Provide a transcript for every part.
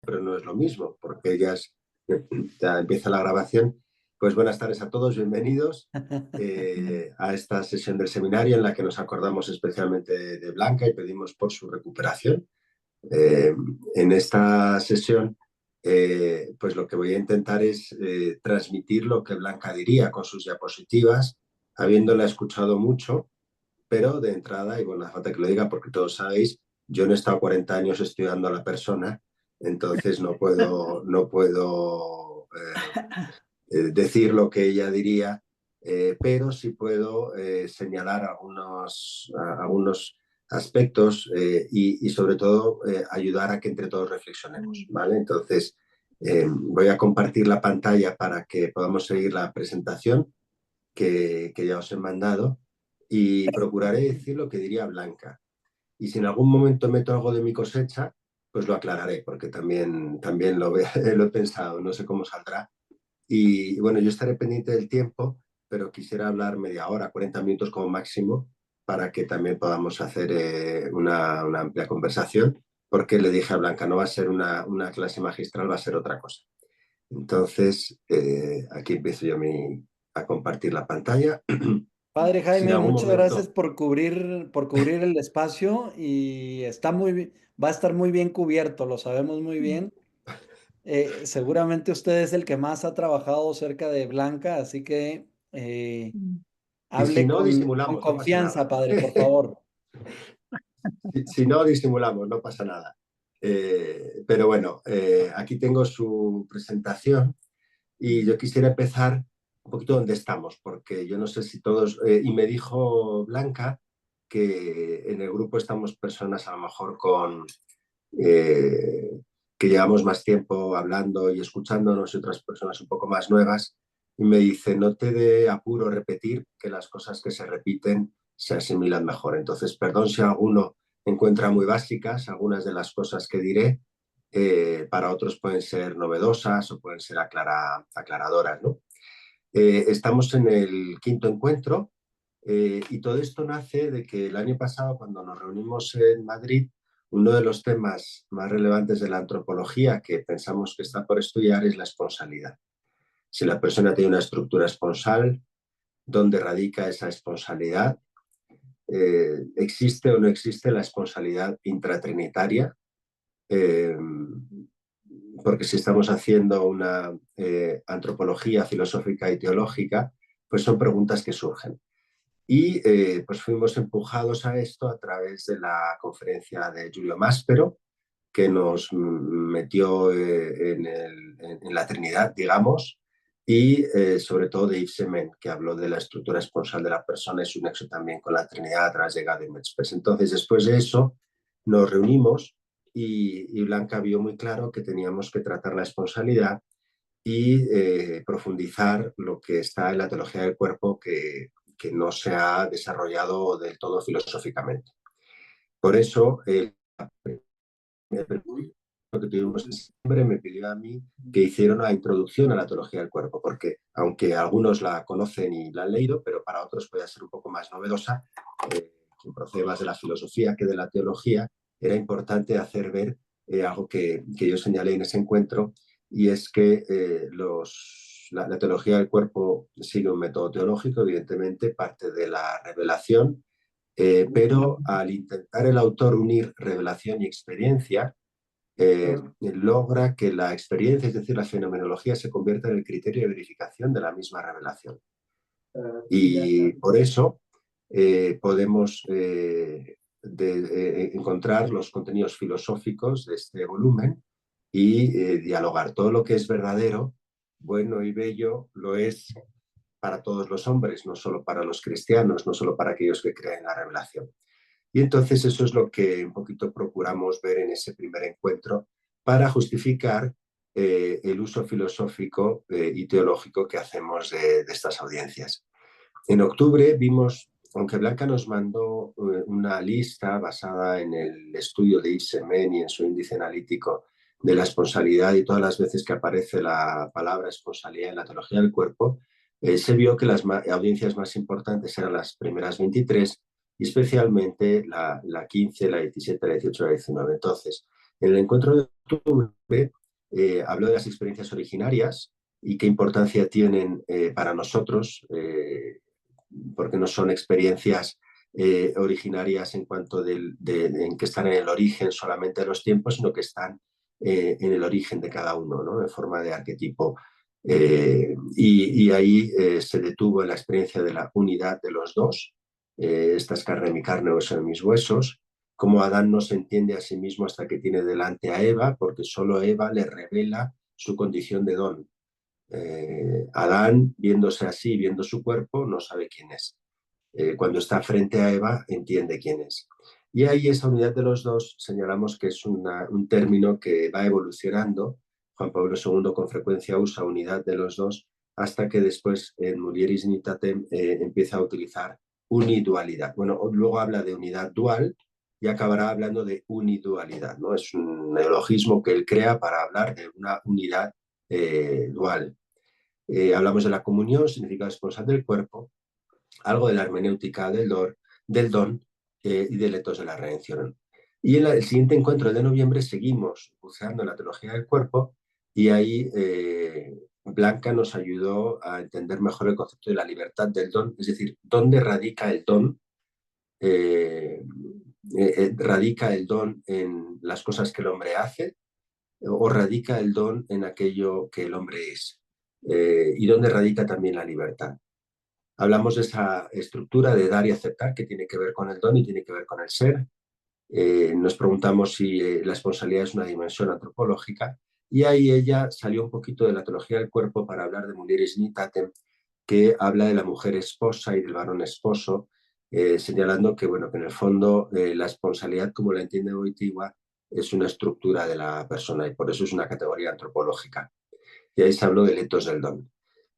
pero no es lo mismo, porque ellas, ya empieza la grabación. Pues buenas tardes a todos, bienvenidos a esta sesión del seminario en la que nos acordamos especialmente de Blanca y pedimos por su recuperación. En esta sesión, pues lo que voy a intentar es transmitir lo que Blanca diría con sus diapositivas, habiéndola escuchado mucho, pero de entrada, y bueno, hace falta que lo diga porque todos sabéis, yo no he estado 40 años estudiando a la persona, entonces no puedo decir lo que ella diría, pero sí puedo señalar algunos aspectos y sobre todo ayudar a que entre todos reflexionemos, ¿vale? Entonces, voy a compartir la pantalla para que podamos seguir la presentación que ya os he mandado y procuraré decir lo que diría Blanca. Y si en algún momento meto algo de mi cosecha, pues lo aclararé, porque también lo he pensado, no sé cómo saldrá. Y bueno, yo estaré pendiente del tiempo, pero quisiera hablar media hora, 40 minutos como máximo, para que también podamos hacer una amplia conversación, porque le dije a Blanca, no va a ser una clase magistral, va a ser otra cosa. Entonces, aquí empiezo yo a compartir la pantalla. Padre Si en Jaime, algún muchas gracias momento... por cubrir el espacio y va a estar muy bien cubierto, lo sabemos muy bien. Seguramente usted es el que más ha trabajado cerca de Blanca, así que Y si hable no, con disimulamos, no pasa nada. confianza, padre, por favor. Si no, disimulamos, no pasa nada. Pero bueno, aquí tengo su presentación y yo quisiera empezar un poquito donde estamos, porque yo no sé si todos... y me dijo Blanca que en el grupo estamos personas a lo mejor eh, que llevamos más tiempo hablando y escuchándonos y otras personas un poco más nuevas. Y me dice, no te dé apuro repetir, que las cosas que se repiten se asimilan mejor. Entonces, perdón si alguno encuentra muy básicas algunas de las cosas que diré, para otros pueden ser novedosas o pueden ser aclaradoras, ¿no? Estamos en el quinto encuentro y todo esto nace de que el año pasado, cuando nos reunimos en Madrid, uno de los temas más relevantes de la antropología que pensamos que está por estudiar es la esponsalidad. Si la persona tiene una estructura esponsal, ¿dónde radica esa esponsalidad? ¿Existe o no existe la esponsalidad intratrinitaria? Eh, porque si estamos haciendo una antropología filosófica y teológica, pues son preguntas que surgen. Y pues fuimos empujados a esto a través de la conferencia de Giulio Maspero, que nos metió en la Trinidad, digamos, y sobre todo de Yves Semen, que habló de la estructura esponsal de la persona y su nexo también con la Trinidad a través de Gadamer. Pues entonces, después de eso, nos reunimos y Blanca vio muy claro que teníamos que tratar la esponsalidad y profundizar lo que está en la teología del cuerpo que no se ha desarrollado del todo filosóficamente. Por eso, lo que tuvimos en septiembre me pidió a mí que hiciera una introducción a la teología del cuerpo, porque aunque algunos la conocen y la han leído, pero para otros puede ser un poco más novedosa, quien procede más de la filosofía que de la teología, era importante hacer ver algo que yo señalé en ese encuentro, y es que la teología del cuerpo sigue un método teológico, evidentemente parte de la revelación, pero al intentar el autor unir revelación y experiencia, logra que la experiencia, es decir, la fenomenología, se convierta en el criterio de verificación de la misma revelación. Y por eso podemos encontrar los contenidos filosóficos de este volumen y dialogar. Todo lo que es verdadero, bueno y bello lo es para todos los hombres, no solo para los cristianos, no solo para aquellos que creen en la revelación. Y entonces eso es lo que un poquito procuramos ver en ese primer encuentro para justificar el uso filosófico y teológico que hacemos de estas audiencias. En octubre vimos, aunque Blanca nos mandó una lista basada en el estudio de Yves Semen y en su índice analítico de la esponsalidad y todas las veces que aparece la palabra esponsalidad en la teología del cuerpo, se vio que las audiencias más importantes eran las primeras 23 y especialmente la 15, la 17, la 18 y la 19. Entonces, En el encuentro de octubre habló de las experiencias originarias y qué importancia tienen para nosotros, porque no son experiencias originarias en cuanto en que están en el origen solamente de los tiempos, sino que están en el origen de cada uno, ¿no? En forma de arquetipo. Y ahí se detuvo en la experiencia de la unidad de los dos. Esta es carne de mi carne, hueso de mis huesos. Como Adán no se entiende a sí mismo hasta que tiene delante a Eva, porque solo Eva le revela su condición de don. Adán, viéndose así, viendo su cuerpo, no sabe quién es. Cuando está frente a Eva, entiende quién es. Y ahí esa unidad de los dos señalamos que es un término que va evolucionando. Juan Pablo II con frecuencia usa unidad de los dos, hasta que después en Mulieris Unitatem empieza a utilizar unidualidad. Bueno, luego habla de unidad dual y acabará hablando de unidualidad, ¿no? Es un neologismo que él crea para hablar de una unidad dual. Hablamos de la comunión, significado esponsal del cuerpo, algo de la hermenéutica del don y del etos de la redención. Y en el siguiente encuentro, el de noviembre, seguimos buceando en la teología del cuerpo y ahí Blanca nos ayudó a entender mejor el concepto de la libertad del don, es decir, dónde radica el don. ¿Radica el don en las cosas que el hombre hace o radica el don en aquello que el hombre es? ¿Y dónde radica también la libertad? Hablamos de esa estructura de dar y aceptar que tiene que ver con el don y tiene que ver con el ser. Nos preguntamos si la esponsalidad es una dimensión antropológica y ahí ella salió un poquito de la teología del cuerpo para hablar de Mulieris Unitatem, que habla de la mujer esposa y del varón esposo, señalando que, bueno, que en el fondo la esponsalidad, como la entiende Wojtyła, es una estructura de la persona y por eso es una categoría antropológica. Y ahí se habló del etos del don.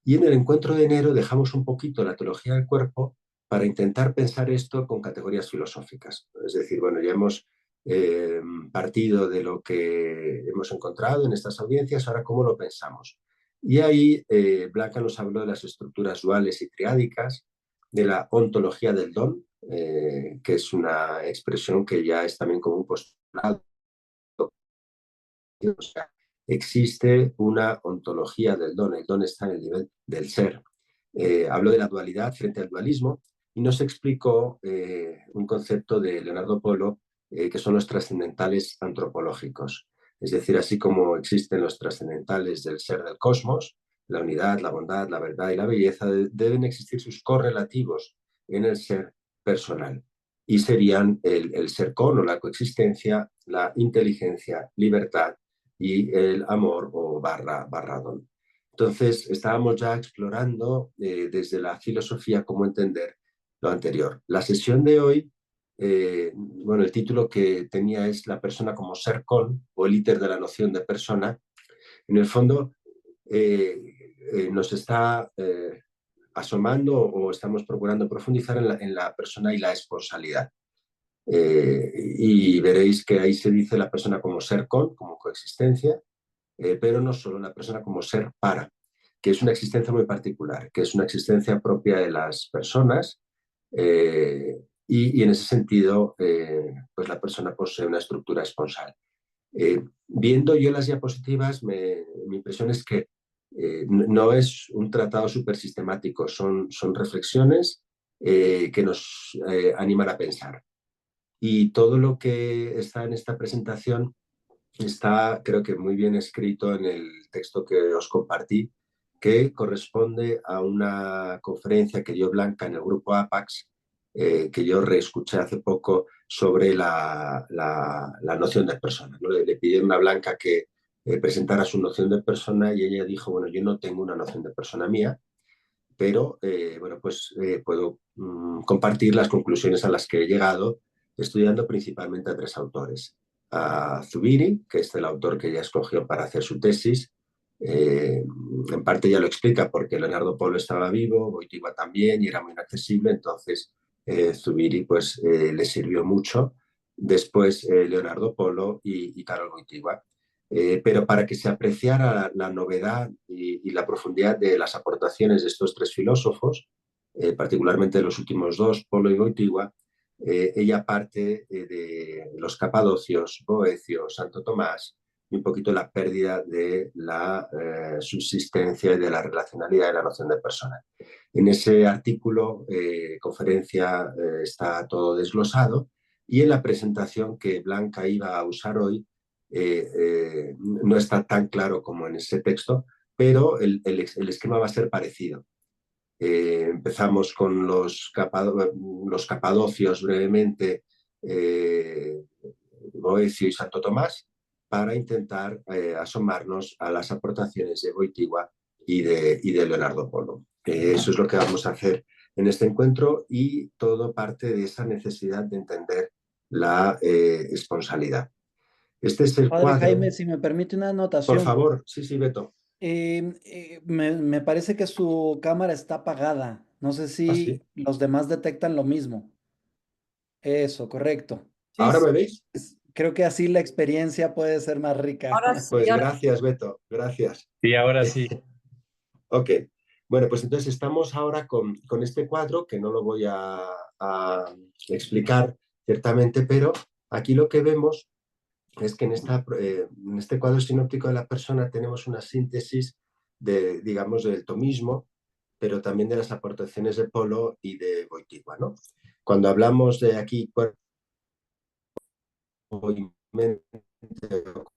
Y en el encuentro de enero dejamos un poquito la teología del cuerpo para intentar pensar esto con categorías filosóficas. Es decir, bueno, ya hemos partido de lo que hemos encontrado en estas audiencias, ahora cómo lo pensamos. Y ahí Blanca nos habló de las estructuras duales y triádicas, de la ontología del don, que es una expresión que ya es también como un postulado. O sea, existe una ontología del don, el don está en el nivel del ser. Habló de la dualidad frente al dualismo y nos explicó un concepto de Leonardo Polo que son los trascendentales antropológicos. Es decir, así como existen los trascendentales del ser del cosmos, la unidad, la bondad, la verdad y la belleza, deben existir sus correlativos en el ser personal. Y serían el ser con o la coexistencia, la inteligencia, libertad y el amor o barradón. Entonces, estábamos ya explorando desde la filosofía cómo entender lo anterior. La sesión de hoy, bueno, el título que tenía es La persona como ser con, o el íter de la noción de persona. En el fondo, nos está asomando o estamos procurando profundizar en la persona y la esponsalidad. Y veréis que ahí se dice la persona como ser con, como coexistencia, pero no solo la persona como ser para, que es una existencia muy particular, que es una existencia propia de las personas y en ese sentido, pues la persona posee una estructura esponsal. Viendo yo las diapositivas, mi impresión es que no es un tratado súper sistemático, son reflexiones que nos animan a pensar. Y todo lo que está en esta presentación está, creo que muy bien escrito en el texto que os compartí, que corresponde a una conferencia que dio Blanca en el grupo APAX, que yo reescuché hace poco sobre la noción de persona, ¿no? Le pidieron a Blanca que presentara su noción de persona y ella dijo, bueno, yo no tengo una noción de persona mía, pero bueno, pues puedo compartir las conclusiones a las que he llegado estudiando principalmente a tres autores. A Zubiri, que es el autor que ella escogió para hacer su tesis. En parte ya lo explica porque Leonardo Polo estaba vivo, Wojtyła también y era muy inaccesible, entonces Zubiri pues le sirvió mucho. Después Leonardo Polo y Karol Wojtyła. Pero para que se apreciara la novedad y la profundidad de las aportaciones de estos tres filósofos, particularmente de los últimos dos, Polo y Wojtyła, ella parte de los capadocios, Boecio, Santo Tomás, y un poquito la pérdida de la subsistencia y de la relacionalidad de la noción de persona. En ese artículo, conferencia, está todo desglosado, y en la presentación que Blanca iba a usar hoy no está tan claro como en ese texto, pero el esquema va a ser parecido. Empezamos con los capadocios brevemente, Boecio y Santo Tomás, para intentar asomarnos a las aportaciones de Wojtyła y de Leonardo Polo. Eso es lo que vamos a hacer en este encuentro, y todo parte de esa necesidad de entender la esponsalidad. Este es el Padre cuadro. Jaime, si me permite una Por anotación. favor, sí, sí, Beto. Me parece que su cámara está apagada. No sé Ah, sí. si los demás detectan lo mismo. Eso, correcto. Sí, ¿Ahora me veis? creo que así la experiencia puede ser más rica. Ahora sí, Pues ahora gracias, Beto, gracias. Sí, ahora sí. Ok, bueno, pues entonces estamos ahora con este cuadro, que no lo voy a explicar ciertamente, pero aquí lo que vemos es que en este cuadro sinóptico de la persona tenemos una síntesis de, digamos, del tomismo, pero también de las aportaciones de Polo y de Wojtyła, ¿no? Cuando hablamos de aquí cuerpo y mente,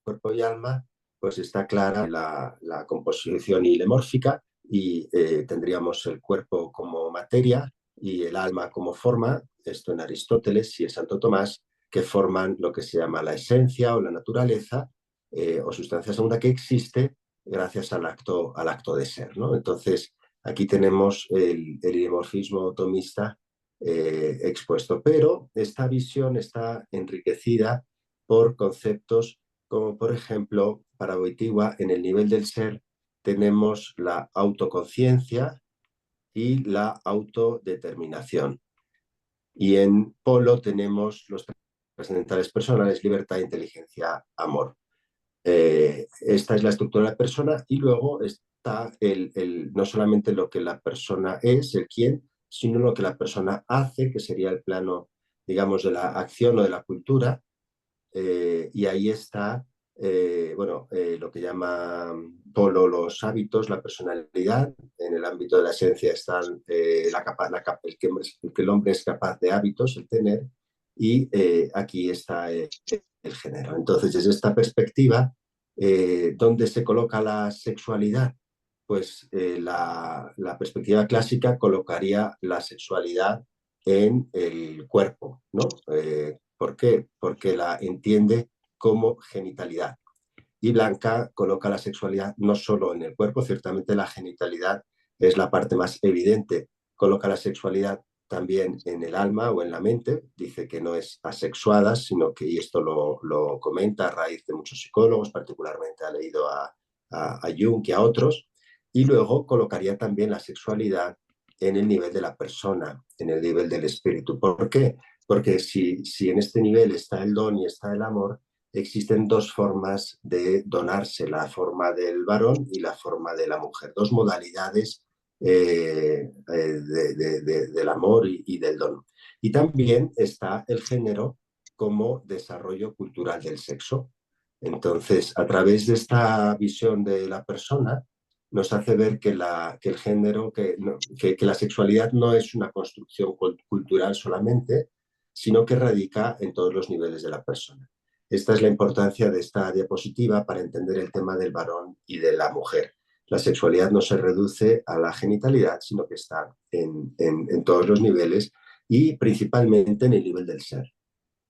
cuerpo y alma, pues está clara la composición ilemórfica, y tendríamos el cuerpo como materia y el alma como forma, esto en Aristóteles y en Santo Tomás, que forman lo que se llama la esencia o la naturaleza, o sustancia segunda, que existe gracias al acto de ser, ¿no? Entonces, aquí tenemos el ilemorfismo tomista expuesto, pero esta visión está enriquecida por conceptos como, por ejemplo, para Wojtyła, en el nivel del ser tenemos la autoconciencia y la autodeterminación. Y en Polo tenemos los trascendentales personales: libertad, inteligencia, amor. Esta es la estructura de la persona, y luego está no solamente lo que la persona es, el quién, sino lo que la persona hace, que sería el plano, digamos, de la acción o de la cultura. Y ahí está, lo que llama Polo los hábitos, la personalidad. En el ámbito de la esencia están el que el hombre es capaz de hábitos, el tener, y aquí está el género. Entonces, desde esta perspectiva, ¿dónde se coloca la sexualidad? Pues la perspectiva clásica colocaría la sexualidad en el cuerpo, ¿no? ¿Por qué? Porque la entiende como genitalidad. Y Blanca coloca la sexualidad no solo en el cuerpo, ciertamente la genitalidad es la parte más evidente. Coloca la sexualidad también en el alma o en la mente. Dice que no es asexuada, sino que, y esto lo comenta a raíz de muchos psicólogos, particularmente ha leído a Jung y a otros. Y luego colocaría también la sexualidad en el nivel de la persona, en el nivel del espíritu. ¿Por qué? Porque si en este nivel está el don y está el amor, existen dos formas de donarse: la forma del varón y la forma de la mujer, dos modalidades del amor y del don. Y también está el género como desarrollo cultural del sexo. Entonces, a través de esta visión de la persona, nos hace ver que el género, que la sexualidad no es una construcción cultural solamente, sino que radica en todos los niveles de la persona. Esta es la importancia de esta diapositiva para entender el tema del varón y de la mujer. La sexualidad no se reduce a la genitalidad, sino que está en todos los niveles, y principalmente en el nivel del ser.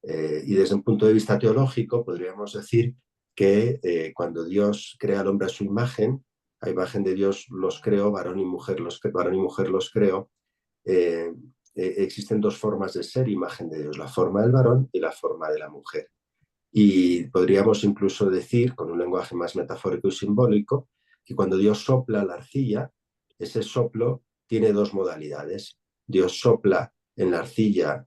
Y desde un punto de vista teológico podríamos decir que cuando Dios crea al hombre a su imagen, a imagen de Dios los creó, varón y mujer los creó. Existen dos formas de ser imagen de Dios: la forma del varón y la forma de la mujer. Y podríamos incluso decir, con un lenguaje más metafórico y simbólico, que cuando Dios sopla la arcilla, ese soplo tiene dos modalidades. Dios sopla en la arcilla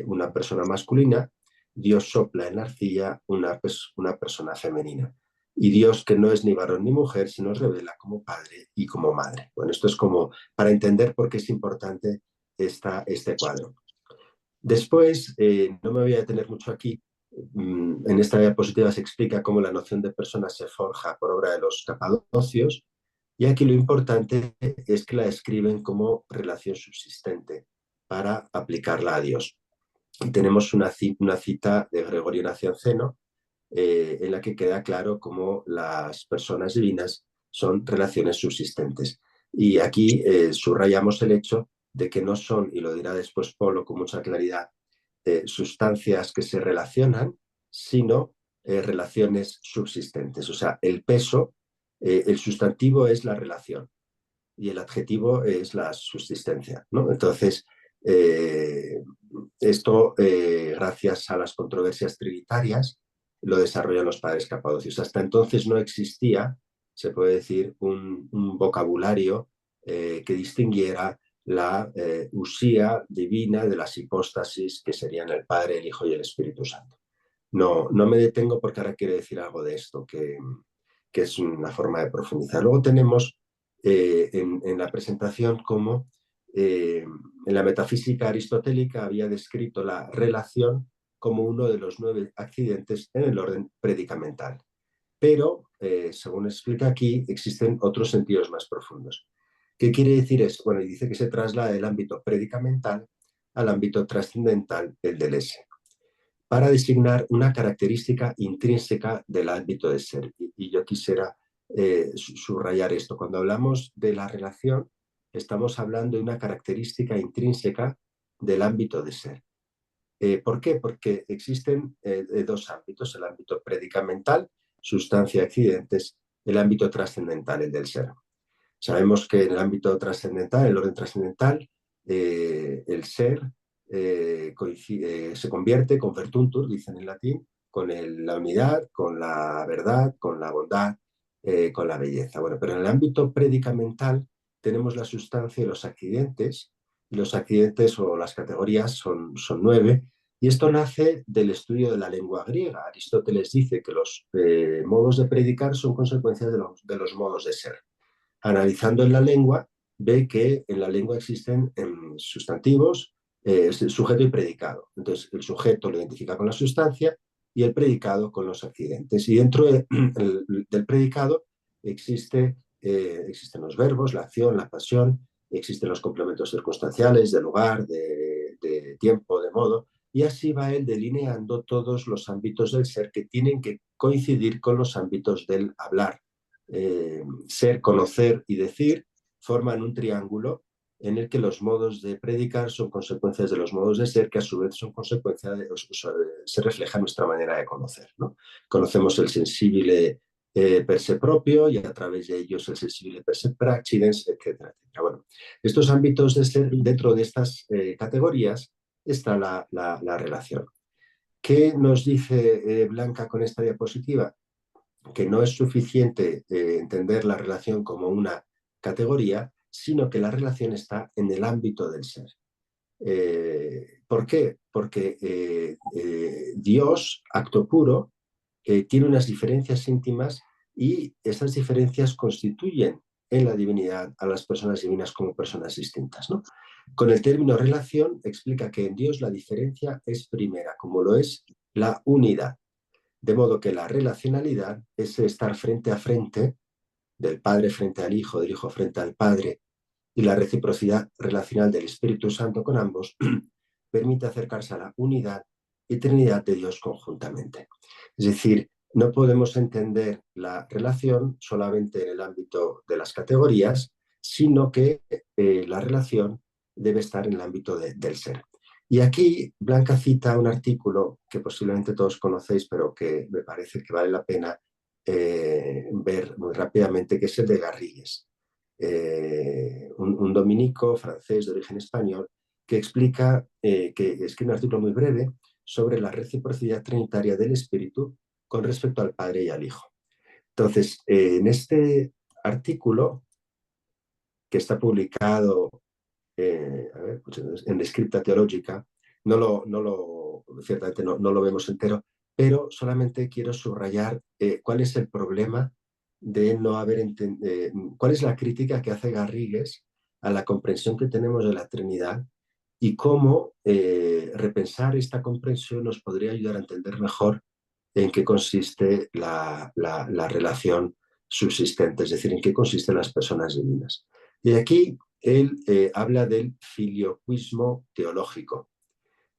una persona masculina, Dios sopla en la arcilla una persona femenina. Y Dios, que no es ni varón ni mujer, se nos revela como padre y como madre. Bueno, esto es como para entender por qué es importante este cuadro. Después, no me voy a detener mucho aquí, en esta diapositiva se explica cómo la noción de persona se forja por obra de los capadocios, y aquí lo importante es que la describen como relación subsistente para aplicarla a Dios. Y tenemos una cita de Gregorio Nacianceno en la que queda claro cómo las personas divinas son relaciones subsistentes. Y aquí subrayamos el hecho de que no son, y lo dirá después Polo con mucha claridad, sustancias que se relacionan, sino relaciones subsistentes. O sea, el peso, el sustantivo es la relación y el adjetivo es la subsistencia, ¿no? Entonces, eh, esto, gracias a las controversias trinitarias, lo desarrollan los padres capadocios. Hasta entonces no existía, se puede decir, un vocabulario que distinguiera la usía divina de las hipóstasis que serían el Padre, el Hijo y el Espíritu Santo. No, no me detengo porque ahora quiero decir algo de esto, que es una forma de profundizar. Luego tenemos en la presentación como en la metafísica aristotélica había descrito la relación como uno de los 9 accidentes en el orden predicamental. Pero, según explica aquí, existen otros sentidos más profundos. ¿Qué quiere decir esto? Bueno, dice que se traslada del ámbito predicamental al ámbito trascendental, el del ese, para designar una característica intrínseca del ámbito de ser. Y yo quisiera subrayar esto. Cuando hablamos de la relación, estamos hablando de una característica intrínseca del ámbito de ser. ¿Por qué? Porque existen dos ámbitos, el ámbito predicamental, sustancia, accidentes, el ámbito trascendental, el del ser. Sabemos que en el ámbito trascendental, el orden trascendental, el ser se convierte, convertuntur, dicen en latín, con la unidad, con la verdad, con la bondad, con la belleza. Bueno, pero en el ámbito predicamental tenemos la sustancia y los accidentes. Los accidentes o las categorías son 9, y esto nace del estudio de la lengua griega. Aristóteles dice que los modos de predicar son consecuencias de los modos de ser. Analizando en la lengua, ve que en la lengua existen sustantivos, sujeto y predicado. Entonces, el sujeto lo identifica con la sustancia y el predicado con los accidentes. Y dentro del predicado existen los verbos, la acción, la pasión, existen los complementos circunstanciales de lugar, de tiempo, de modo, y así va él delineando todos los ámbitos del ser que tienen que coincidir con los ámbitos del hablar. Ser, conocer y decir forman un triángulo en el que los modos de predicar son consecuencias de los modos de ser, que a su vez son consecuencias se refleja en nuestra manera de conocer, ¿no? Conocemos el sensible per se propio y a través de ellos el sensible per se praxidens, etcétera, etcétera. Bueno, estos ámbitos de ser, dentro de estas categorías está la relación. ¿Qué nos dice Blanca con esta diapositiva? Que no es suficiente entender la relación como una categoría, sino que la relación está en el ámbito del ser. ¿Por qué? Porque Dios, acto puro, tiene unas diferencias íntimas y esas diferencias constituyen en la divinidad a las personas divinas como personas distintas, ¿no? Con el término relación explica que en Dios la diferencia es primera, como lo es la unidad. De modo que la relacionalidad es estar frente a frente, del Padre frente al Hijo, del Hijo frente al Padre, y la reciprocidad relacional del Espíritu Santo con ambos permite acercarse a la unidad y Trinidad de Dios conjuntamente. Es decir, no podemos entender la relación solamente en el ámbito de las categorías, sino que la relación debe estar en el ámbito del ser. Y aquí Blanca cita un artículo que posiblemente todos conocéis, pero que me parece que vale la pena ver muy rápidamente, que es el de Garrigues, un dominico francés de origen español que explica, que escribe un artículo muy breve sobre la reciprocidad trinitaria del Espíritu con respecto al Padre y al Hijo. Entonces, en este artículo, que está publicado en Descripta Teológica, ciertamente no lo vemos entero, pero solamente quiero subrayar cuál es el problema de no haber entendido, cuál es la crítica que hace Garrigues a la comprensión que tenemos de la Trinidad y cómo repensar esta comprensión nos podría ayudar a entender mejor en qué consiste la relación subsistente, es decir, en qué consisten las personas divinas. Y aquí él habla del filioquismo teológico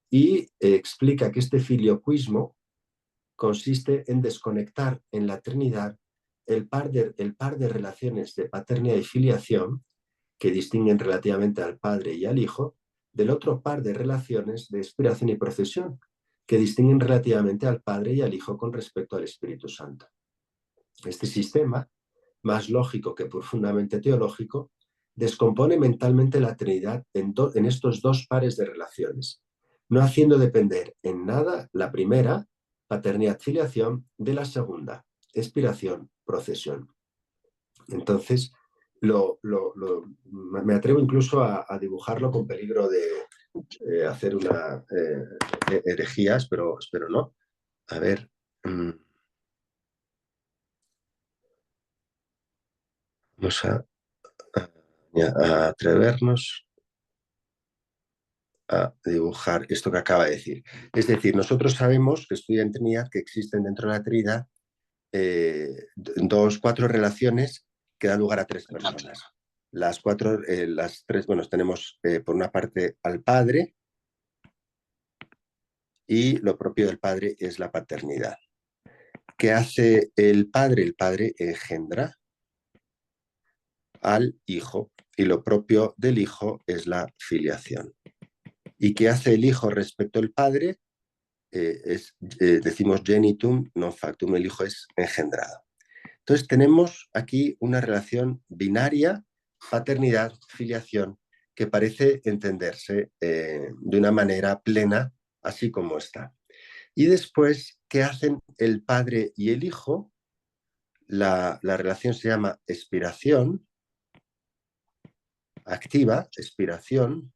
y explica que este filioquismo consiste en desconectar en la Trinidad el par de relaciones de paternidad y filiación que distinguen relativamente al Padre y al Hijo, del otro par de relaciones de expiración y procesión, que distinguen relativamente al Padre y al Hijo con respecto al Espíritu Santo. Este sistema, más lógico que profundamente teológico, descompone mentalmente la Trinidad en estos dos pares de relaciones, no haciendo depender en nada la primera, paternidad-filiación, de la segunda, expiración-procesión. Entonces, me atrevo incluso a dibujarlo con peligro de hacer una herejía, espero no. A ver, vamos a atrevernos a dibujar esto que acaba de decir. Es decir, nosotros sabemos que estudian Trinidad que existen dentro de la Trinidad cuatro relaciones que dan lugar a tres personas. Las tres, bueno, tenemos por una parte al Padre, y lo propio del Padre es la paternidad. ¿Qué hace el Padre? El Padre engendra al Hijo, y lo propio del Hijo es la filiación. ¿Y qué hace el Hijo respecto al Padre? Decimos genitum non factum, el Hijo es engendrado. Entonces tenemos aquí una relación binaria, paternidad, filiación, que parece entenderse de una manera plena, así como está. Y después, ¿qué hacen el Padre y el Hijo? La relación se llama expiración activa, expiración.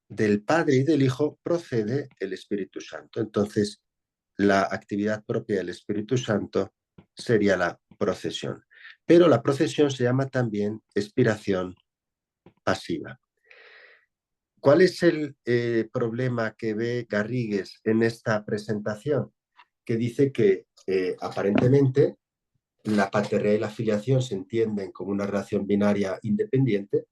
Del Padre y del Hijo procede el Espíritu Santo. Entonces, la actividad propia del Espíritu Santo sería la procesión. Pero la procesión se llama también expiración pasiva. ¿Cuál es el problema que ve Garrigues en esta presentación? Que dice que aparentemente la paternidad y la filiación se entienden como una relación binaria independiente,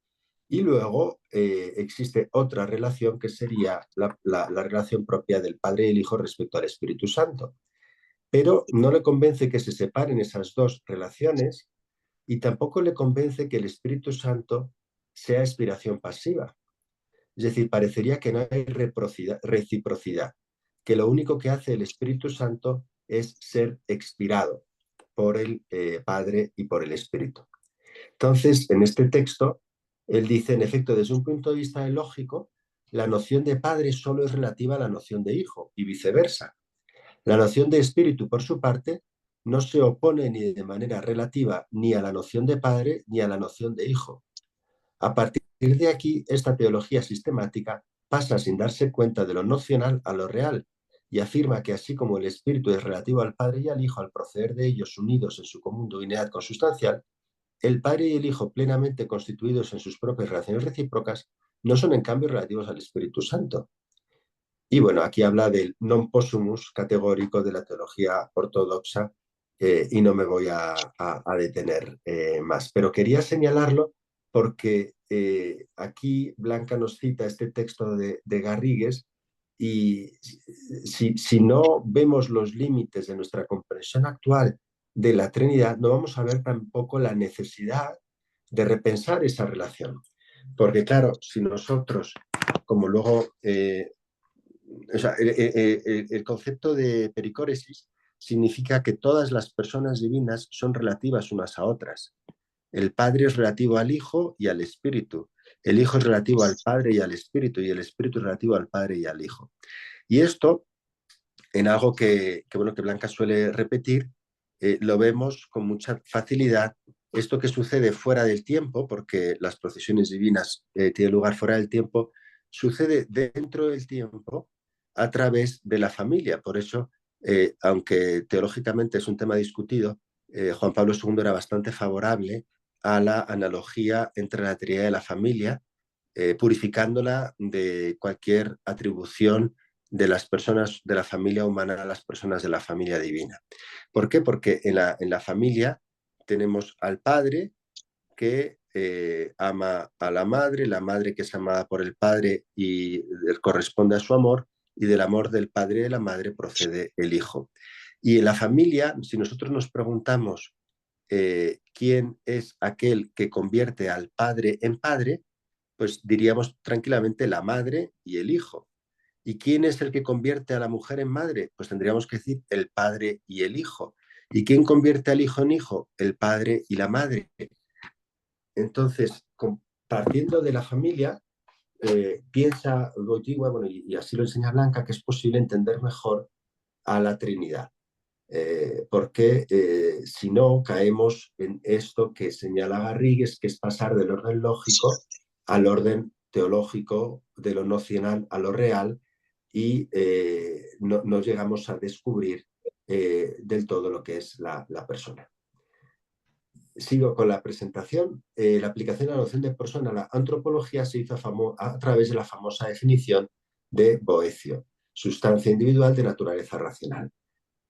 y luego existe otra relación que sería la relación propia del Padre y el Hijo respecto al Espíritu Santo. Pero no le convence que se separen esas dos relaciones, y tampoco le convence que el Espíritu Santo sea expiración pasiva. Es decir, parecería que no hay reciprocidad, que lo único que hace el Espíritu Santo es ser expirado por el Padre y por el Espíritu. Entonces, en este texto, él dice, en efecto, desde un punto de vista lógico, la noción de padre solo es relativa a la noción de hijo y viceversa. La noción de espíritu, por su parte, no se opone ni de manera relativa ni a la noción de padre ni a la noción de hijo. A partir de aquí, esta teología sistemática pasa sin darse cuenta de lo nocional a lo real, y afirma que así como el espíritu es relativo al Padre y al Hijo al proceder de ellos unidos en su común unidad consustancial, el Padre y el Hijo plenamente constituidos en sus propias relaciones recíprocas no son en cambio relativos al Espíritu Santo. Y bueno, aquí habla del non possumus categórico de la teología ortodoxa, y no me voy a detener más. Pero quería señalarlo porque aquí Blanca nos cita este texto de Garrigues, y si no vemos los límites de nuestra comprensión actual de la Trinidad, no vamos a ver tampoco la necesidad de repensar esa relación. Porque claro, si nosotros, como luego o sea, el concepto de pericóresis significa que todas las personas divinas son relativas unas a otras. El Padre es relativo al Hijo y al Espíritu. El Hijo es relativo al Padre y al Espíritu, y el Espíritu es relativo al Padre y al Hijo. Y esto, en algo que Blanca suele repetir, lo vemos con mucha facilidad. Esto que sucede fuera del tiempo, porque las procesiones divinas tienen lugar fuera del tiempo, sucede dentro del tiempo a través de la familia. Por eso, aunque teológicamente es un tema discutido, Juan Pablo II era bastante favorable a la analogía entre la Trinidad y la familia, purificándola de cualquier atribución de las personas de la familia humana a las personas de la familia divina. ¿Por qué? Porque en la familia tenemos al padre que ama a la madre que es amada por el padre y corresponde a su amor, y del amor del padre y de la madre procede el hijo. Y en la familia, si nosotros nos preguntamos quién es aquel que convierte al padre en padre, pues diríamos tranquilamente la madre y el hijo. ¿Y quién es el que convierte a la mujer en madre? Pues tendríamos que decir el padre y el hijo. ¿Y quién convierte al hijo en hijo? El padre y la madre. Entonces, partiendo de la familia, piensa Wojtyła, bueno, y así lo enseña Blanca, que es posible entender mejor a la Trinidad. Porque si no, caemos en esto que señala Garrigues, que es pasar del orden lógico al orden teológico, de lo nocional a lo real, y no llegamos a descubrir del todo lo que es la persona. Sigo con la presentación. La aplicación de la noción de persona a la antropología se hizo a través de la famosa definición de Boecio, sustancia individual de naturaleza racional.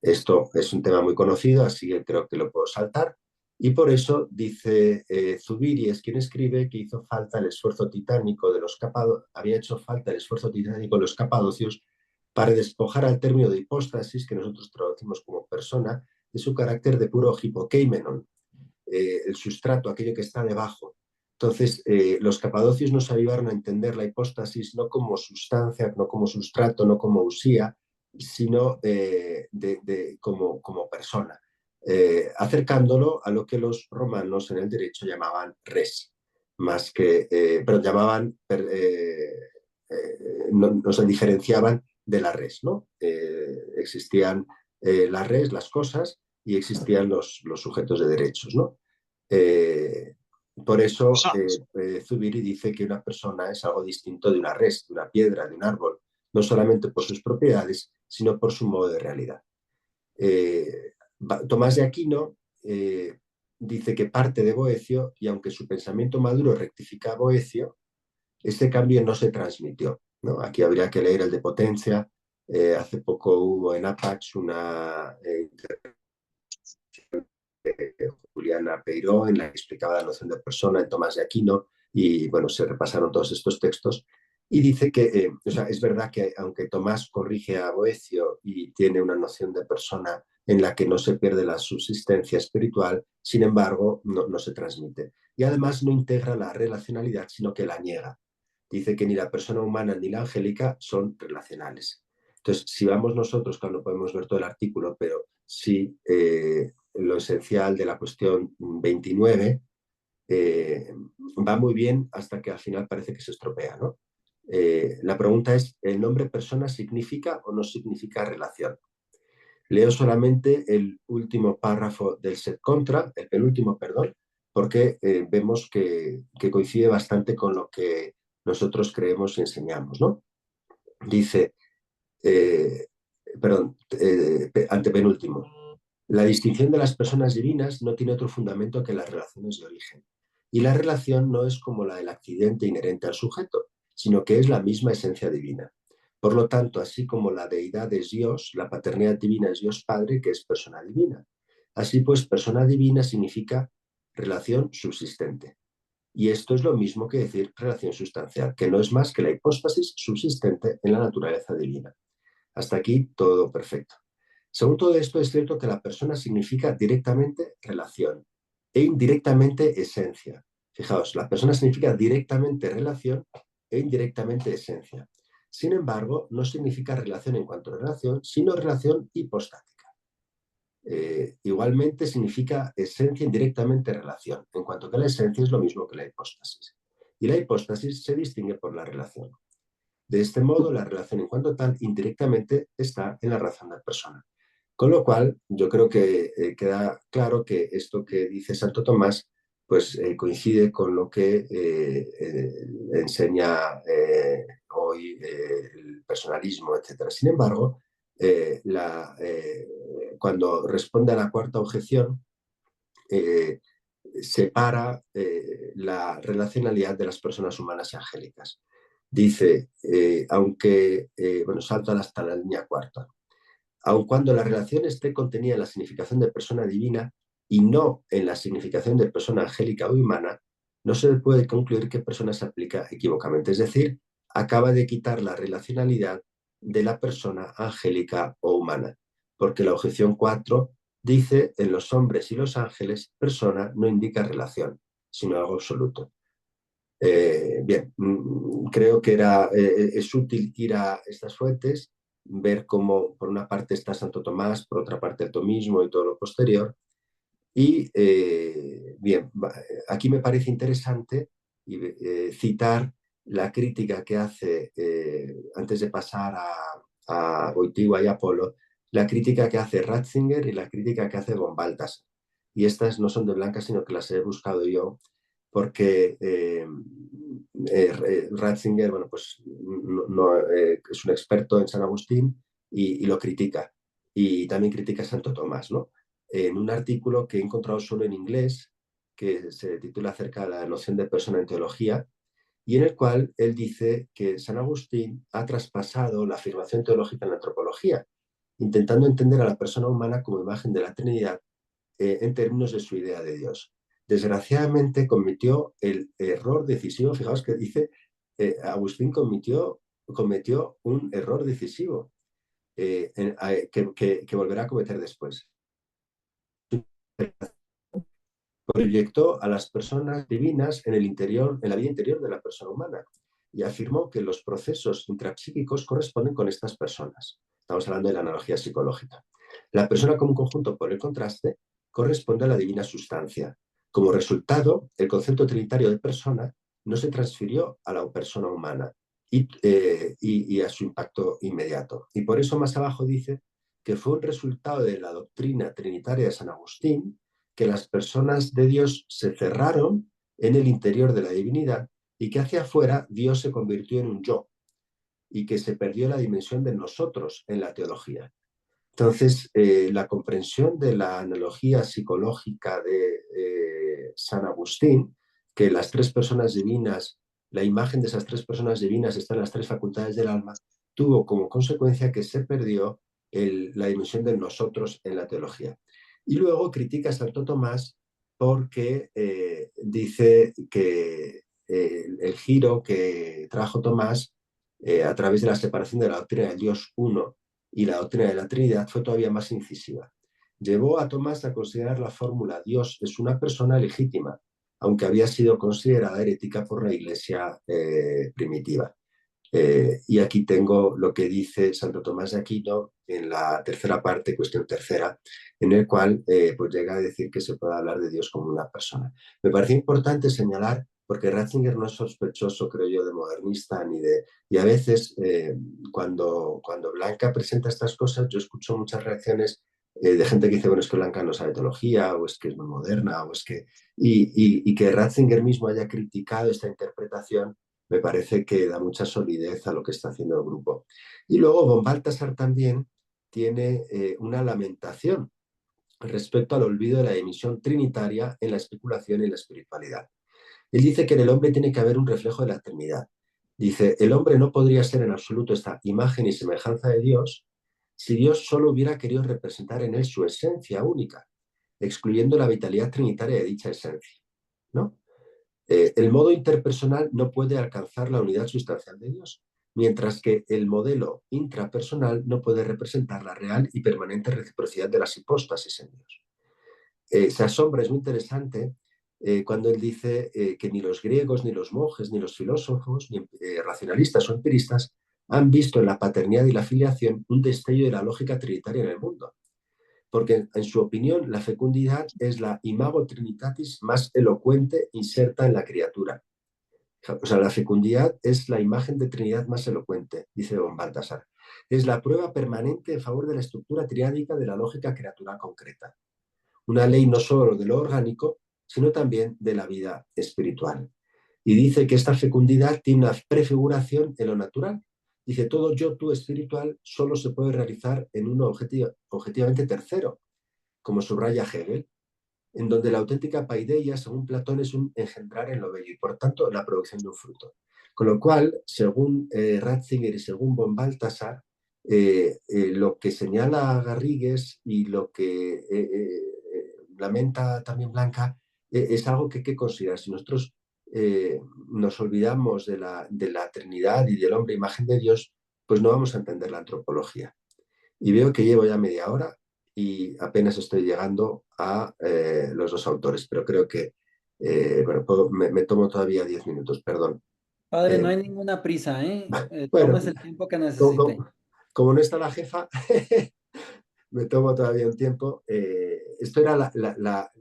Esto es un tema muy conocido, así que creo que lo puedo saltar. Y por eso dice Zubiri, es quien escribe, que hizo falta el esfuerzo titánico de los había hecho falta el esfuerzo titánico de los capadocios para despojar al término de hipóstasis, que nosotros traducimos como persona, de su carácter de puro hipokeimenon, el sustrato, aquello que está debajo. Entonces, los capadocios nos ayudaron a entender la hipóstasis no como sustancia, no como sustrato, no como usía, sino como persona, acercándolo a lo que los romanos en el derecho llamaban res, más que, pero llamaban, no se diferenciaban de la res, ¿no? Existían las res, las cosas, y existían los sujetos de derechos, ¿no? Eh, por eso Zubiri dice que una persona es algo distinto de una res, de una piedra, de un árbol, no solamente por sus propiedades, sino por su modo de realidad. Tomás de Aquino dice que parte de Boecio, y aunque su pensamiento maduro rectifica a Boecio, este cambio no se transmitió, ¿no? Aquí habría que leer el de Potencia. Hace poco hubo en Apax una Juliana Peiró, en la que explicaba la noción de persona en Tomás de Aquino, y bueno, se repasaron todos estos textos, y dice que, o sea, es verdad que aunque Tomás corrige a Boecio y tiene una noción de persona en la que no se pierde la subsistencia espiritual, sin embargo, no se transmite. Y además no integra la relacionalidad, sino que la niega. Dice que ni la persona humana ni la angélica son relacionales. Entonces, si vamos nosotros, cuando podemos ver todo el artículo, pero sí lo esencial de la cuestión 29, va muy bien hasta que al final parece que se estropea, ¿no? La pregunta es, ¿el nombre persona significa o no significa relación? Leo solamente el último párrafo del set contra, el penúltimo, perdón, porque vemos que coincide bastante con lo que nosotros creemos y enseñamos, ¿no? Dice, perdón, antepenúltimo. La distinción de las personas divinas no tiene otro fundamento que las relaciones de origen. Y la relación no es como la del accidente inherente al sujeto, sino que es la misma esencia divina. Por lo tanto, así como la deidad es Dios, la paternidad divina es Dios Padre, que es persona divina. Así pues, persona divina significa relación subsistente. Y esto es lo mismo que decir relación sustancial, que no es más que la hipóstasis subsistente en la naturaleza divina. Hasta aquí todo perfecto. Según todo esto, es cierto que la persona significa directamente relación e indirectamente esencia. Fijaos, la persona significa directamente relación e indirectamente esencia. Sin embargo, no significa relación en cuanto a relación, sino relación hipostática. Igualmente significa esencia indirectamente relación, en cuanto que la esencia es lo mismo que la hipóstasis. Y la hipóstasis se distingue por la relación. De este modo, la relación en cuanto tal indirectamente está en la razón de la persona. Con lo cual, yo creo que queda claro que esto que dice Santo Tomás pues coincide con lo que enseña hoy el personalismo, etc. Sin embargo, cuando responde a la cuarta objeción, eh, separa la relacionalidad de las personas humanas y angélicas. Dice, bueno, salto hasta la línea cuarta, aun cuando la relación esté contenida en la significación de persona divina y no en la significación de persona angélica o humana, no se puede concluir que persona se aplica equívocamente. Es decir, acaba de quitar la relacionalidad de la persona angélica o humana, porque la objeción 4 dice, en los hombres y los ángeles, persona no indica relación, sino algo absoluto. Bien, creo que es útil ir a estas fuentes, ver cómo por una parte está Santo Tomás, por otra parte el tomismo y todo lo posterior. Y bien, aquí me parece interesante citar la crítica que hace, antes de pasar a Wojtyła y Apolo, la crítica que hace Ratzinger y la crítica que hace von Balthasar. Y estas no son de Blanca, sino que las he buscado yo, porque Ratzinger, bueno, pues es un experto en San Agustín y lo critica. Y también critica a Santo Tomás, ¿no? En un artículo que he encontrado solo en inglés, que se titula acerca de la noción de persona en teología, y en el cual él dice que San Agustín ha traspasado la afirmación teológica en la antropología, intentando entender a la persona humana como imagen de la Trinidad en términos de su idea de Dios. Desgraciadamente cometió el error decisivo, fijaos que dice, Agustín cometió un error decisivo que volverá a cometer después. Proyectó a las personas divinas en la vida interior de la persona humana y afirmó que los procesos intrapsíquicos corresponden con estas personas. Estamos hablando de la analogía psicológica. La persona como un conjunto, por el contraste, corresponde a la divina sustancia. Como resultado, el concepto trinitario de persona no se transfirió a la persona humana y a su impacto inmediato. Y por eso más abajo dice que fue un resultado de la doctrina trinitaria de San Agustín que las personas de Dios se cerraron en el interior de la divinidad y que hacia afuera Dios se convirtió en un yo y que se perdió la dimensión de nosotros en la teología. Entonces, la comprensión de la analogía psicológica de San Agustín, que las tres personas divinas, la imagen de esas tres personas divinas está en las tres facultades del alma, tuvo como consecuencia que se perdió la dimensión de nosotros en la teología. Y luego critica a Santo Tomás porque dice que el giro que trajo Tomás a través de la separación de la doctrina del Dios uno y la doctrina de la Trinidad fue todavía más incisiva. Llevó a Tomás a considerar la fórmula Dios es una persona legítima, aunque había sido considerada herética por la Iglesia primitiva. Y aquí tengo lo que dice Santo Tomás de Aquino en la tercera parte, cuestión tercera, en el cual pues llega a decir que se puede hablar de Dios como una persona. Me parece importante señalar, porque Ratzinger no es sospechoso, creo yo, de modernista ni de... Y a veces, cuando Blanca presenta estas cosas, yo escucho muchas reacciones de gente que dice, bueno, es que Blanca no sabe teología, o es que es muy moderna, o es que... Y que Ratzinger mismo haya criticado esta interpretación me parece que da mucha solidez a lo que está haciendo el grupo. Y luego von Balthasar también tiene una lamentación respecto al olvido de la dimensión trinitaria en la especulación y la espiritualidad. Él dice que en el hombre tiene que haber un reflejo de la Trinidad. Dice, el hombre no podría ser en absoluto esta imagen y semejanza de Dios si Dios solo hubiera querido representar en él su esencia única, excluyendo la vitalidad trinitaria de dicha esencia, ¿no? El modo interpersonal no puede alcanzar la unidad sustancial de Dios, mientras que el modelo intrapersonal no puede representar la real y permanente reciprocidad de las hipóstasis en Dios. Se asombra, es muy interesante, cuando él dice que ni los griegos, ni los monjes, ni los filósofos, ni racionalistas o empiristas han visto en la paternidad y la filiación un destello de la lógica trinitaria en el mundo, porque en su opinión la fecundidad es la imago trinitatis más elocuente inserta en la criatura. O sea, la fecundidad es la imagen de Trinidad más elocuente, dice von Balthasar. Es la prueba permanente en favor de la estructura triádica de la lógica creatural concreta. Una ley no solo de lo orgánico, sino también de la vida espiritual. Y dice que esta fecundidad tiene una prefiguración en lo natural. Dice, todo yo, tú espiritual, solo se puede realizar en uno objetivamente tercero, como subraya Hegel. en donde la auténtica paideia, según Platón, es un engendrar en lo bello y, por tanto, la producción de un fruto. Con lo cual, según Ratzinger y según von Balthasar, lo que señala Garrigues y lo que lamenta también Blanca es algo que hay que considerar. Si nosotros nos olvidamos de la Trinidad y del hombre imagen de Dios, pues no vamos a entender la antropología. Y veo que llevo ya media hora y apenas estoy llegando a los dos autores, pero creo que bueno, me tomo todavía 10 minutos, perdón. Padre, no Eh, hay ninguna prisa, ¿eh? bueno, Tómese el tiempo que como, necesite. como no está la jefa, me tomo todavía un tiempo. Esto era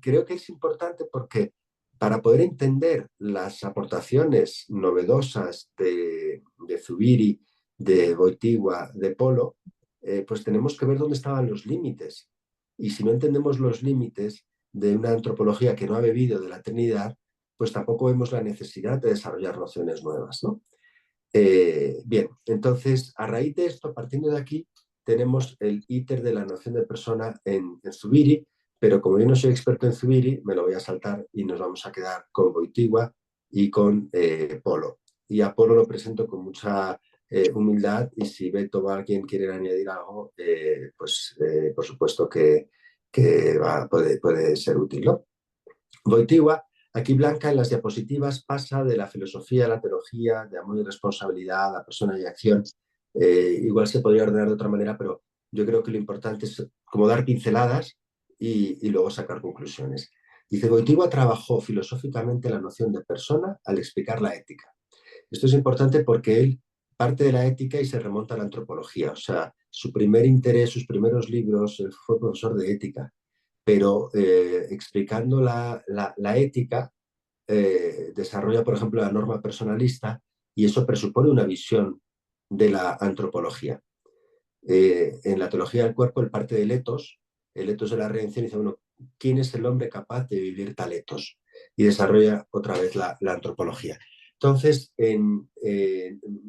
creo que es importante porque para poder entender las aportaciones novedosas de Zubiri, de Wojtyła, de Polo, pues tenemos que ver dónde estaban los límites. Y si no entendemos los límites de una antropología que no ha bebido de la Trinidad, pues tampoco vemos la necesidad de desarrollar nociones nuevas, ¿no? Bien, entonces, a raíz de esto, partiendo de aquí, tenemos el íter de la noción de persona en Zubiri, pero como yo no soy experto en Zubiri, me lo voy a saltar y nos vamos a quedar con Wojtyła y con Polo. Y a Polo lo presento con mucha humildad y si Beto o alguien quiere añadir algo, pues por supuesto que puede ser útil, ¿no? Wojtyła, aquí Blanca en las diapositivas pasa de la filosofía a la teología, de amor y responsabilidad, a persona y acción. Igual se podría ordenar de otra manera, pero yo creo que lo importante es como dar pinceladas y luego sacar conclusiones. Dice, Wojtyła trabajó filosóficamente la noción de persona al explicar la ética. Esto es importante porque él parte de la ética y se remonta a la antropología. O sea, su primer interés, sus primeros libros, él fue profesor de ética, pero explicando la ética, desarrolla, por ejemplo, la norma personalista y eso presupone una visión de la antropología. En la teología del cuerpo, el parte del etos, el etos de la redención, dice, bueno, ¿quién es el hombre capaz de vivir tal etos? Y desarrolla otra vez la antropología. Entonces, en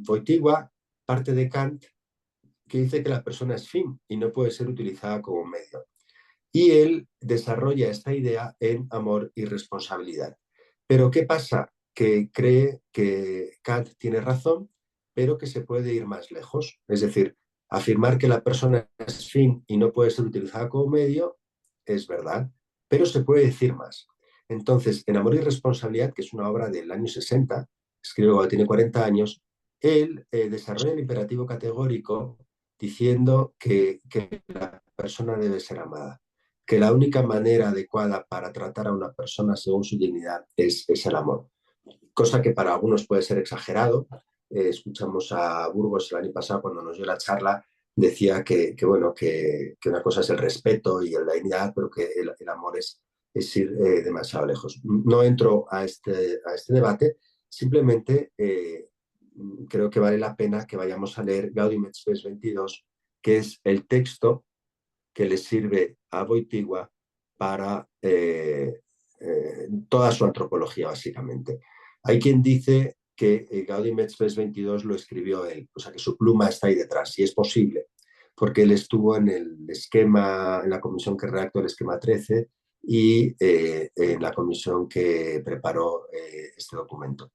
Wojtyła parte de Kant, que dice que la persona es fin y no puede ser utilizada como medio. Y él desarrolla esta idea en amor y responsabilidad. Pero ¿qué pasa? Que cree que Kant tiene razón, pero que se puede ir más lejos. Es decir, afirmar que la persona es fin y no puede ser utilizada como medio es verdad, pero se puede decir más. Entonces, en Amor y Responsabilidad, que es una obra del año 60, escribe cuando tiene 40 años, él desarrolla el imperativo categórico diciendo que la persona debe ser amada, que la única manera adecuada para tratar a una persona según su dignidad es el amor. Cosa que para algunos puede ser exagerado. Escuchamos a Burgos el año pasado cuando nos dio la charla, decía bueno, que una cosa es el respeto y la dignidad, pero que el amor es ir demasiado lejos. No entro a este debate, simplemente creo que vale la pena que vayamos a leer Gaudium et Spes 22, que es el texto que le sirve a Wojtyła para toda su antropología, básicamente. Hay quien dice que Gaudium et Spes 22 lo escribió él, o sea que su pluma está ahí detrás, y es posible, porque él estuvo en el esquema, en la comisión que redactó el esquema 13 y en la comisión que preparó este documento.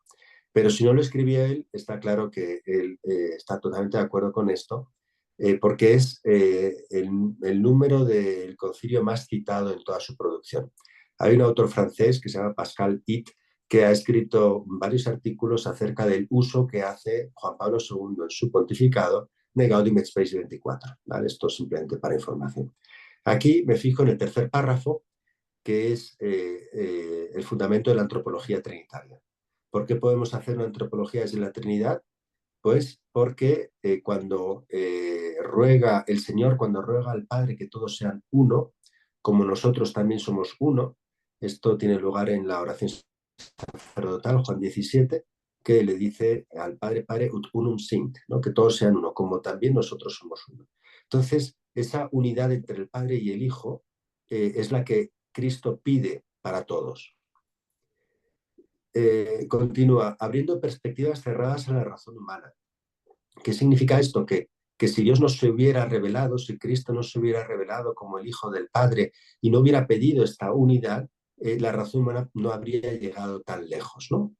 Pero si no lo escribía él, está claro que él está totalmente de acuerdo con esto, porque es el número del concilio más citado en toda su producción. Hay un autor francés que se llama Pascal Hit, que ha escrito varios artículos acerca del uso que hace Juan Pablo II en su pontificado de Gaudium et Spes 24. ¿Vale? Esto simplemente para información. Aquí me fijo en el tercer párrafo, que es el fundamento de la antropología trinitaria. ¿Por qué podemos hacer una antropología desde la Trinidad? Pues porque cuando ruega el Señor, cuando ruega al Padre que todos sean uno, como nosotros también somos uno, esto tiene lugar en la oración sacerdotal, Juan 17, que le dice al Padre, Padre, ut unum sint, ¿no? Que todos sean uno, como también nosotros somos uno. Entonces, esa unidad entre el Padre y el Hijo es la que Cristo pide para todos. Continúa, abriendo perspectivas cerradas a la razón humana. ¿Qué significa esto? Que que si Dios no se hubiera revelado, si Cristo no se hubiera revelado como el Hijo del Padre y no hubiera pedido esta unidad, la razón humana no habría llegado tan lejos, ¿no?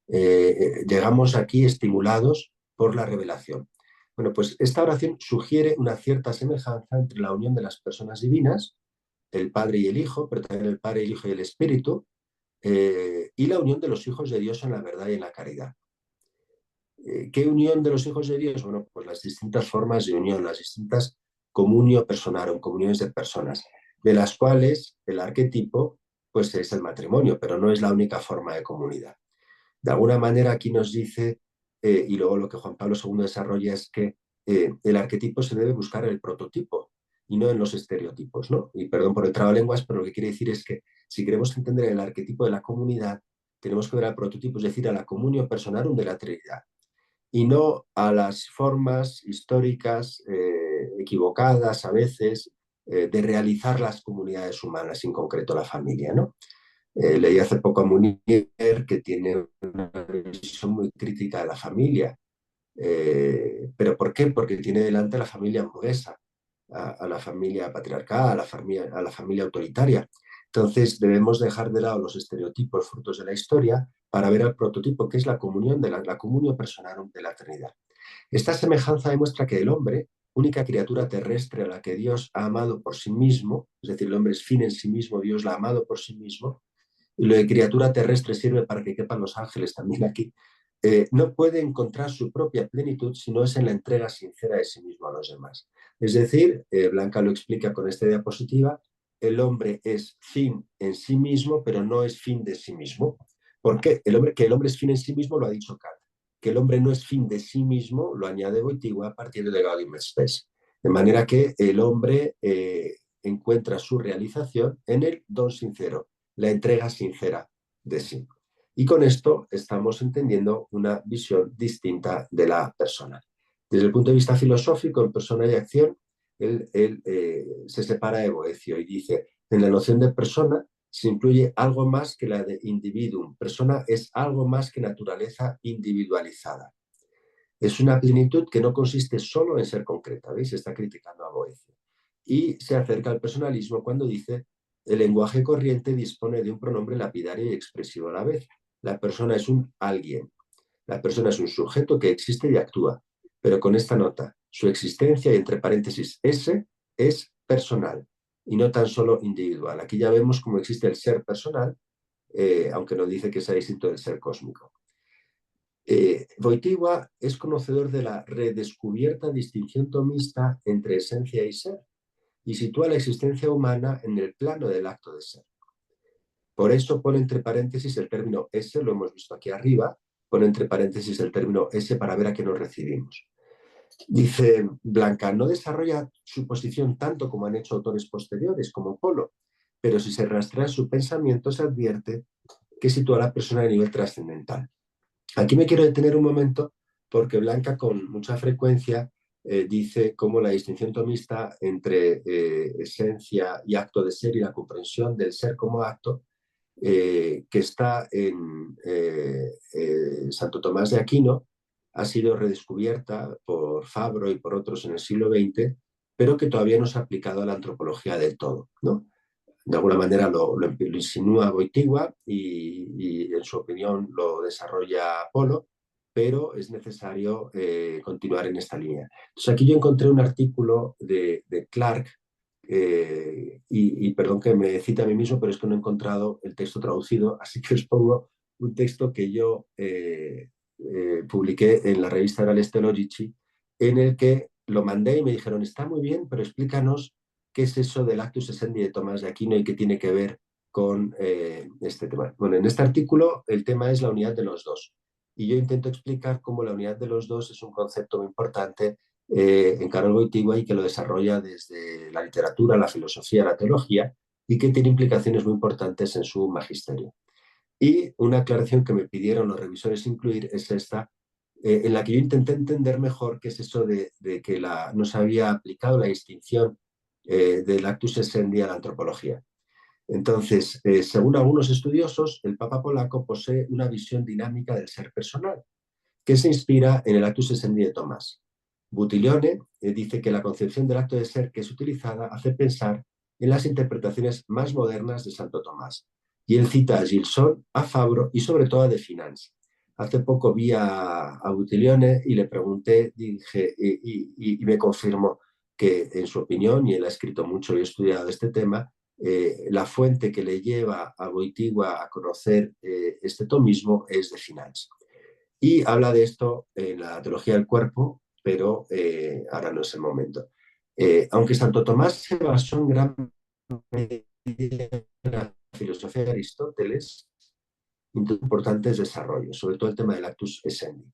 Llegamos aquí estimulados por la revelación. Bueno, pues esta oración sugiere una cierta semejanza entre la unión de las personas divinas, el Padre y el Hijo, pero también el Padre, el Hijo y el Espíritu, y la unión de los hijos de Dios en la verdad y en la caridad. ¿Qué unión de los hijos de Dios? Bueno, pues las distintas formas de unión, las distintas comunio personarum, comuniones de personas, de las cuales el arquetipo pues es el matrimonio, pero no es la única forma de comunidad. De alguna manera aquí nos dice, y luego lo que Juan Pablo II desarrolla es que el arquetipo se debe buscar en el prototipo y no en los estereotipos, ¿no? Y perdón por el trabalenguas, pero lo que quiere decir es que si queremos entender el arquetipo de la comunidad, tenemos que ver al prototipo, es decir, a la comunio personarum de la Trinidad, y no a las formas históricas equivocadas a veces de realizar las comunidades humanas, en concreto la familia, ¿no? Leí hace poco a Munier, que tiene una visión muy crítica de la familia. ¿Pero por qué? Porque tiene delante a la familia hamburguesa, a la familia patriarcal, a la familia autoritaria. Entonces debemos dejar de lado los estereotipos frutos de la historia para ver al prototipo, que es la comunión de la comunión personal de la Trinidad. Esta semejanza demuestra que el hombre, única criatura terrestre a la que Dios ha amado por sí mismo, es decir, el hombre es fin en sí mismo, Dios la ha amado por sí mismo, y lo de criatura terrestre sirve para que quepan los ángeles también aquí, no puede encontrar su propia plenitud si no es en la entrega sincera de sí mismo a los demás. Es decir, Blanca lo explica con esta diapositiva, el hombre es fin en sí mismo, pero no es fin de sí mismo. ¿Por qué? Que el hombre es fin en sí mismo lo ha dicho Kant. Que el hombre no es fin de sí mismo lo añade Wojtyła a partir de Gaudium et Spes. De manera que el hombre encuentra su realización en el don sincero, la entrega sincera de sí. Y con esto estamos entendiendo una visión distinta de la persona. Desde el punto de vista filosófico, en Persona y Acción, él se separa de Boecio y dice, en la noción de persona se incluye algo más que la de individuum. Persona es algo más que naturaleza individualizada. Es una plenitud que no consiste solo en ser concreta, ¿veis? Está criticando a Boecio. Y se acerca al personalismo cuando dice, el lenguaje corriente dispone de un pronombre lapidario y expresivo a la vez. La persona es un alguien. La persona es un sujeto que existe y actúa, pero con esta nota, su existencia y entre paréntesis ese es personal y no tan solo individual. Aquí ya vemos cómo existe el ser personal, aunque no dice que sea distinto del ser cósmico. Wojtyła es conocedor de la redescubierta distinción tomista entre esencia y ser y sitúa la existencia humana en el plano del acto de ser. Por eso pone entre paréntesis el término ese, lo hemos visto aquí arriba, pone entre paréntesis el término ese para ver a qué nos recibimos. Dice Blanca, no desarrolla su posición tanto como han hecho autores posteriores como Polo, pero si se rastrea su pensamiento se advierte que sitúa a la persona a nivel trascendental. Aquí me quiero detener un momento porque Blanca con mucha frecuencia dice cómo la distinción tomista entre esencia y acto de ser y la comprensión del ser como acto, que está en Santo Tomás de Aquino, ha sido redescubierta por Fabro y por otros en el siglo XX, pero que todavía no se ha aplicado a la antropología del todo, ¿no? De alguna manera lo insinúa Wojtyła y en su opinión lo desarrolla Polo, pero es necesario continuar en esta línea. Entonces aquí yo encontré un artículo de Clark, y perdón que me cite a mí mismo, pero es que no he encontrado el texto traducido, así que os pongo un texto que yo publiqué en la revista Orales Theologici, en el que lo mandé y me dijeron, está muy bien, pero explícanos qué es eso del Actus Essendi de Tomás de Aquino y qué tiene que ver con este tema. Bueno, en este artículo el tema es la unidad de los dos. Y yo intento explicar cómo la unidad de los dos es un concepto muy importante en Karol Wojtyła y que lo desarrolla desde la literatura, la filosofía, la teología y que tiene implicaciones muy importantes en su magisterio. Y una aclaración que me pidieron los revisores incluir es esta, en la que yo intenté entender mejor qué es eso de que no se había aplicado la distinción del actus essendi a la antropología. Entonces, según algunos estudiosos, el Papa polaco posee una visión dinámica del ser personal, que se inspira en el actus essendi de Tomás. Buttiglione dice que la concepción del acto de ser que es utilizada hace pensar en las interpretaciones más modernas de Santo Tomás. Y él cita a Gilson, a Fabro y sobre todo a De Finance. Hace poco vi a Buttiglione y le pregunté, dije, y me confirmó que en su opinión, y él ha escrito mucho y ha estudiado este tema, la fuente que le lleva a Wojtyła a conocer este tomismo es De Finance. Y habla de esto en la teología del cuerpo, pero ahora no es el momento. Aunque Santo Tomás se basó en gran medida en la filosofía de Aristóteles, importantes desarrollos, sobre todo el tema del actus essendi.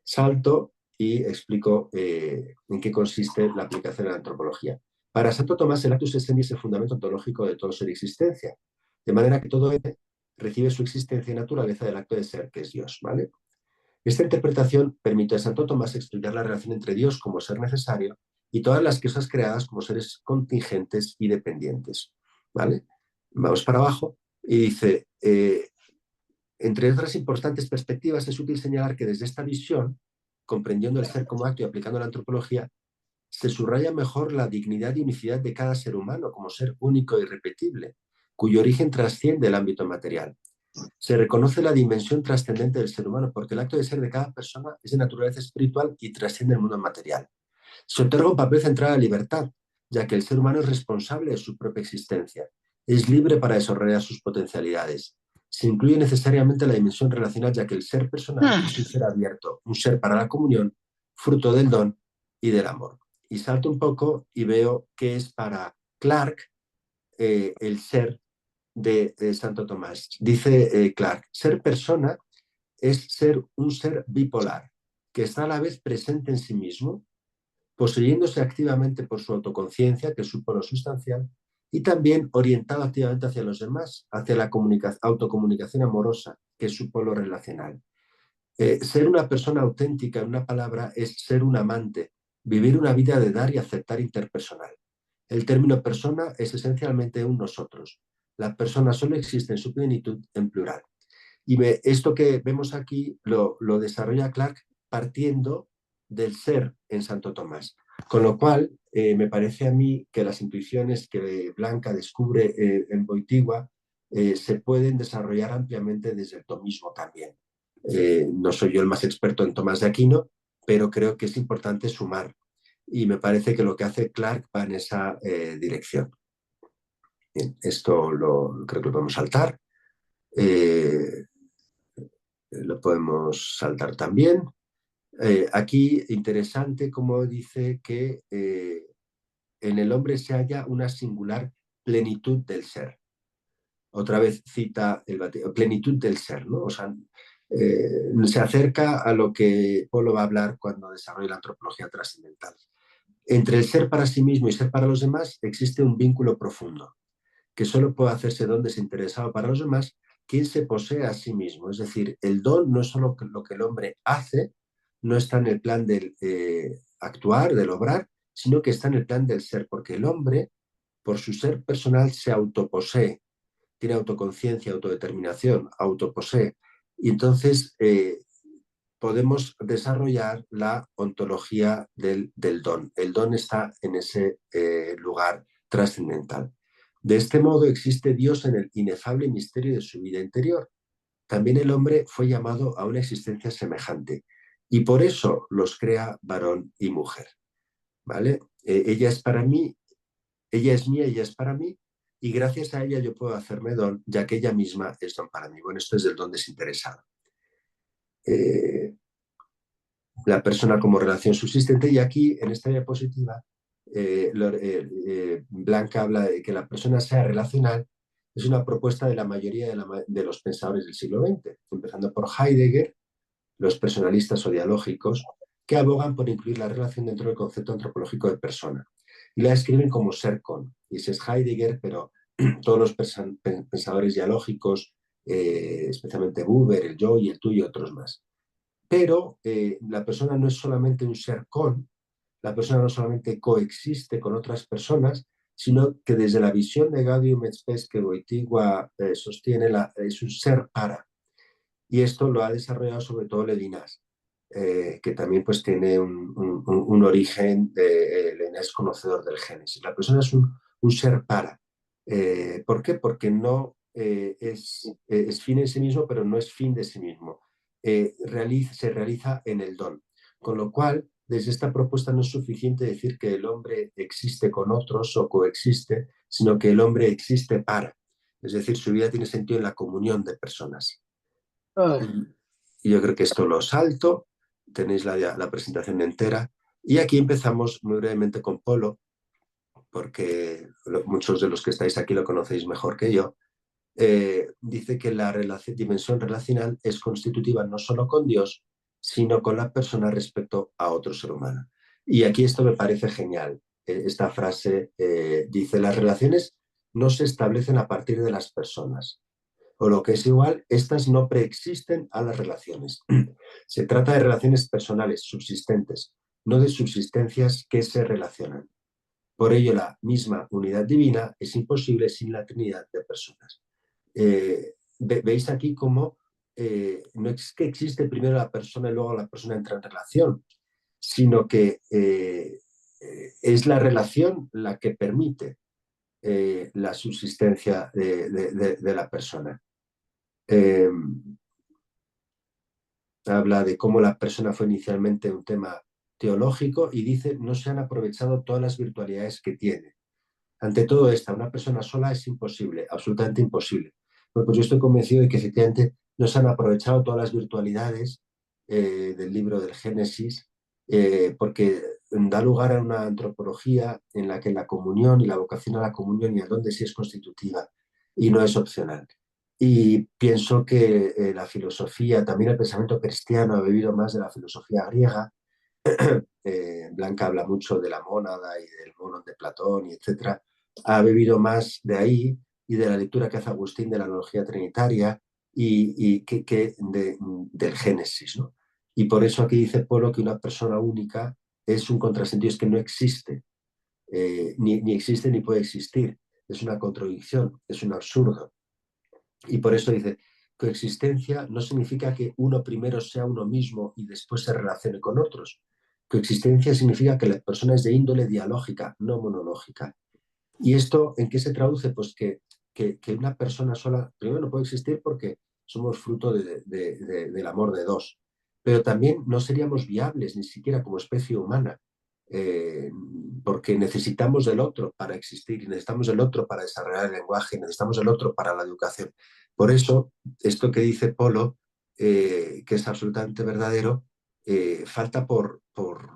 Salto y explico en qué consiste la aplicación de la antropología. Para Santo Tomás, el actus essendi es el fundamento ontológico de todo ser y existencia, de manera que todo recibe su existencia y naturaleza del acto de ser, que es Dios, ¿vale? Esta interpretación permite a Santo Tomás explicar la relación entre Dios como ser necesario y todas las cosas creadas como seres contingentes y dependientes, ¿vale? Vamos para abajo y dice, entre otras importantes perspectivas, es útil señalar que desde esta visión, comprendiendo el ser como acto y aplicando la antropología, se subraya mejor la dignidad y unicidad de cada ser humano como ser único e irrepetible, cuyo origen trasciende el ámbito material. Se reconoce la dimensión trascendente del ser humano porque el acto de ser de cada persona es de naturaleza espiritual y trasciende el mundo material. Se otorga un papel central a la libertad, ya que el ser humano es responsable de su propia existencia. Es libre para desarrollar sus potencialidades. Se incluye necesariamente la dimensión relacional, ya que el ser personal es un ser abierto, un ser para la comunión, fruto del don y del amor. Y salto un poco y veo que es para Clark el ser de Santo Tomás. Dice Clark, ser persona es ser un ser bipolar, que está a la vez presente en sí mismo, poseyéndose activamente por su autoconciencia, que es su polo sustancial, y también orientado activamente hacia los demás, hacia la autocomunicación amorosa, que es su polo relacional. Ser una persona auténtica, en una palabra, es ser un amante, vivir una vida de dar y aceptar interpersonal. El término persona es esencialmente un nosotros. La persona solo existe en su plenitud en plural. Y esto que vemos aquí lo desarrolla Clark partiendo del ser en Santo Tomás. Con lo cual, me parece a mí que las intuiciones que Blanca descubre en Wojtyła se pueden desarrollar ampliamente desde el tomismo también. No soy yo el más experto en Tomás de Aquino, pero creo que es importante sumar. Y me parece que lo que hace Clark va en esa dirección. Bien, esto creo que lo podemos saltar. Lo podemos saltar también. Aquí, interesante como dice que en el hombre se halla una singular plenitud del ser. Otra vez cita plenitud del ser, ¿no? O sea, se acerca a lo que Polo va a hablar cuando desarrolla la antropología trascendental. Entre el ser para sí mismo y ser para los demás existe un vínculo profundo, que solo puede hacerse don desinteresado para los demás quien se posee a sí mismo. Es decir, el don no es solo lo que el hombre hace, no está en el plan del actuar, del obrar, sino que está en el plan del ser, porque el hombre, por su ser personal, se autoposee, tiene autoconciencia, autodeterminación, autoposee. Y entonces podemos desarrollar la ontología del don. El don está en ese lugar trascendental. De este modo existe Dios en el inefable misterio de su vida interior. También el hombre fue llamado a una existencia semejante y por eso los crea varón y mujer. ¿Vale? Ella es para mí, ella es mía, ella es para mí y gracias a ella yo puedo hacerme don, ya que ella misma es don para mí. Bueno, esto es del don desinteresado. La persona como relación subsistente y aquí en esta diapositiva Blanca habla de que la persona sea relacional, es una propuesta de la mayoría de los pensadores del siglo XX, empezando por Heidegger, los personalistas o dialógicos, que abogan por incluir la relación dentro del concepto antropológico de persona. Y la describen como ser con. Y ese es Heidegger, pero todos los pensadores dialógicos, especialmente Buber, el yo y el tú y otros más. Pero la persona no es solamente un ser con, la persona no solamente coexiste con otras personas, sino que desde la visión de Gaudium et Spes que Wojtyła sostiene, es un ser para. Y esto lo ha desarrollado sobre todo Levinas. que también pues tiene un origen es conocedor del Génesis. La persona es un ser para. ¿Por qué? Porque no es fin en sí mismo, pero no es fin de sí mismo. Se realiza en el don. Con lo cual, desde esta propuesta no es suficiente decir que el hombre existe con otros o coexiste, sino que el hombre existe para. Es decir, su vida tiene sentido en la comunión de personas. Ah, Y yo creo que esto lo salto, tenéis la presentación entera. Y aquí empezamos muy brevemente con Polo, porque muchos de los que estáis aquí lo conocéis mejor que yo. Dice que la dimensión relacional es constitutiva no solo con Dios, sino con la persona respecto a otro ser humano. Y aquí esto me parece genial. Esta frase dice, las relaciones no se establecen a partir de las personas, o lo que es igual, estas no preexisten a las relaciones. Se trata de relaciones personales, subsistentes, no de subsistencias que se relacionan. Por ello, la misma unidad divina es imposible sin la Trinidad de personas. Veis aquí cómo no es que existe primero la persona y luego la persona entra en relación, sino que es la relación la que permite la subsistencia de la persona. Eh, Habla de cómo la persona fue inicialmente un tema teológico y dice no se han aprovechado todas las virtualidades que tiene. Ante todo esto, una persona sola es imposible, absolutamente imposible. Bueno, pues yo estoy convencido de que efectivamente no se han aprovechado todas las virtualidades del libro del Génesis, porque da lugar a una antropología en la que la comunión y la vocación a la comunión y a dónde sí es constitutiva y no es opcional. Y pienso que la filosofía, también el pensamiento cristiano ha bebido más de la filosofía griega. Blanca habla mucho de la mónada y del monon de Platón, y etcétera. Ha bebido más de ahí y de la lectura que hace Agustín de la analogía trinitaria y del Génesis, ¿no? Y por eso aquí dice Polo que una persona única es un contrasentido, es que no existe, ni existe ni puede existir. Es una contradicción, es un absurdo. Y por eso dice, coexistencia no significa que uno primero sea uno mismo y después se relacione con otros. Coexistencia significa que la persona es de índole dialógica, no monológica. ¿Y esto en qué se traduce? Pues que una persona sola, primero no puede existir porque somos fruto del amor de dos, pero también no seríamos viables ni siquiera como especie humana, eh, porque necesitamos del otro para existir y necesitamos del otro para desarrollar el lenguaje y necesitamos del otro para la educación. Por eso, esto que dice Polo, que es absolutamente verdadero, falta por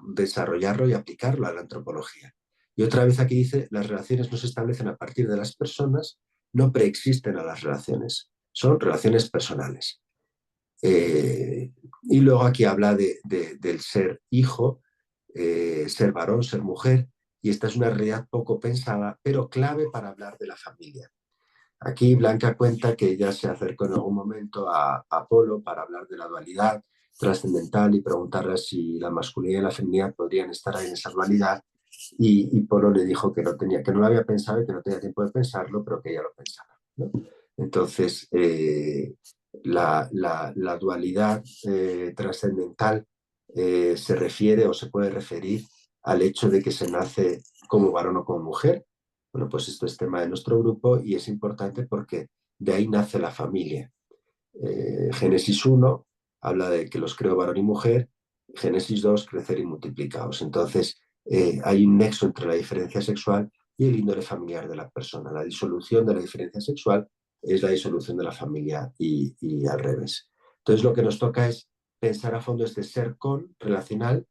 desarrollarlo y aplicarlo a la antropología. Y otra vez aquí dice, las relaciones no se establecen a partir de las personas, no preexisten a las relaciones, son relaciones personales. Y luego aquí habla del ser hijo, ser varón, ser mujer, y esta es una realidad poco pensada, pero clave para hablar de la familia. Aquí Blanca cuenta que ella se acercó en algún momento a Apolo para hablar de la dualidad trascendental y preguntarle si la masculinidad y la feminidad podrían estar ahí en esa dualidad. Y Polo le dijo que no tenía, que no lo había pensado y que no tenía tiempo de pensarlo, pero que ella lo pensaba, ¿no? Entonces, la dualidad trascendental se refiere o se puede referir al hecho de que se nace como varón o como mujer. Bueno, pues esto es tema de nuestro grupo y es importante porque de ahí nace la familia. Génesis 1 habla de que los creó varón y mujer, Génesis 2, crecer y multiplicaos. Entonces, hay un nexo entre la diferencia sexual y el índole familiar de la persona. La disolución de la diferencia sexual es la disolución de la familia y al revés. Entonces, lo que nos toca es pensar a fondo este ser con relacional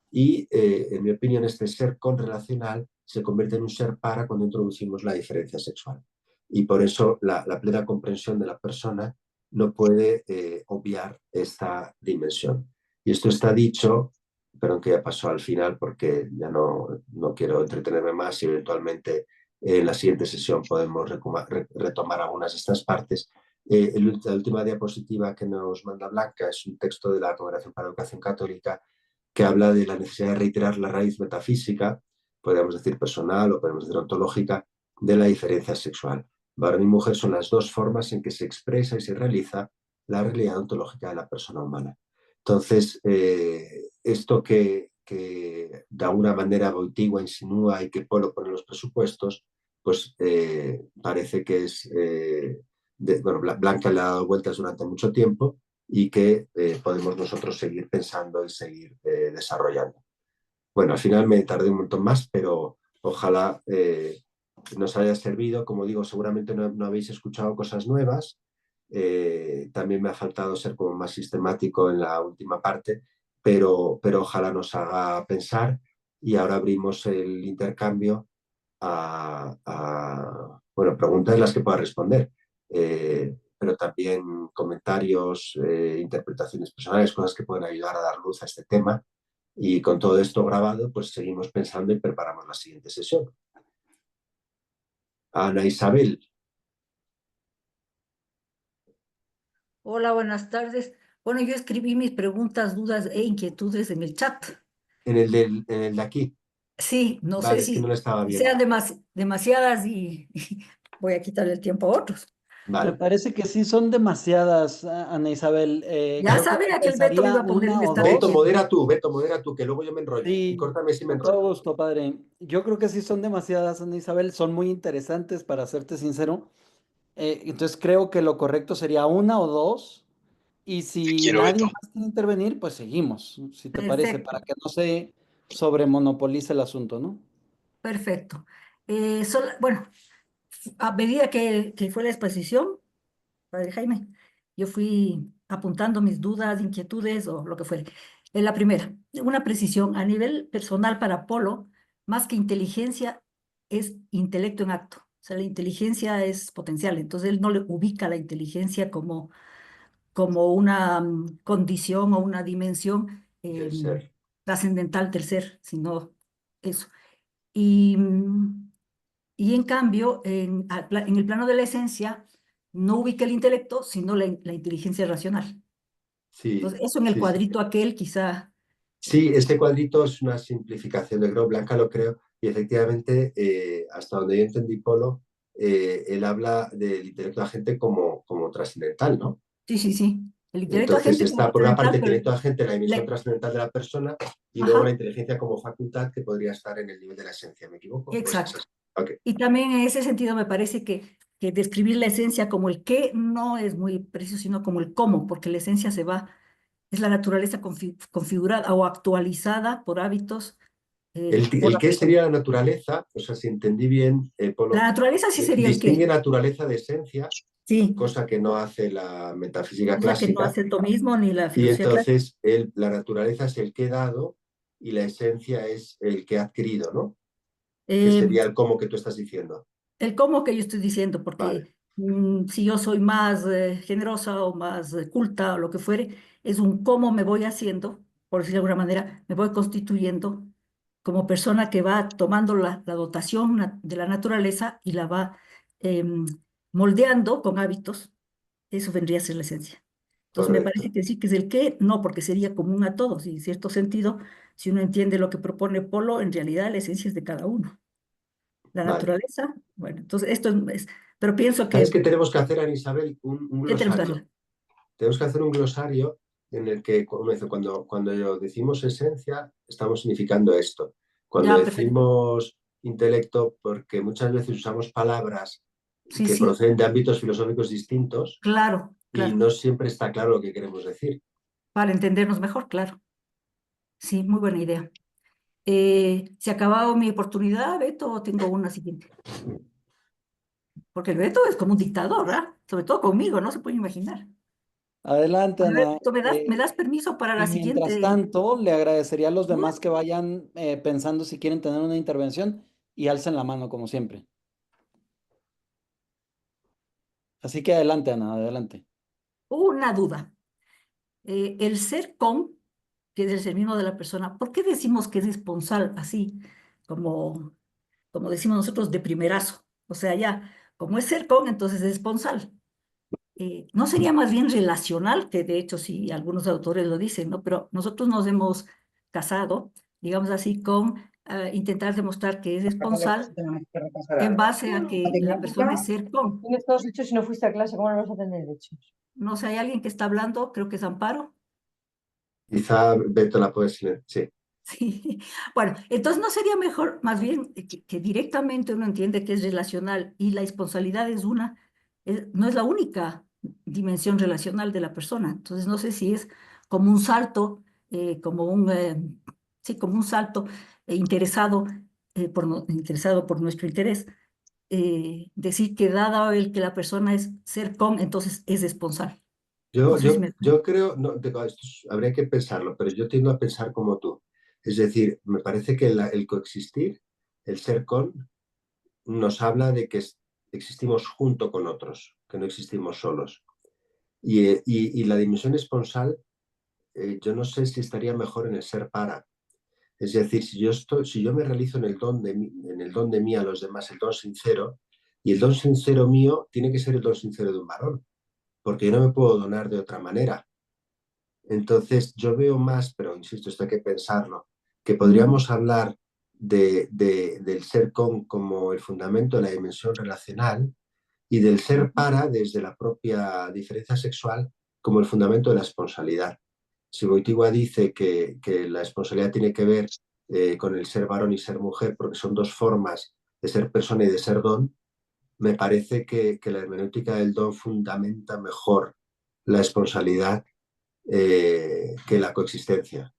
y, en mi opinión, este ser con relacional se convierte en un ser para cuando introducimos la diferencia sexual. Y por eso la plena comprensión de la persona no puede obviar esta dimensión. Y esto está dicho, pero que ya pasó al final porque ya no quiero entretenerme más y eventualmente en la siguiente sesión podemos retomar algunas de estas partes. La última diapositiva que nos manda Blanca es un texto de la Congregación para la Educación Católica que habla de la necesidad de reiterar la raíz metafísica, podríamos decir personal o podemos decir ontológica, de la diferencia sexual. Varón y mujer son las dos formas en que se expresa y se realiza la realidad ontológica de la persona humana. Entonces, esto que de alguna manera Boitigua insinúa y que Polo pone en los presupuestos, pues parece que es, bueno, Blanca le ha dado vueltas durante mucho tiempo y que podemos nosotros seguir pensando y seguir desarrollando. Bueno, al final me tardé un montón más, pero ojalá nos haya servido. Como digo, seguramente no habéis escuchado cosas nuevas. También me ha faltado ser como más sistemático en la última parte, pero ojalá nos haga pensar y ahora abrimos el intercambio bueno, preguntas en las que pueda responder, pero también comentarios, interpretaciones personales, cosas que pueden ayudar a dar luz a este tema. Y con todo esto grabado, pues seguimos pensando y preparamos la siguiente sesión. Ana Isabel. Hola, buenas tardes. Bueno, yo escribí mis preguntas, dudas e inquietudes en el chat. En el de aquí. Sí, no sé Vale, es que no lo si estaba viendo. sean demasiadas y voy a quitarle el tiempo a otros. Me Vale. parece que sí son demasiadas, Ana Isabel. Ya Creo que sabía que el veto me empezaría iba a poner una en o esta dos. Beto, modera tú, que luego yo me enrollo. Y Sí, córtame si me con todo enrollo. gusto, padre. Yo creo que sí son demasiadas, Ana Isabel. Son muy interesantes, para serte sincero. Entonces creo que lo correcto sería una o dos. Y Te si quiero, nadie Beto. más quiere intervenir, pues seguimos, si te parece, para Perfecto, que no se sobremonopolice el asunto, ¿no? perfecto. Bueno, a medida que fue la exposición, padre Jaime, yo fui apuntando mis dudas, inquietudes o lo que fuere. La primera, una precisión a nivel personal para Polo, más que inteligencia, es intelecto en acto. O sea, la inteligencia es potencial, entonces él no le ubica la inteligencia como una condición o una dimensión Del ser. trascendental del ser, sino eso. Y, y en cambio, en el plano de la esencia, no ubica el intelecto, sino la inteligencia racional. Sí, Entonces, eso en el sí, sí. cuadrito aquel quizá. Sí, este cuadrito es una simplificación de Gro, Blanca lo creo, y efectivamente, hasta donde yo entendí Polo, él habla del intelecto agente como trascendental, ¿no? Sí, sí, sí. El intelecto Entonces agente como está, por una trascendental, parte, pero intelecto agente, la dimensión le, trascendental de la persona, y luego la ajá, inteligencia como facultad que podría estar en el nivel de la esencia. ¿Me equivoco? Pues es exacto. así. Ok, Y también en ese sentido me parece que describir la esencia como el qué no es muy preciso, sino como el cómo, porque la esencia es la naturaleza configurada o actualizada por hábitos, por El qué sería la naturaleza, o sea, si entendí bien, la Polo, naturaleza sí sería el distingue qué, naturaleza de esencia, sí, cosa que no hace la metafísica cosa que no clásica, hace el tomismo ni la y filosofía clásica. entonces la naturaleza es el que he dado y la esencia es el que he adquirido, ¿no? Que Eh, sería el cómo que tú estás diciendo. el cómo que yo estoy diciendo, Vale, porque si yo soy más generosa o más culta o lo que fuere, es un cómo me voy haciendo, por decirlo de alguna manera, me voy constituyendo como persona que va tomando la dotación de la naturaleza y la va em, moldeando con hábitos. Eso vendría a ser la esencia. Entonces me parece correcto. que sí que es el qué, no, porque sería común a todos y en cierto sentido, si uno entiende lo que propone Polo, en realidad la esencia es de cada uno. La Vale. naturaleza, bueno, entonces esto pero pienso ¿Sabes que, qué tenemos que hacer, Ana Isabel? Un ¿qué tenemos que glosario. hacer? Tenemos que hacer un glosario en el que, cuando decimos esencia, estamos significando esto. Cuando Ya, perfecto. decimos intelecto, porque muchas veces usamos palabras Sí, que sí, proceden de ámbitos filosóficos distintos claro, y claro. no siempre está claro lo que queremos decir. Para entendernos mejor, claro. Sí, muy buena idea. ¿Se ha acabado mi oportunidad, Beto, o tengo una siguiente? Porque el Beto es como un dictador, ¿verdad? Sobre todo conmigo, no se puede imaginar. Adelante, A ver, Ana. Beto, me das permiso para la Y mientras siguiente? tanto, le agradecería a los demás ¿Mm? que vayan pensando si quieren tener una intervención y alcen la mano, como siempre. Así que adelante, Ana, adelante. Una duda. El ser con, que es el ser mismo de la persona, ¿por qué decimos que es esponsal así, como, como decimos nosotros, de primerazo? O sea, ya, como es ser con, entonces es esponsal. ¿No sería más bien relacional? Que de hecho sí, algunos autores lo dicen, ¿no? Pero nosotros nos hemos casado, digamos así, con intentar demostrar que es esponsal Tenemos que repasar en algo. base a que la persona es Matemática, ser con. tienes todos hechos y no fuiste a clase, ¿cómo no vas a tener hechos? No sé, hay alguien que está hablando, creo que es Amparo. Quizá Beto la puede silenciar. Sí. Sí. Bueno, entonces no sería mejor, más bien, que directamente uno entiende que es relacional y la esponsalidad es no es la única dimensión relacional de la persona. Entonces no sé si es como un salto, sí, como un salto interesado, interesado por nuestro interés, decir que dado el que la persona es ser con, entonces es esponsal. No sé si me... Yo creo, no, habría que pensarlo, pero yo tiendo a pensar como tú. Es decir, me parece que el coexistir, el ser con, nos habla de que existimos junto con otros, que no existimos solos. Y la dimensión esponsal, yo no sé si estaría mejor en el ser para. Es decir, si yo me realizo en el don de mí a los demás, el don sincero, y el don sincero mío tiene que ser el don sincero de un varón, porque yo no me puedo donar de otra manera. Entonces, yo veo más, pero insisto, esto hay que pensarlo, que Ujú, podríamos hablar del ser con como el fundamento de la dimensión relacional y del ser ujú. para desde la propia diferencia sexual como el fundamento de la esponsalidad. Si Wojtyła dice que la esponsalidad tiene que ver con el ser varón y ser mujer, porque son dos formas de ser persona y de ser don, me parece que la hermenéutica del don fundamenta mejor la esponsalidad que la coexistencia.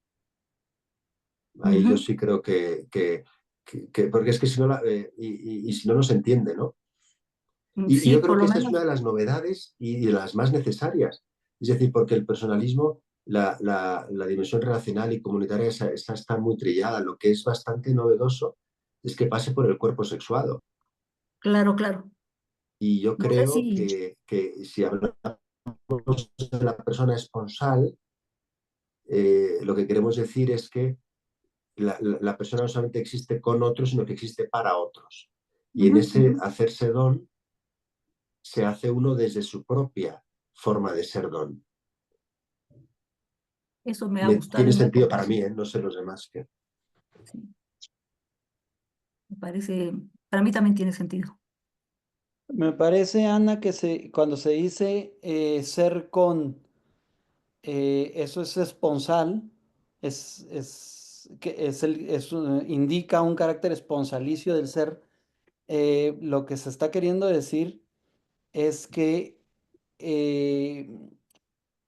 Ahí yo Ujú. sí creo porque es que si no, y si no, no se entiende, ¿no? Y Sí, yo creo por que lo esta es una menos, de las novedades y de las más necesarias. Es decir, porque el personalismo, la dimensión relacional y comunitaria, esa está muy trillada. Lo que es bastante novedoso es que pase por el cuerpo sexuado. claro, claro. Y yo No sé creo si que si hablamos de la persona esponsal, lo que queremos decir es que la persona no solamente existe con otros, sino que existe para otros. Y en ujú, ese ujú. hacerse don, se hace uno desde su propia forma de ser don. Eso me ha gustado Tiene y me ha sentido para mí, convencido. ¿eh? No sé los demás. Sí, me parece, para mí también tiene sentido. Me parece, Ana, que cuando se dice ser con, eso es esponsal, indica un carácter esponsalicio del ser. Lo que se está queriendo decir es que eh,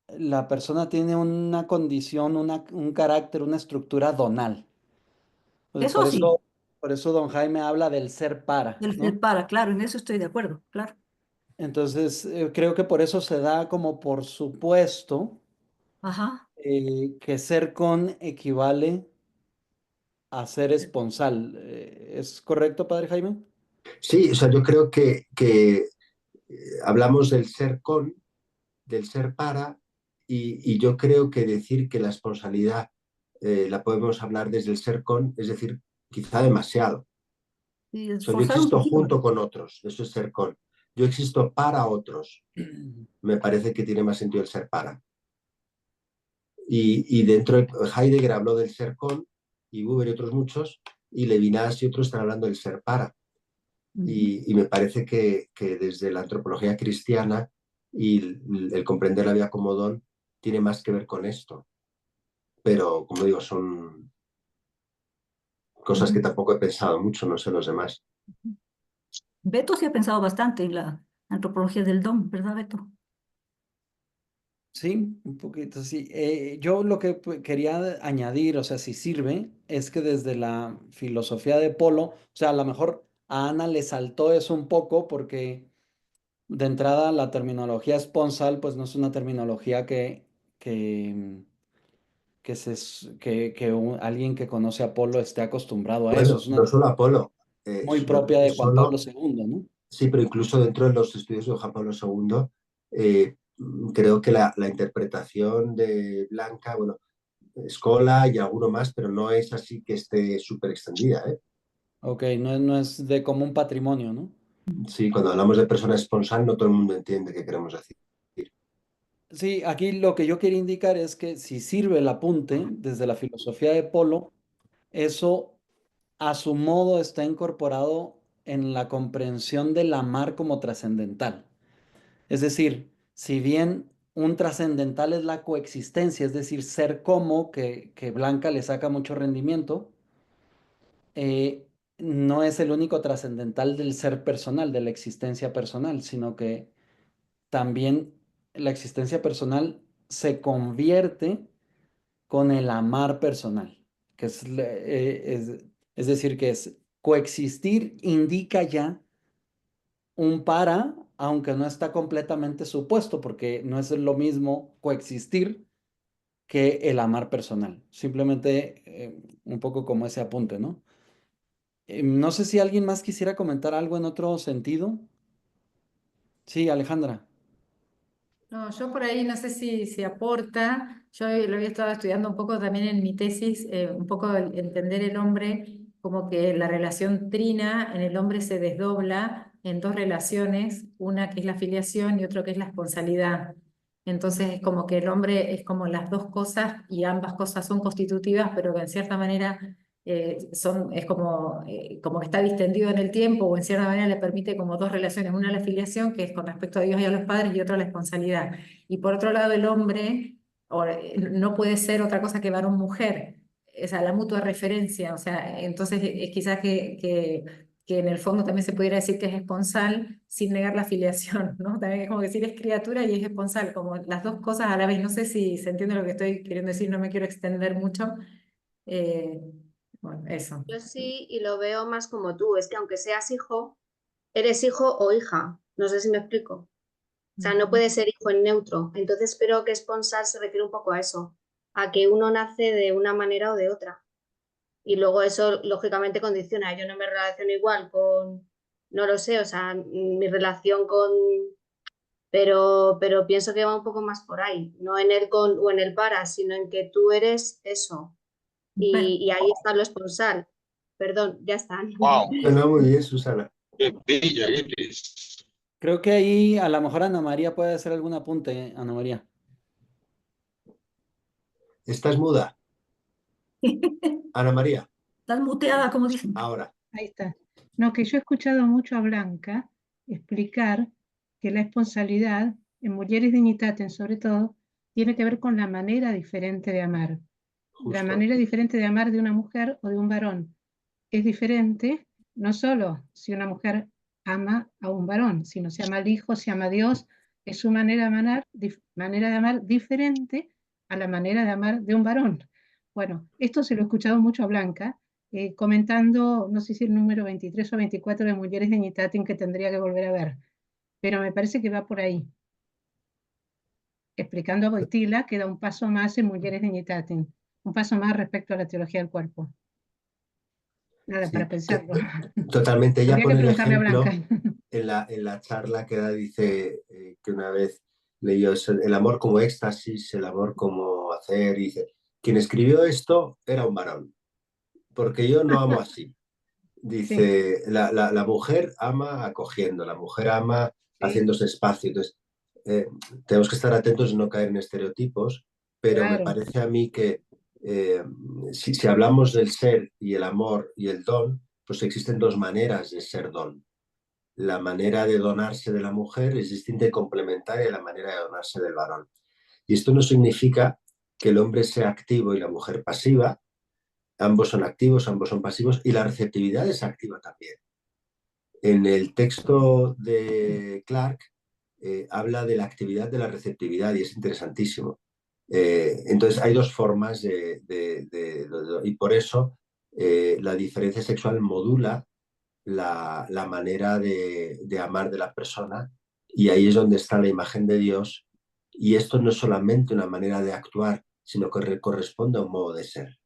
la persona tiene una condición, un carácter, una estructura donal. Pues Eso sí, por eso don Jaime habla del ser para, el ser ¿no? para, claro, en eso estoy de acuerdo, claro. Entonces, creo que por eso se da como por supuesto Ajá. que ser con equivale a ser esponsal. ¿Es correcto, padre Jaime? Sí, o sea, yo creo que hablamos del ser con, del ser para, y yo creo que decir que la esponsalidad la podemos hablar desde el ser con, es decir, quizá demasiado. Y O sea, yo esforzar un existo poquito más. junto con otros, eso es ser con. Yo existo para otros, me parece que tiene más sentido el ser para. Y dentro de Heidegger habló del ser con, y Buber y otros muchos, y Levinas y otros están hablando del ser para. Ujú. Y me parece que desde la antropología cristiana y el comprender la vida como don tiene más que ver con esto. Pero, como digo, son cosas que Ujú. tampoco he pensado mucho, no sé los demás. Beto sí ha pensado bastante en la antropología del don, ¿verdad, Beto? Sí, un poquito, sí. Yo lo que quería añadir, o sea, si sirve, es que desde la filosofía de Polo, o sea, a lo mejor a Ana le saltó eso un poco porque de entrada la terminología esponsal, pues no es una terminología que, alguien que conoce a Polo esté acostumbrado a eso. Bueno, Es una no solo Apolo, muy yo creo propia que de Juan Pablo solo, II, ¿no? sí, pero incluso dentro de los estudios de Juan Pablo II, creo que la interpretación de Blanca, bueno, Escola y alguno más, pero no es así que esté súper extendida, ¿eh? Ok, no es de común patrimonio, ¿no? Sí, cuando hablamos de persona esponsal, no todo el mundo entiende qué queremos decir. Sí, aquí lo que yo quería indicar es que si sirve el apunte desde la filosofía de Polo, eso a su modo está incorporado en la comprensión del amar como trascendental. Es decir, si bien un trascendental es la coexistencia, es decir, ser como, que Blanca le saca mucho rendimiento, eh, no es el único trascendental del ser personal, de la existencia personal, sino que también la existencia personal se convierte con el amar personal, que es decir, que es coexistir indica ya un para, aunque no está completamente supuesto, porque no es lo mismo coexistir que el amar personal. Simplemente un poco como ese apunte, ¿no? No sé si alguien más quisiera comentar algo en otro sentido. Sí, Alejandra. No, yo por ahí no sé si aporta, yo lo había estado estudiando un poco también en mi tesis, un poco entender el hombre como que la relación trina en el hombre se desdobla en dos relaciones, una que es la filiación y otra que es la esponsalidad. Entonces es como que el hombre es como las dos cosas y ambas cosas son constitutivas, pero que en cierta manera es como que está distendido en el tiempo o en cierta manera le permite como dos relaciones, una la filiación, que es con respecto a Dios y a los padres, y otra la esponsalidad. Y por otro lado, el hombre no puede ser otra cosa que varón-mujer, o sea, la mutua referencia, o sea, entonces quizás que en el fondo también se pudiera decir que es esponsal sin negar la filiación, ¿no? También es como decir es criatura y es esponsal, como las dos cosas a la vez. No sé si se entiende lo que estoy queriendo decir, no me quiero extender mucho. Eh, bueno, eso. Yo sí, y lo veo más como tú, es que aunque seas hijo, eres hijo o hija, no sé si me explico. O sea, no puede ser hijo en neutro. Entonces creo que esponsal se refiere un poco a eso, a que uno nace de una manera o de otra. Y luego eso lógicamente condiciona. Yo no me relaciono igual con, no lo sé, o sea, mi relación con, pero pienso que va un poco más por ahí, no en el con o en el para, sino en que tú eres eso. Y ahí está lo esponsal. Perdón, ya está. Wow, No, muy bien, Susana. qué bella eres. Creo que ahí a lo mejor Ana María puede hacer algún apunte, Ana María. ¿Estás muda, Ana María? Estás muteada, como dicen. Ahora. Ahí está. No, que yo he escuchado mucho a Blanca explicar que la esponsalidad, en Mulieris Dignitatem sobre todo, tiene que ver con la manera diferente de amar. La Justo. manera diferente de amar de una mujer o de un varón es diferente, no solo si una mujer ama a un varón, sino si ama al hijo, si ama a Dios, es su manera de amar diferente a la manera de amar de un varón. Bueno, esto se lo he escuchado mucho a Blanca, comentando, no sé si el número 23 o 24 de Mulieris Dignitatem que tendría que volver a ver, pero me parece que va por ahí. Explicando a Wojtyla que da un paso más en Mulieris Dignitatem, un paso más respecto a la teología del cuerpo. Nada, Sí, para pensarlo. totalmente. Ella Habría que pone el preguntarle a ejemplo Blanca. en la charla que da, dice que una vez leyó el amor como éxtasis, el amor como hacer, y dice, quien escribió esto era un varón, porque yo no amo así. Sí, Dice, la mujer ama acogiendo, la mujer ama sí, haciéndose espacio. Entonces, eh, tenemos que estar atentos y no caer en estereotipos, pero me claro. parece a mí que eh, si hablamos del ser y el amor y el don, pues existen dos maneras de ser don. La manera de donarse de la mujer es distinta y complementaria a la manera de donarse del varón. Y esto no significa que el hombre sea activo y la mujer pasiva. Ambos son activos, ambos son pasivos y la receptividad es activa también. En el texto de Clark habla de la actividad de la receptividad y es interesantísimo. Entonces hay dos formas y por eso la diferencia sexual modula la manera de amar de la persona y ahí es donde está la imagen de Dios y esto no es solamente una manera de actuar, sino que corresponde a un modo de ser.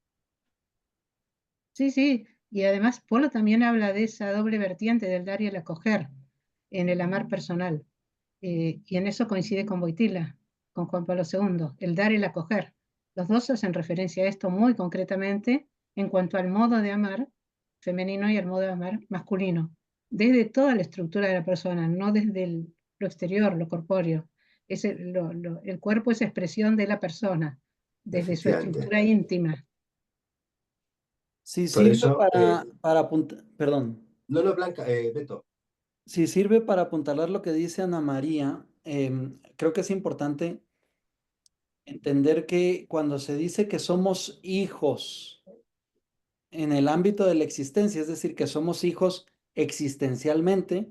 Sí, sí. Y además Polo también habla de esa doble vertiente del dar y el acoger en el amar personal. Y en eso coincide con Wojtyla, con Juan Pablo II, el dar y el acoger. Los dos hacen referencia a esto muy concretamente en cuanto al modo de amar femenino y al modo de amar masculino, desde toda la estructura de la persona, no desde lo exterior, lo corpóreo. El cuerpo es expresión de la persona, desde su Efectivamente. estructura íntima. Si Por sirve eso, para apuntar, perdón, no, no, Blanca, Beto. si sirve para apuntalar lo que dice Ana María, creo que es importante entender que cuando se dice que somos hijos en el ámbito de la existencia, es decir, que somos hijos existencialmente,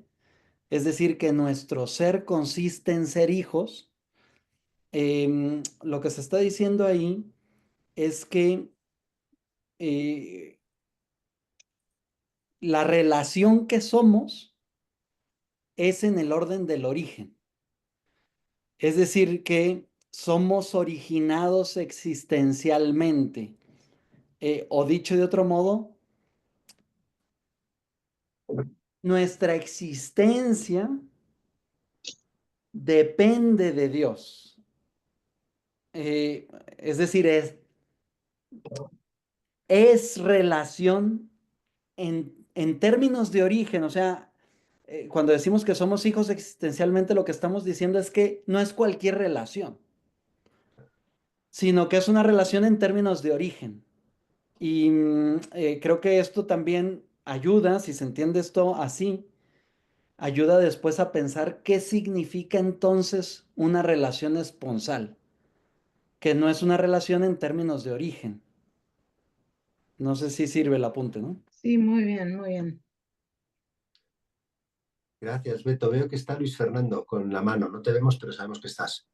es decir, que nuestro ser consiste en ser hijos, lo que se está diciendo ahí es que la relación que somos es en el orden del origen. Es decir, que somos originados existencialmente. O dicho de otro modo, nuestra existencia depende de Dios. Es decir, es relación en términos de origen. O sea, cuando decimos que somos hijos existencialmente, lo que estamos diciendo es que no es cualquier relación, sino que es una relación en términos de origen. Y creo que esto también ayuda, si se entiende esto así, ayuda después a pensar qué significa entonces una relación esponsal, que no es una relación en términos de origen. No sé si sirve el apunte, ¿no? Sí, muy bien, muy bien. Gracias, Beto. Veo que está Luis Fernando con la mano. No te vemos, pero sabemos que estás.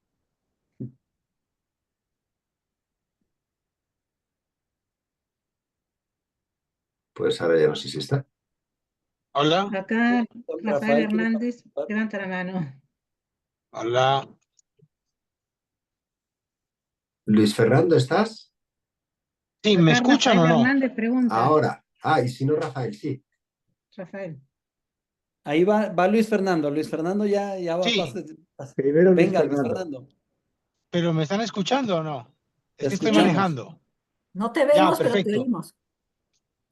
Pues ahora ya no sé si está. Hola, Acá Rafael Rafael, ¿quieres Hernández participar? levanta la mano. hola. Luis Fernando, ¿estás? Sí, ¿me Acá escuchan Rafael o no? Hernández pregunta. Ahora. Ah, y si no, Rafael, sí. Rafael. Ahí va Luis Fernando. Luis Fernando ya va. Sí, Primero Luis Venga, Luis Fernando. Fernando. pero ¿me están escuchando o no? Te Es que estoy escuchamos. manejando. No te Ya, vemos, pero te perfecto. oímos.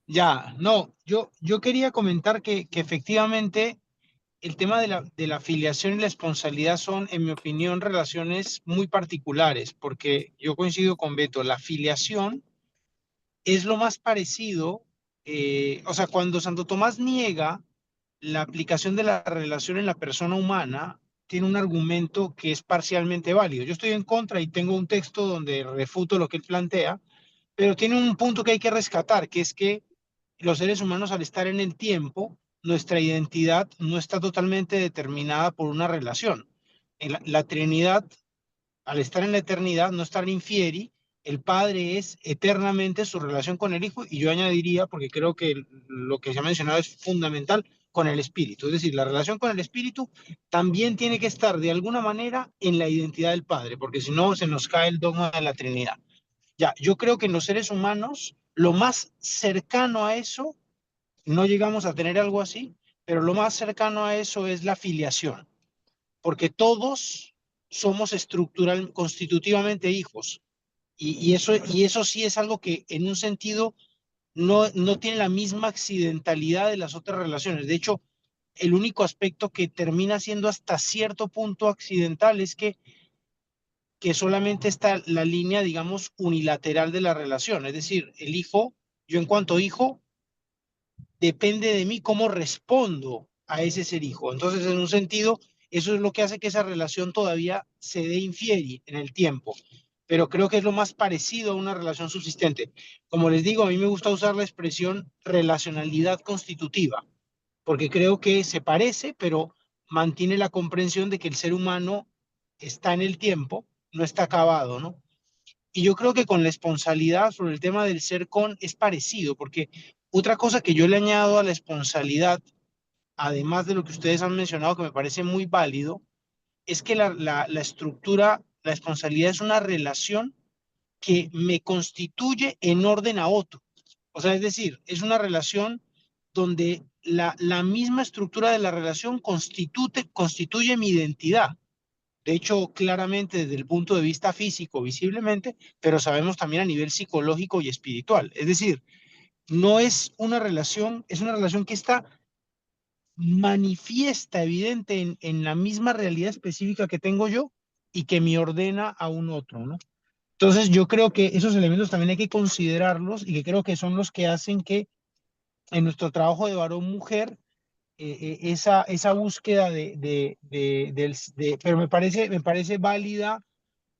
Ya, no, yo quería comentar que efectivamente el tema de la filiación y la esponsalidad son, en mi opinión, relaciones muy particulares, porque yo coincido con Beto, la filiación es lo más parecido, o sea, cuando Santo Tomás niega la aplicación de la relación en la persona humana, tiene un argumento que es parcialmente válido. Yo estoy en contra y tengo un texto donde refuto lo que él plantea, pero tiene un punto que hay que rescatar, que es que los seres humanos al estar en el tiempo, nuestra identidad no está totalmente determinada por una relación. En la Trinidad, al estar en la eternidad, no estar infieri, el Padre es eternamente su relación con el Hijo, y yo añadiría, porque creo que lo que se ha mencionado es fundamental, con el Espíritu. Es decir, la relación con el Espíritu también tiene que estar de alguna manera en la identidad del Padre, porque si no se nos cae el dogma de la Trinidad. Ya, yo creo que en los seres humanos lo más cercano a eso, no llegamos a tener algo así, pero lo más cercano a eso es la filiación, porque todos somos estructural, constitutivamente hijos, y eso sí es algo que en un sentido no tiene la misma accidentalidad de las otras relaciones. De hecho, el único aspecto que termina siendo hasta cierto punto accidental es que solamente está la línea, digamos, unilateral de la relación. Es decir, el hijo, yo en cuanto hijo, depende de mí cómo respondo a ese ser hijo. Entonces, en un sentido, eso es lo que hace que esa relación todavía se dé infieri en el tiempo. Pero creo que es lo más parecido a una relación subsistente. Como les digo, a mí me gusta usar la expresión relacionalidad constitutiva, porque creo que se parece, pero mantiene la comprensión de que el ser humano está en el tiempo, no está acabado, ¿no? Y yo creo que con la esponsalidad sobre el tema del ser con es parecido, porque otra cosa que yo le añado a la esponsalidad, además de lo que ustedes han mencionado, que me parece muy válido, es que la estructura, la esponsalidad es una relación que me constituye en orden a otro. O sea, es decir, es una relación donde la misma estructura de la relación constituye mi identidad. De hecho, claramente desde el punto de vista físico, visiblemente, pero sabemos también a nivel psicológico y espiritual. Es decir, no es una relación, es una relación que está manifiesta, evidente en la misma realidad específica que tengo yo y que me ordena a un otro, ¿no? Entonces, yo creo que esos elementos también hay que considerarlos y que creo que son los que hacen que en nuestro trabajo de varón-mujer, esa búsqueda pero me parece válida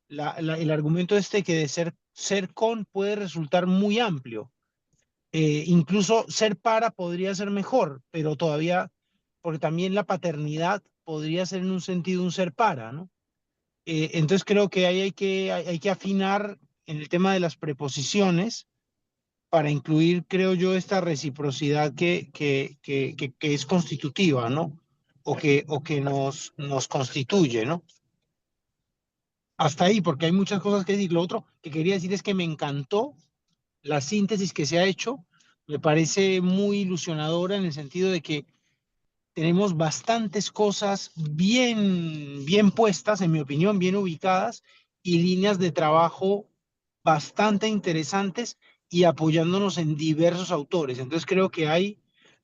el argumento que de ser con puede resultar muy amplio. Incluso ser para podría ser mejor, pero todavía, porque también la paternidad podría ser en un sentido un ser para, ¿no? Entonces creo que ahí hay que afinar en el tema de las preposiciones para incluir, creo yo, esta reciprocidad que es constitutiva, ¿no? O que nos constituye, ¿no? Hasta ahí, porque hay muchas cosas que decir. Lo otro que quería decir es que me encantó la síntesis que se ha hecho, me parece muy ilusionadora en el sentido de que tenemos bastantes cosas bien puestas, en mi opinión, bien ubicadas y líneas de trabajo bastante interesantes y apoyándonos en diversos autores. Entonces creo que hay,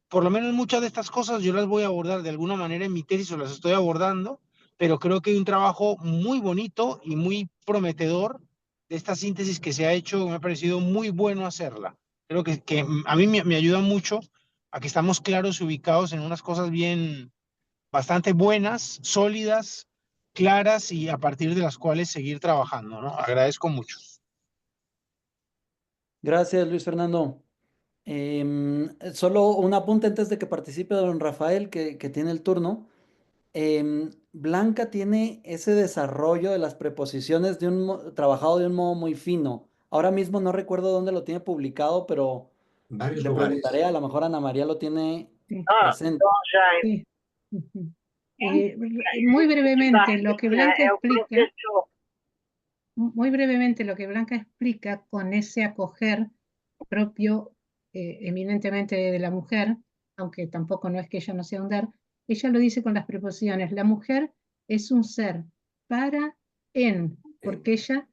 por lo menos muchas de estas cosas yo las voy a abordar de alguna manera en mi tesis o las estoy abordando, pero creo que hay un trabajo muy bonito y muy prometedor de esta síntesis que se ha hecho, me ha parecido muy bueno hacerla. Creo que a mí me ayuda mucho a que estamos claros y ubicados en unas cosas bastante buenas, sólidas, claras y a partir de las cuales seguir trabajando, ¿no? Agradezco mucho. Gracias, Luis Fernando. Solo un apunte antes de que participe don Rafael, que tiene el turno. Blanca tiene ese desarrollo de las preposiciones trabajado de un modo muy fino. Ahora mismo no recuerdo dónde lo tiene publicado, pero Varios le lugares. preguntaré, a lo mejor Ana María lo tiene Sí. presente. Sí. Ujú. Muy brevemente, lo que Blanca explica, muy brevemente lo que Blanca explica con ese acoger propio eminentemente de la mujer, aunque tampoco no es que ella no sea un dar, ella lo dice con las preposiciones. La mujer es un ser para, en, porque ella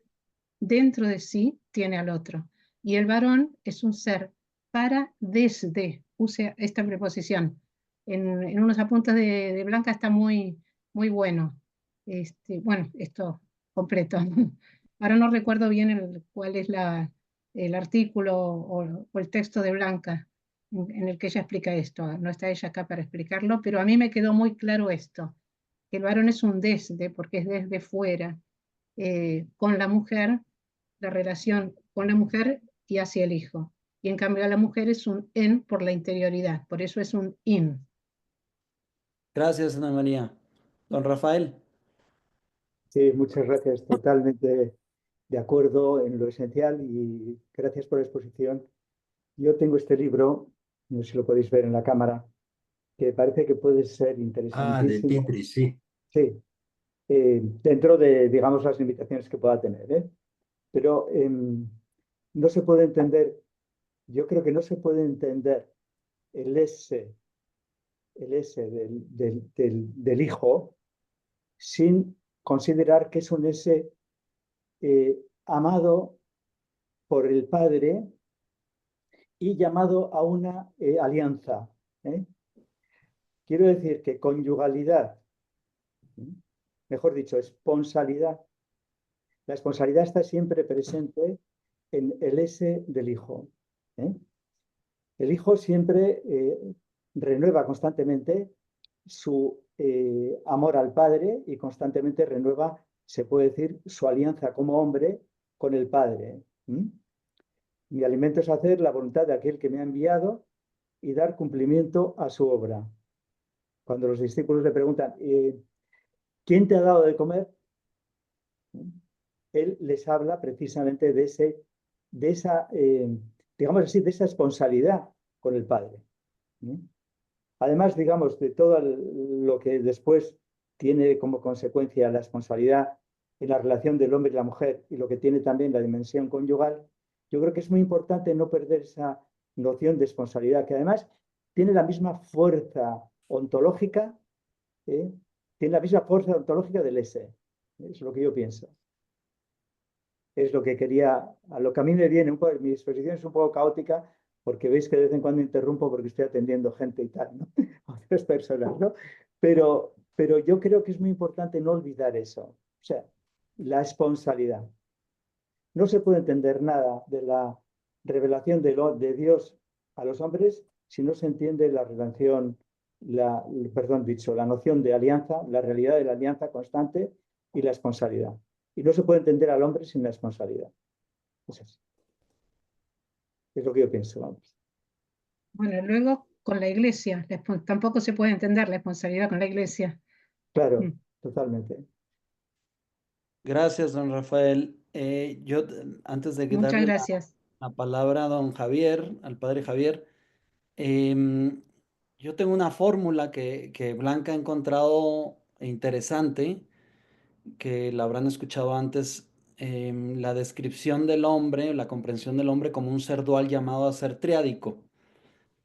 dentro de sí tiene al otro. Y el varón es un ser para, desde, use esta preposición. En unos apuntes de Blanca está muy bueno. Bueno, esto completo. Ahora no recuerdo bien cuál es el artículo o el texto de Blanca en el que ella explica esto. No está ella acá para explicarlo, pero a mí me quedó muy claro esto, que el varón es un desde, porque es desde fuera, con la mujer, la relación con la mujer y hacia el hijo. Y en cambio a la mujer es un en por la interioridad, por eso es un in. Gracias, Ana María. Don Rafael. Sí, muchas gracias. Totalmente de acuerdo en lo esencial y gracias por la exposición. Yo tengo este libro, no sé si lo podéis ver en la cámara, que parece que puede ser De interesantísimo. Tetris, sí. Sí, dentro de, digamos, las limitaciones que pueda tener, ¿eh? Pero no se puede entender, yo creo que no se puede entender el S del hijo sin considerar que es un S amado por el padre y llamado a una alianza. Quiero decir que conyugalidad, mejor dicho, esponsalidad. La esponsalidad está siempre presente en el S del hijo. El hijo siempre renueva constantemente su amor al padre y constantemente renueva, se puede decir, su alianza como hombre con el padre. Mi alimento es hacer la voluntad de aquel que me ha enviado y dar cumplimiento a su obra. Cuando los discípulos le preguntan, ¿quién te ha dado de comer? Él les habla precisamente de esa, digamos así, de esa esponsalidad con el Padre. Además, digamos, de todo lo que después tiene como consecuencia la responsabilidad en la relación del hombre y la mujer y lo que tiene también la dimensión conyugal, yo creo que es muy importante no perder esa noción de responsabilidad, que además tiene la misma fuerza ontológica, tiene la misma fuerza ontológica del ese. Es lo que yo pienso. Es lo que quería, a lo que a mí me viene, mi exposición es un poco caótica, porque veis que de vez en cuando interrumpo porque estoy atendiendo gente y tal, ¿no? Otras personas, ¿no? Pero yo creo que es muy importante no olvidar eso. O sea, la esponsalidad. No se puede entender nada de la revelación de Dios a los hombres si no se entiende la relación, la noción de alianza, la realidad de la alianza constante y la esponsalidad. Y no se puede entender al hombre sin la esponsalidad. Es así. Es lo que yo pienso, vamos. Bueno, luego con la iglesia, tampoco se puede entender la responsabilidad con la iglesia. Claro, totalmente. Gracias, don Rafael. Antes de Muchas darle gracias. la palabra a don Javier, al padre Javier, yo tengo una fórmula que Blanca ha encontrado interesante, que la habrán escuchado antes, la descripción del hombre, la comprensión del hombre como un ser dual llamado a ser triádico,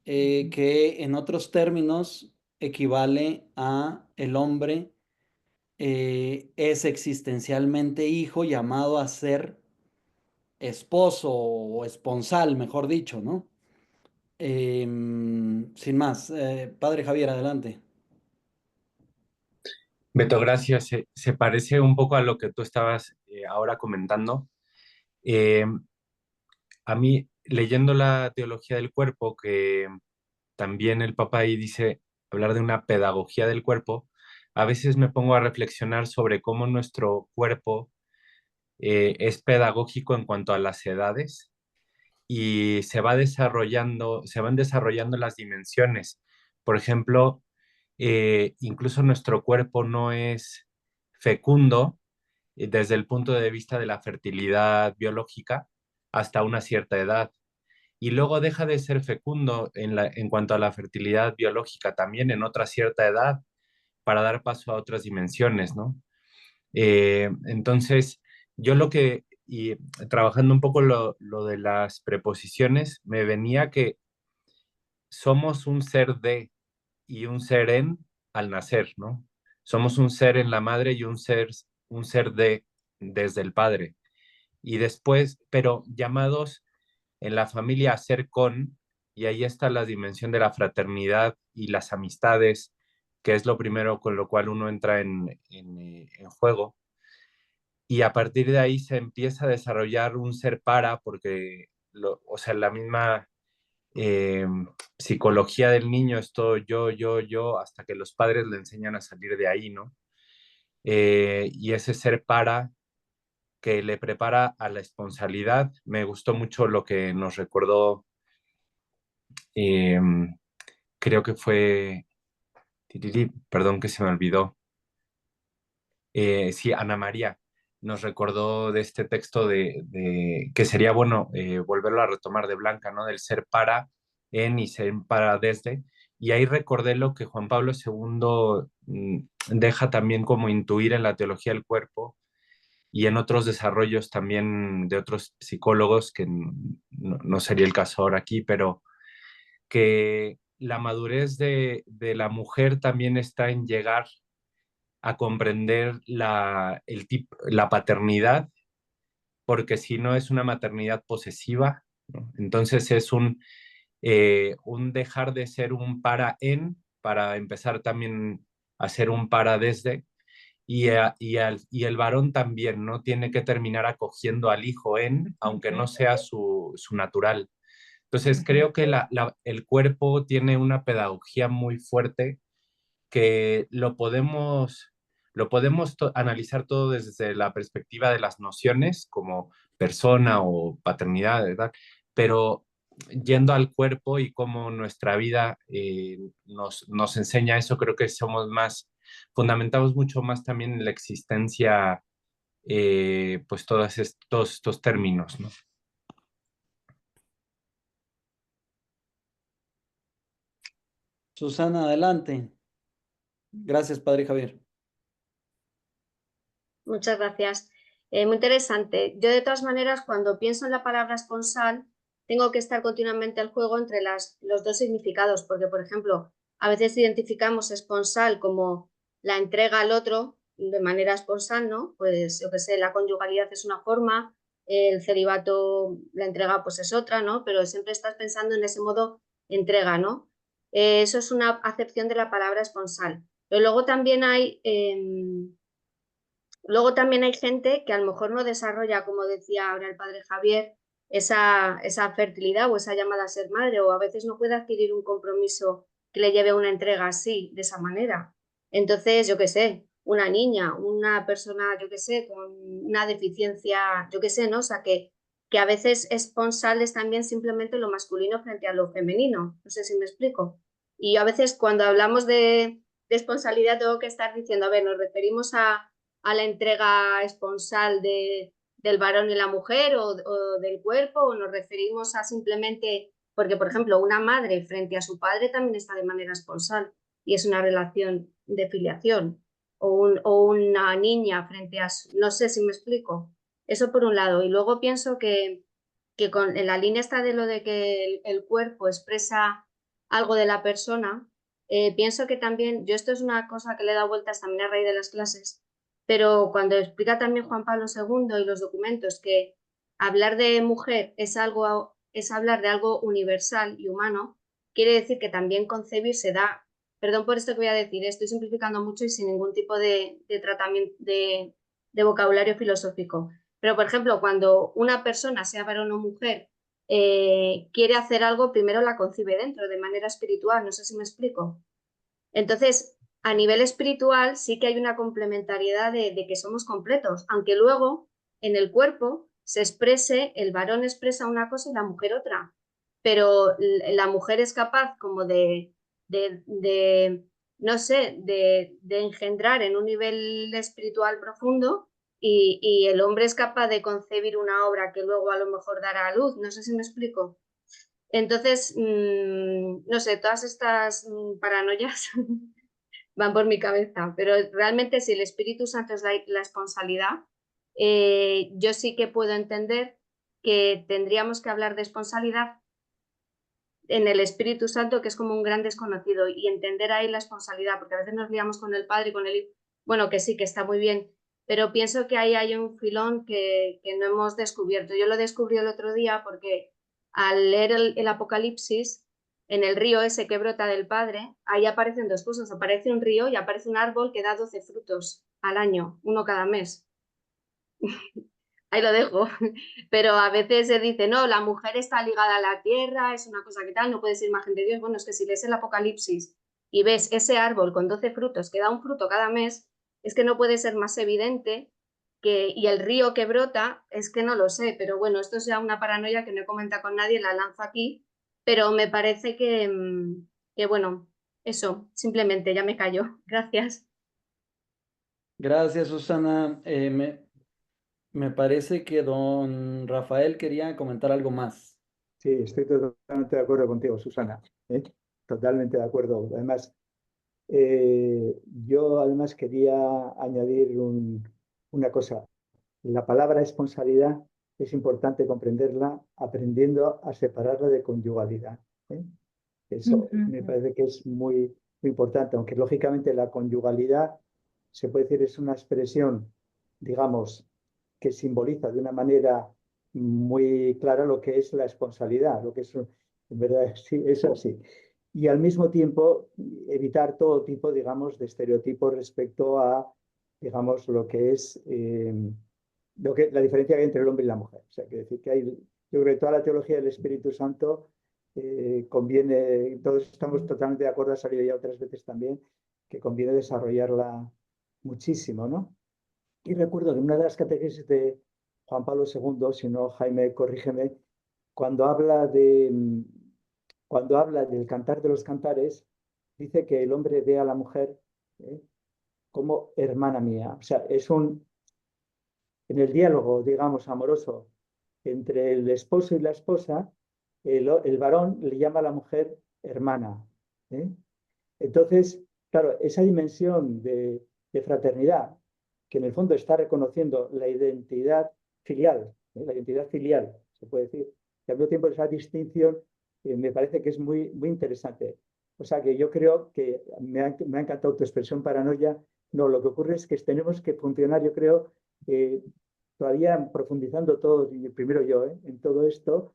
que en otros términos equivale a el hombre es existencialmente hijo llamado a ser esposo o esponsal, mejor dicho, ¿no? Sin más, padre Javier, adelante. Beto, gracias. Se parece un poco a lo que tú estabas ahora comentando. Eh, a mí, leyendo la teología del cuerpo, que también el Papa ahí dice hablar de una pedagogía del cuerpo, a veces me pongo a reflexionar sobre cómo nuestro cuerpo es pedagógico en cuanto a las edades y se van desarrollando las dimensiones. Por ejemplo, incluso nuestro cuerpo no es fecundo desde el punto de vista de la fertilidad biológica hasta una cierta edad. Y luego deja de ser fecundo en cuanto a la fertilidad biológica también en otra cierta edad para dar paso a otras dimensiones, ¿no? Entonces, yo y trabajando un poco lo de las preposiciones, me venía que somos un ser de y un ser en al nacer, ¿no? Somos un ser en la madre y un ser de desde el padre. Y después, pero llamados en la familia a ser con, y ahí está la dimensión de la fraternidad y las amistades, que es lo primero con lo cual uno entra en juego. Y a partir de ahí se empieza a desarrollar un ser para, porque, o sea, la misma eh, psicología del niño es todo yo, hasta que los padres le enseñan a salir de ahí, ¿no? Y ese ser para que le prepara a la esponsalidad. Me gustó mucho lo que nos recordó, eh, creo que fue, perdón que se me olvidó, sí, Ana María nos recordó de este texto que sería bueno volverlo a retomar de Blanca, ¿no? Del ser para, en y ser para desde. Y ahí recordé lo que Juan Pablo II deja también como intuir en la teología del cuerpo y en otros desarrollos también de otros psicólogos, que no sería el caso ahora aquí, pero que la madurez de la mujer también está en llegar a comprender la paternidad, porque si no es una maternidad posesiva, ¿no? Entonces es un dejar de ser un para empezar también a ser un para desde, y el varón también, ¿no? Tiene que terminar acogiendo al hijo aunque no sea su natural. Entonces creo que el cuerpo tiene una pedagogía muy fuerte que lo podemos analizar todo desde la perspectiva de las nociones como persona o paternidad, ¿verdad? Pero yendo al cuerpo y cómo nuestra vida nos enseña eso, creo que somos fundamentamos mucho más también en la existencia, pues todos estos términos, ¿no? Susana, adelante. Gracias, padre Javier. Muchas gracias. Muy interesante. Yo, de todas maneras, cuando pienso en la palabra esponsal, tengo que estar continuamente al juego entre los dos significados, porque, por ejemplo, a veces identificamos esponsal como la entrega al otro de manera esponsal, ¿no? Pues, yo qué sé, la conyugalidad es una forma, el celibato, la entrega, pues es otra, ¿no? Pero siempre estás pensando en ese modo entrega, ¿no? Eso es una acepción de la palabra esponsal. Pero luego también hay... Luego también hay gente que a lo mejor no desarrolla, como decía ahora el padre Javier, esa fertilidad o esa llamada a ser madre, o a veces no puede adquirir un compromiso que le lleve a una entrega así, de esa manera. Entonces, yo qué sé, una niña, una persona, yo qué sé, con una deficiencia, yo qué sé, ¿no? O sea, que a veces esponsal es también simplemente lo masculino frente a lo femenino. No sé si me explico. Y yo a veces cuando hablamos de esponsalidad tengo que estar diciendo, a ver, nos referimos a la entrega esponsal del varón y la mujer o del cuerpo, o nos referimos a simplemente, porque por ejemplo una madre frente a su padre también está de manera esponsal y es una relación de filiación, o una niña frente a su, no sé si me explico, eso por un lado. Y luego pienso que en la línea está de lo de que el cuerpo expresa algo de la persona, pienso que también, yo esto es una cosa que le he dado vueltas también a raíz de las clases, pero cuando explica también Juan Pablo II y los documentos que hablar de mujer es hablar de algo universal y humano, quiere decir que también concebir se da, perdón por esto que voy a decir, estoy simplificando mucho y sin ningún tipo de tratamiento de vocabulario filosófico. Pero, por ejemplo, cuando una persona, sea varón o mujer, quiere hacer algo, primero la concibe dentro, de manera espiritual, no sé si me explico. Entonces, a nivel espiritual sí que hay una complementariedad de que somos completos, aunque luego en el cuerpo se exprese, el varón expresa una cosa y la mujer otra, pero la mujer es capaz como no sé, de engendrar en un nivel espiritual profundo y el hombre es capaz de concebir una obra que luego a lo mejor dará a luz, no sé si me explico. Entonces, no sé, todas estas paranoias van por mi cabeza, pero realmente si el Espíritu Santo es la esponsalidad, yo sí que puedo entender que tendríamos que hablar de esponsalidad en el Espíritu Santo, que es como un gran desconocido, y entender ahí la esponsalidad, porque a veces nos liamos con el Padre y con el Hijo, bueno, que sí, que está muy bien, pero pienso que ahí hay un filón que no hemos descubierto. Yo lo descubrí el otro día porque al leer el Apocalipsis, en el río ese que brota del Padre, ahí aparecen dos cosas, aparece un río y aparece un árbol que da 12 frutos al año, uno cada mes. Ahí lo dejo, pero a veces se dice, no, la mujer está ligada a la tierra, es una cosa que tal, no puede ser imagen de Dios. Bueno, es que si lees el Apocalipsis y ves ese árbol con 12 frutos que da un fruto cada mes, es que no puede ser más evidente y el río que brota, es que no lo sé, pero bueno, esto es ya una paranoia que no he comentado con nadie, la lanzo aquí, pero me parece que bueno, eso, simplemente ya me callo. Gracias. Gracias, Susana. Me parece que don Rafael quería comentar algo más. Sí, estoy totalmente de acuerdo contigo, Susana. ¿Eh? Totalmente de acuerdo. Además, yo además quería añadir una cosa. La palabra responsabilidad es importante comprenderla aprendiendo a separarla de conyugalidad. ¿Eh? Eso me parece que es muy, muy importante, aunque lógicamente la conyugalidad se puede decir es una expresión, digamos, que simboliza de una manera muy clara lo que es la responsabilidad, lo que es, en verdad, sí, es así. Y al mismo tiempo evitar todo tipo, digamos, de estereotipos respecto a, digamos, lo que es la diferencia que hay entre el hombre y la mujer. O sea, que decir que hay, yo creo que toda la teología del Espíritu Santo conviene, todos estamos totalmente de acuerdo, ha salido ya otras veces también, que conviene desarrollarla muchísimo, ¿no? Y recuerdo que en una de las catequesis de Juan Pablo II, si no, Jaime, corrígeme, cuando habla cuando habla del cantar de los cantares, dice que el hombre ve a la mujer como hermana mía. O sea, en el diálogo, digamos, amoroso entre el esposo y la esposa, el varón le llama a la mujer hermana. ¿Eh? Entonces, claro, esa dimensión de fraternidad, que en el fondo está reconociendo la identidad filial, se puede decir, y al mismo tiempo esa distinción me parece que es muy, muy interesante. O sea que yo creo que me ha encantado tu expresión paranoia. No, lo que ocurre es que tenemos que funcionar, yo creo, todavía profundizando todo, primero yo, en todo esto,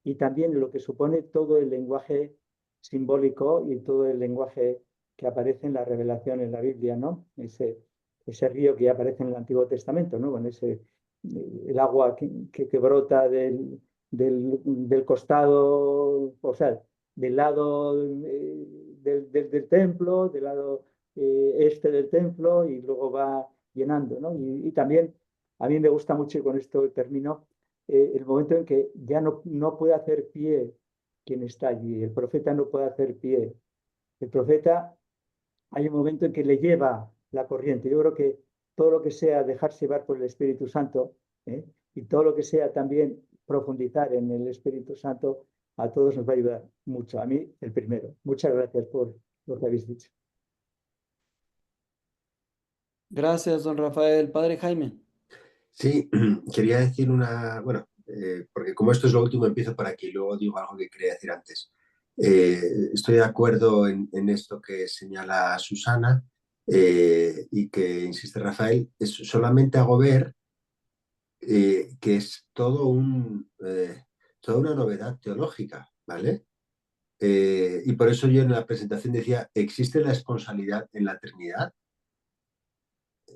y también lo que supone todo el lenguaje simbólico y todo el lenguaje que aparece en la revelación en la Biblia, ¿no? Ese río que aparece en el Antiguo Testamento, ¿no? Con el agua que brota del costado, o sea, del lado del templo, del lado este del templo y luego va llenando, ¿no? Y también a mí me gusta mucho, y con esto termino, el momento en que ya no puede hacer pie quien está allí. El profeta no puede hacer pie. El profeta, hay un momento en que le lleva la corriente. Yo creo que todo lo que sea dejarse llevar por el Espíritu Santo, y todo lo que sea también profundizar en el Espíritu Santo, a todos nos va a ayudar mucho. A mí, el primero. Muchas gracias por lo que habéis dicho. Gracias, don Rafael. Padre Jaime. Sí, quería decir bueno, porque como esto es lo último, empiezo por aquí, luego digo algo que quería decir antes. Estoy de acuerdo en esto que señala Susana y que insiste Rafael. Solamente hago ver que es toda una novedad teológica, ¿vale? Y por eso yo en la presentación decía, ¿existe la esponsabilidad en la Trinidad?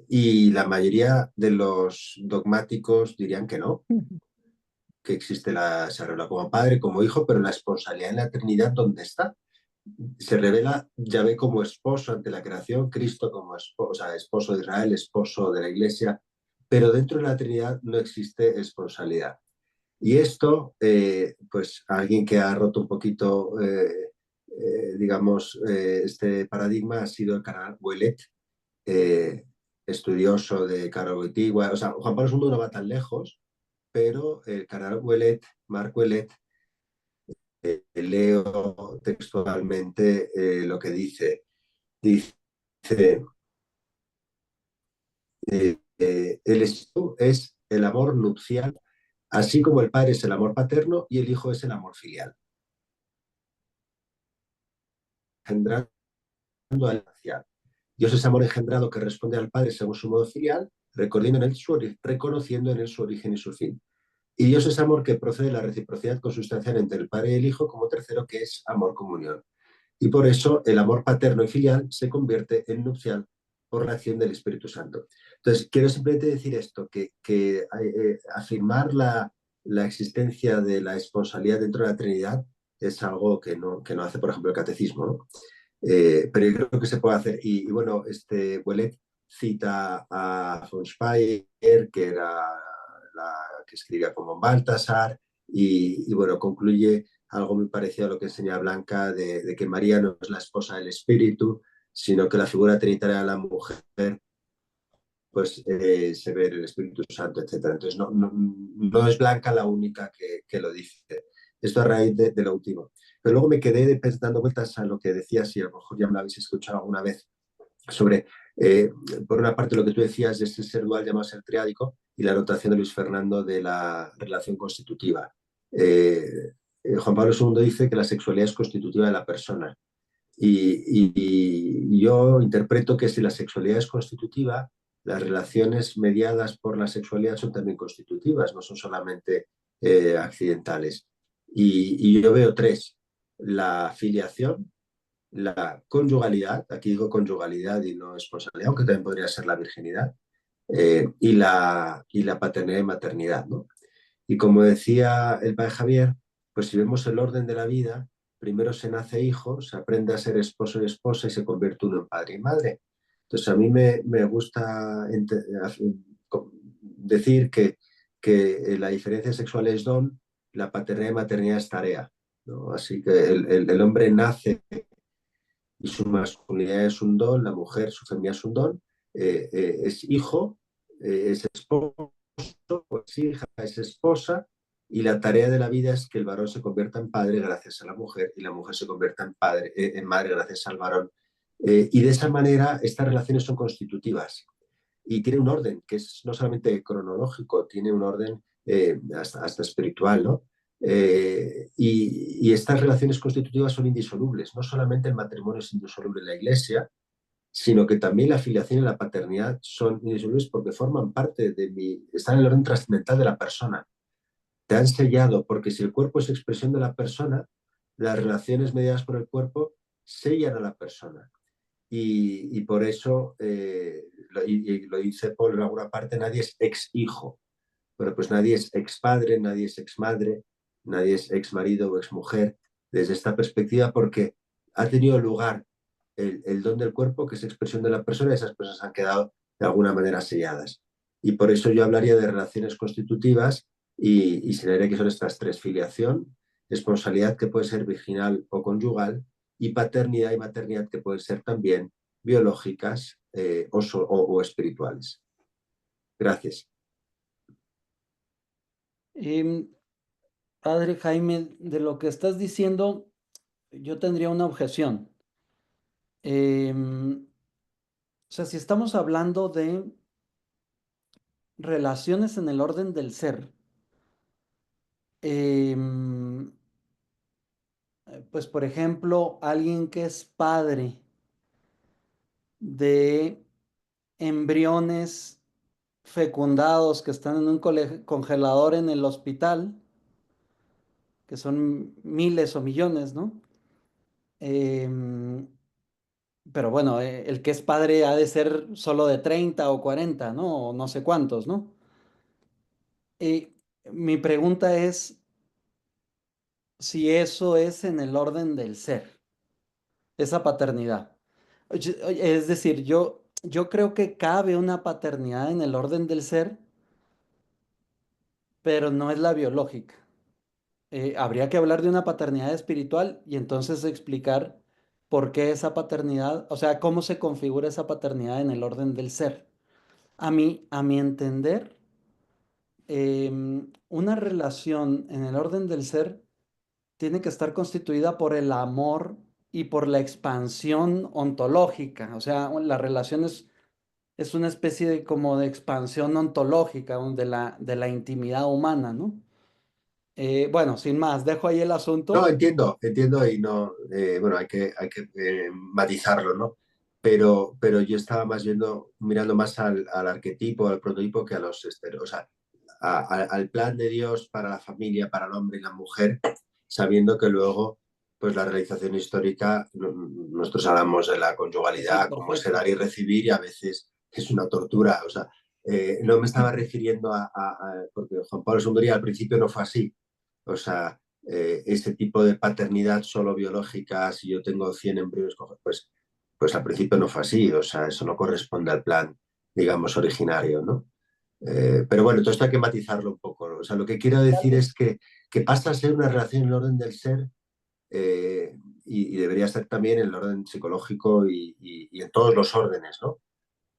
Y la mayoría de los dogmáticos dirían que no, que existe se revela como padre, como hijo, pero la esponsabilidad en la Trinidad, ¿dónde está? Se revela Yahvé como esposo ante la creación, Cristo como esposo, o sea, esposo de Israel, esposo de la Iglesia, pero dentro de la Trinidad no existe esponsabilidad. Y esto, pues alguien que ha roto un poquito, digamos, este paradigma ha sido el cardenal Ouellet, estudioso de Karol Wojtyła. O sea, Juan Pablo II no va tan lejos, pero el cardenal Ouellet, Marc Ouellet, leo textualmente lo que dice. Dice, el espíritu es el amor nupcial, así como el padre es el amor paterno y el hijo es el amor filial. Engendrando al nupcial. Dios es amor engendrado que responde al Padre según su modo filial, reconociendo en él su origen y su fin. Y Dios es amor que procede de la reciprocidad consustancial entre el Padre y el Hijo como tercero, que es amor comunión. Y por eso el amor paterno y filial se convierte en nupcial por la acción del Espíritu Santo. Entonces, quiero simplemente decir esto, que afirmar la existencia de la esponsabilidad dentro de la Trinidad es algo que no hace, por ejemplo, el catecismo, ¿no? Pero yo creo que se puede hacer. Y bueno, Ouellet cita a von Speyer, que era la que escribía como Baltasar, y bueno, concluye algo muy parecido a lo que enseña Blanca, de que María no es la esposa del Espíritu, sino que la figura trinitaria de la mujer, pues se ve en el Espíritu Santo, etc. Entonces no es Blanca la única que lo dice. Esto a raíz de lo último. Pero luego me quedé dando vueltas a lo que decías, y a lo mejor ya me lo habéis escuchado alguna vez, sobre, por una parte, lo que tú decías de ese ser dual llamado ser triádico y la anotación de Luis Fernando de la relación constitutiva. Juan Pablo II dice que la sexualidad es constitutiva de la persona. Y yo interpreto que si la sexualidad es constitutiva, las relaciones mediadas por la sexualidad son también constitutivas, no son solamente accidentales. Y yo veo tres: la filiación, la conyugalidad, aquí digo conyugalidad y no esponsalidad, aunque también podría ser la virginidad, y la paternidad y maternidad, ¿no? Y como decía el padre Javier, pues si vemos el orden de la vida, primero se nace hijo, se aprende a ser esposo y esposa y se convierte uno en padre y madre. Entonces a mí me gusta decir que la diferencia sexual es don, la paternidad y maternidad es tarea, ¿no? Así que el hombre nace y su masculinidad es un don, la mujer, su feminidad es un don, es hijo, es esposo, es hija, es esposa, y la tarea de la vida es que el varón se convierta en padre gracias a la mujer y la mujer se convierta en madre gracias al varón. Y de esa manera estas relaciones son constitutivas y tiene un orden que es no solamente cronológico, tiene un orden hasta espiritual, ¿no? Y estas relaciones constitutivas son indisolubles. No solamente el matrimonio es indisoluble en la Iglesia, sino que también la filiación y la paternidad son indisolubles porque forman parte están en el orden trascendental de la persona. Te han sellado, porque si el cuerpo es expresión de la persona, las relaciones mediadas por el cuerpo sellan a la persona. Y por eso, lo dice Paul en alguna parte, nadie es ex hijo. Bueno, pues nadie es ex padre, nadie es ex madre, nadie es ex marido o ex mujer desde esta perspectiva, porque ha tenido lugar el don del cuerpo, que es expresión de la persona, y esas personas han quedado de alguna manera selladas. Y por eso yo hablaría de relaciones constitutivas y señalaría que son estas tres: filiación, responsabilidad, que puede ser virginal o conyugal, y paternidad y maternidad, que pueden ser también biológicas o espirituales. Gracias. Padre Jaime, de lo que estás diciendo, yo tendría una objeción. O sea, si estamos hablando de relaciones en el orden del ser, pues por ejemplo, alguien que es padre de embriones fecundados que están en un congelador en el hospital, que son miles o millones, ¿no? Pero bueno, el que es padre ha de ser solo de 30 o 40, ¿no? O no sé cuántos, ¿no? Mi pregunta es si eso es en el orden del ser, esa paternidad. Es decir, yo creo que cabe una paternidad en el orden del ser, pero no es la biológica. Habría que hablar de una paternidad espiritual y entonces explicar por qué esa paternidad, o sea, cómo se configura esa paternidad en el orden del ser. A mi entender, una relación en el orden del ser tiene que estar constituida por el amor y por la expansión ontológica. O sea, la relación es una especie de como de expansión ontológica de la intimidad humana, ¿no? Bueno, sin más, dejo ahí el No, asunto. entiendo y no, bueno, hay que matizarlo, ¿no? Pero yo estaba más mirando más al arquetipo, al prototipo, que a los estereotipos, o sea, al plan de Dios para la familia, para el hombre y la mujer, sabiendo que luego, pues la realización histórica, nosotros hablamos de la Sí, conjugalidad, como es el perfecto. dar y recibir, y a veces es una tortura, o sea, no me estaba refiriendo porque Juan Pablo II al principio no fue así, o sea, ese tipo de paternidad solo biológica, si yo tengo 100 embriones, pues al principio no fue así, o sea, eso no corresponde al plan, digamos, originario, ¿no? Pero bueno, todo esto hay que matizarlo un poco, ¿no? O sea, lo que quiero Tal decir vez, es que pasa a ser una relación en el orden del ser, y debería ser también en el orden psicológico y en todos los órdenes, ¿no?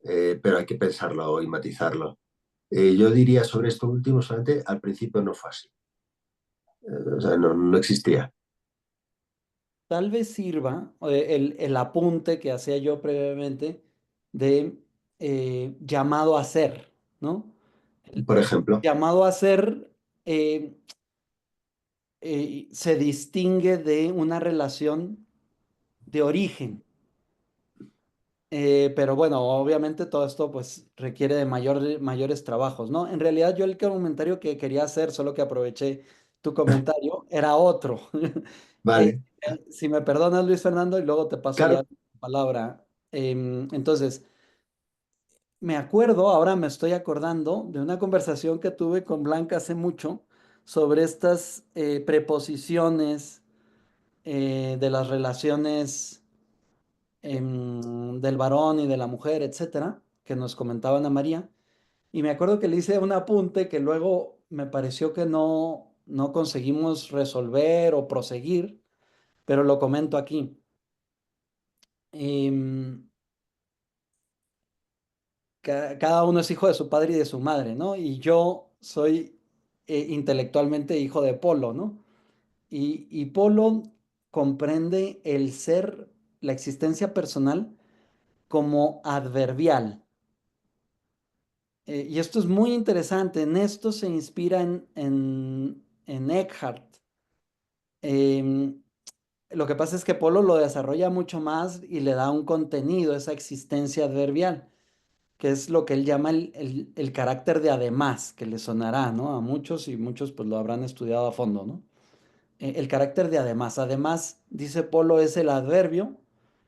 Pero hay que pensarlo y matizarlo. Yo diría sobre esto último solamente, al principio no fue así. O sea, no existía. tal vez sirva el apunte que hacía yo previamente de llamado a ser, ¿no? Por ejemplo, Llamado a ser eh, se distingue de una relación de origen. Pero bueno, obviamente todo esto pues requiere de mayores trabajos, ¿no? En realidad yo el comentario que quería hacer, solo que aproveché tu comentario, era otro. Eh, vale, si me perdonas, Luis Fernando, y luego te paso ya claro, la palabra. Entonces, me acuerdo, ahora me estoy acordando de una conversación que tuve con Blanca hace mucho sobre estas preposiciones de las relaciones del varón y de la mujer, etcétera, que nos comentaban a María. Y me acuerdo que le hice un apunte que luego me pareció que no conseguimos resolver o proseguir, pero lo comento aquí. Em, Cada uno es hijo de su padre y de su madre, ¿no? Y yo soy intelectualmente hijo de Polo, ¿no? Y Polo comprende el ser, la existencia personal como adverbial. Y esto es muy interesante. En esto se inspira en Eckhart. Em, lo que pasa es que Polo lo desarrolla mucho más y le da un contenido, esa existencia adverbial, que es lo que él llama el carácter de además, que le sonará, ¿no? A muchos y muchos pues lo habrán estudiado a fondo, ¿no? El carácter de además. Además, dice Polo, es el adverbio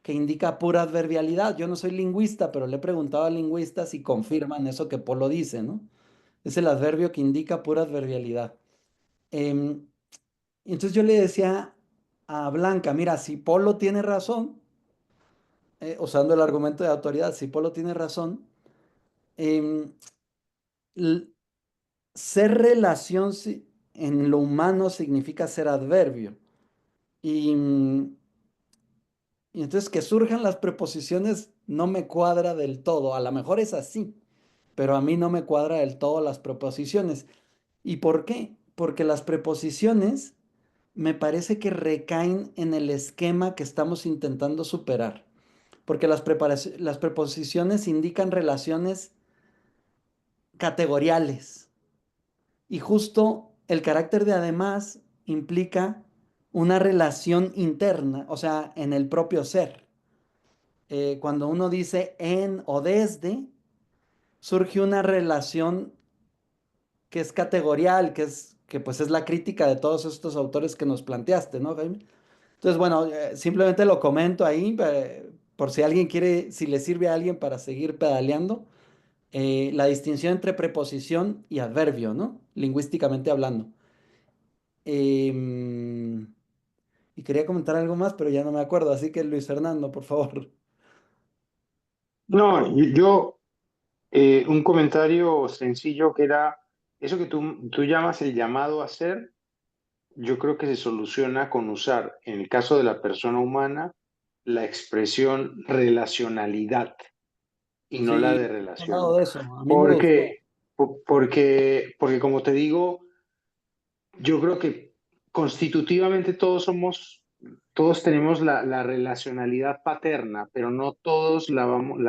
que indica pura adverbialidad. Yo no soy lingüista, pero le he preguntado a lingüistas y confirman eso que Polo dice, ¿no? Es el adverbio que indica pura adverbialidad. Em, entonces yo le decía a Blanca, mira, si Polo tiene razón, usando el argumento de autoridad, si Polo tiene razón, em, ser relación en lo humano significa ser adverbio. Y, y entonces que surjan las preposiciones no me cuadra del todo. A lo mejor es así, pero a mí no me cuadra del todo las preposiciones. ¿Y por qué? Porque las preposiciones me parece que recaen en el esquema que estamos intentando superar. Porque las preposiciones indican relaciones categoriales. Y justo el carácter de además implica una relación interna, o sea, en el propio ser. Cuando uno dice en o desde, surge una relación que es categorial, que pues es la crítica de todos estos autores que nos planteaste, ¿no, Jaime? Entonces, bueno, simplemente lo comento ahí, por si alguien quiere, si le sirve a alguien para seguir pedaleando, la distinción entre preposición y adverbio, ¿no? Lingüísticamente hablando. Em, y quería comentar algo más, pero ya no me acuerdo, así que Luis Fernando, por favor. No, un comentario sencillo que era eso que tú llamas el llamado a ser, yo creo que se soluciona con usar, en el caso de la persona humana, la expresión relacionalidad y no la Sí, de he hablado relación. de eso, a mí me gustó. Porque como te digo, yo creo que constitutivamente todos tenemos la relacionalidad paterna, pero no todos la vamos,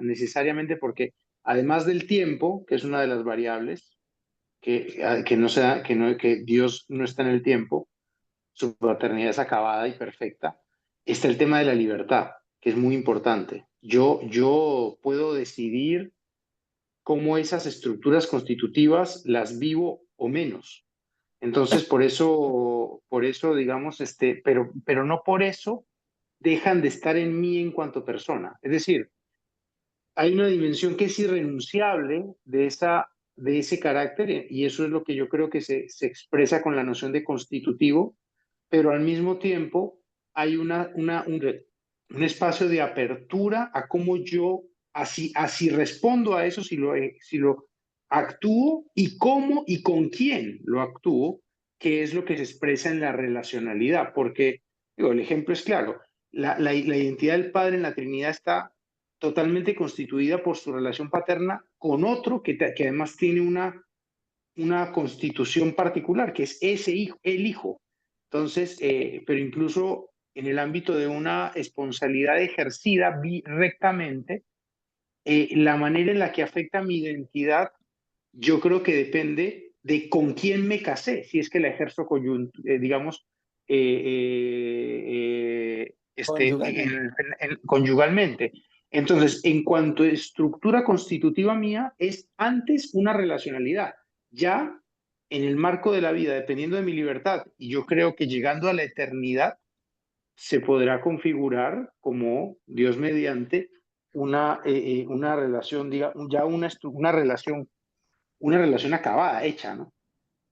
necesariamente porque además del tiempo, que es una de las variables, que no sea, que Dios no está en el tiempo, su paternidad es acabada y perfecta, está el tema de la libertad, que es muy importante. Yo puedo decidir cómo esas estructuras constitutivas las vivo o menos. Entonces, por eso, digamos, pero no por eso dejan de estar en mí en cuanto persona. Es decir, hay una dimensión que es irrenunciable de ese carácter y eso es lo que yo creo que se expresa con la noción de constitutivo, pero al mismo tiempo hay un espacio de apertura a cómo yo así respondo a eso, si lo actúo y cómo y con quién lo actúo, que es lo que se expresa en la relacionalidad, porque digo, el ejemplo es claro, la identidad del Padre en la Trinidad está totalmente constituida por su relación paterna con otro que además tiene una constitución particular, que es ese hijo, el hijo. Entonces, pero incluso en el ámbito de una esponsalidad ejercida rectamente, la manera en la que afecta mi identidad, yo creo que depende de con quién me casé, si es que la ejerzo, digamos, Conyugalmente. conyugalmente. Entonces, en cuanto a estructura constitutiva mía, es antes una relacionalidad. Ya en el marco de la vida, dependiendo de mi libertad, y yo creo que llegando a la eternidad, se podrá configurar como Dios mediante una relación, ya una relación acabada, hecha, ¿no?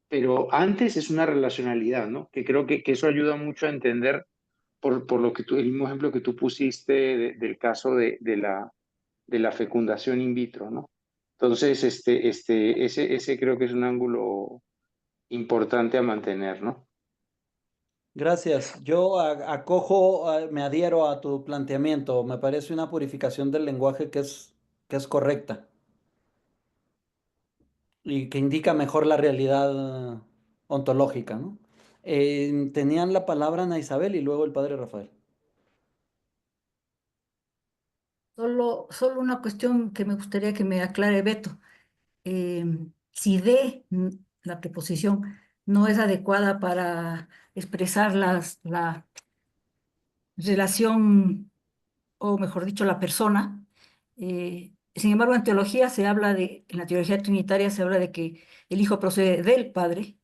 Pero antes es una relacionalidad, ¿no? Que creo que eso ayuda mucho a entender por lo que el mismo ejemplo que tú pusiste del caso de la fecundación in vitro, ¿no? Entonces, ese creo que es un ángulo importante a mantener, ¿no? Gracias. Yo acojo, me adhiero a tu planteamiento. Me parece una purificación del lenguaje que es correcta y que indica mejor la realidad ontológica, ¿no? Tenían la palabra Ana Isabel y luego el padre Rafael. Solo una cuestión que me gustaría que me aclare Beto. Si de la preposición no es adecuada para expresar la relación, o mejor dicho, la persona, sin embargo, en teología se habla en la teología trinitaria se habla de que el Hijo procede del Padre,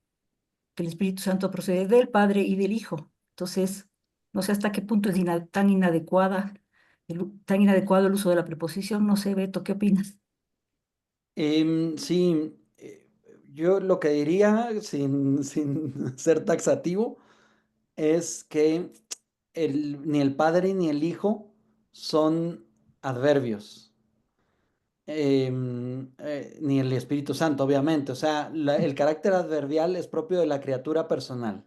que el Espíritu Santo procede del Padre y del Hijo. Entonces, no sé hasta qué punto es tan inadecuada, tan inadecuado el uso de la preposición. No sé, Beto, ¿qué opinas? Sí, yo lo que diría, sin ser taxativo, es que ni el Padre ni el Hijo son adverbios. Ni el Espíritu Santo, obviamente. O sea, el carácter adverbial es propio de la criatura personal.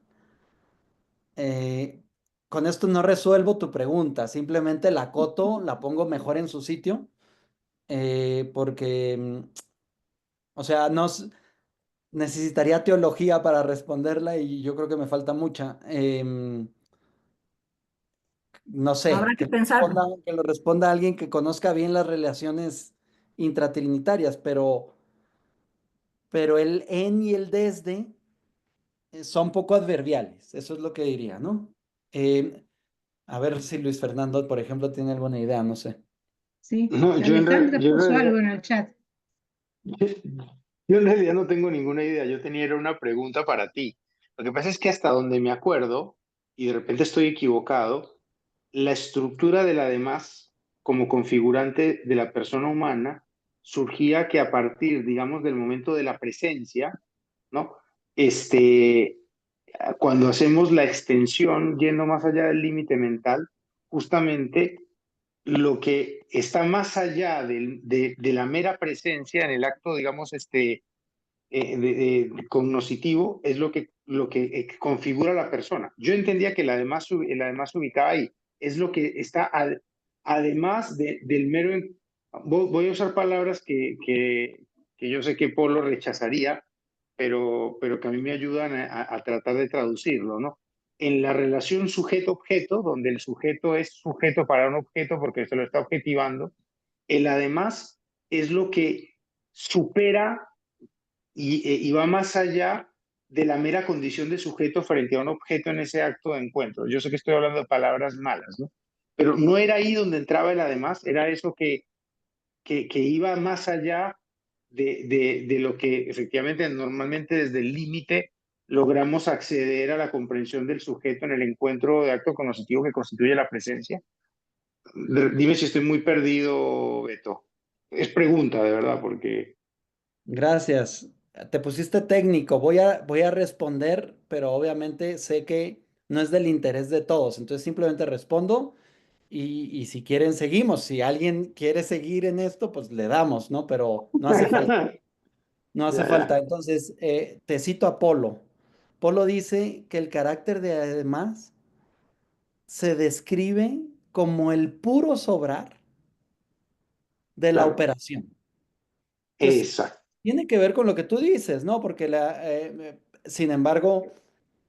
Con esto no resuelvo tu pregunta, simplemente la acoto, la pongo mejor en su sitio, porque, o sea, necesitaría teología para responderla y yo creo que me falta mucha. No Habrá sé, que pensarlo. que lo responda alguien que conozca bien las relaciones intratrinitarias, pero el en y el desde son poco adverbiales, eso es lo que diría, ¿no? Eh, a ver si Luis Fernando, por ejemplo, tiene alguna idea, no sé. Sí, No, Alejandra yo en puso realidad, algo en el chat. yo en realidad no tengo ninguna idea. Yo tenía era una pregunta para ti. Lo que pasa es que hasta donde me acuerdo, y de repente estoy equivocado, la estructura del además como configurante de la persona humana surgía que a partir, digamos, del momento de la presencia, ¿no? Este, cuando hacemos la extensión yendo más allá del límite mental, justamente lo que está más allá de la mera presencia en el acto, digamos, cognoscitivo, es lo que configura la persona. Yo entendía que el además ubicaba ahí, es lo que está además del mero... Voy a usar palabras que yo sé que Polo rechazaría, pero que a mí me ayudan a tratar de traducirlo, ¿no? En la relación sujeto-objeto, donde el sujeto es sujeto para un objeto porque se lo está objetivando, el además es lo que supera y va más allá de la mera condición de sujeto frente a un objeto en ese acto de encuentro. Yo sé que estoy hablando de palabras malas, ¿no? Pero no era ahí donde entraba el además, era eso que iba más allá de lo que efectivamente normalmente desde el límite logramos acceder a la comprensión del sujeto en el encuentro de acto cognitivo que constituye la presencia. Dime si estoy muy perdido, Beto. Es pregunta, de verdad, porque... Gracias. Te pusiste técnico, voy a responder, pero obviamente sé que no es del interés de todos, entonces simplemente respondo y si quieren seguimos, si alguien quiere seguir en esto, pues le damos, ¿no? Pero no hace falta, no hace Ya, ya. falta. Entonces, te cito a Polo. Polo dice que el carácter de además se describe como el puro sobrar de la Claro, operación. Entonces, exacto. tiene que ver con lo que tú dices, ¿no? Porque sin embargo,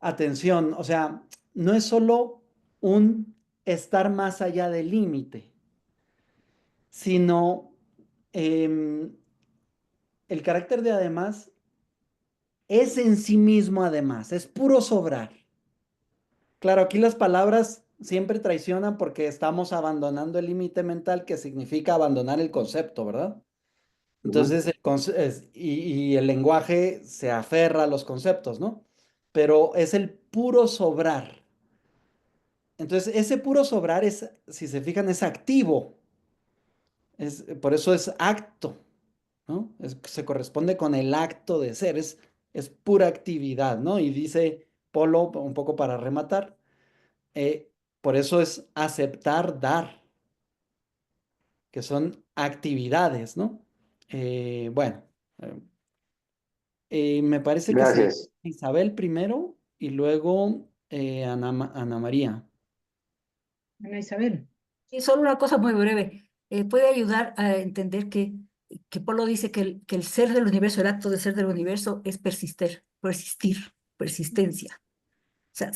atención, o sea, no es solo un estar más allá del límite, sino em, el carácter de además es en sí mismo además, es puro sobrar. Claro, aquí las palabras siempre traicionan porque estamos abandonando el límite mental que significa abandonar el concepto, ¿verdad? Ujú. Entonces, y el lenguaje se aferra a los conceptos, ¿no? Pero es el puro sobrar. Entonces, ese puro sobrar es, si se fijan, es activo. Por eso es acto, ¿no? Se corresponde con el acto de ser, es pura actividad, ¿no? Y dice Polo, un poco para rematar, por eso es aceptar dar, que son actividades, ¿no? Bueno. eh, Me parece que se Gracias. Isabel primero y luego Ana María. Ana Isabel. Y solo una cosa muy breve. Puede ayudar a entender que Polo dice que el ser del universo, el acto de ser del universo es persistir, persistencia. O sea,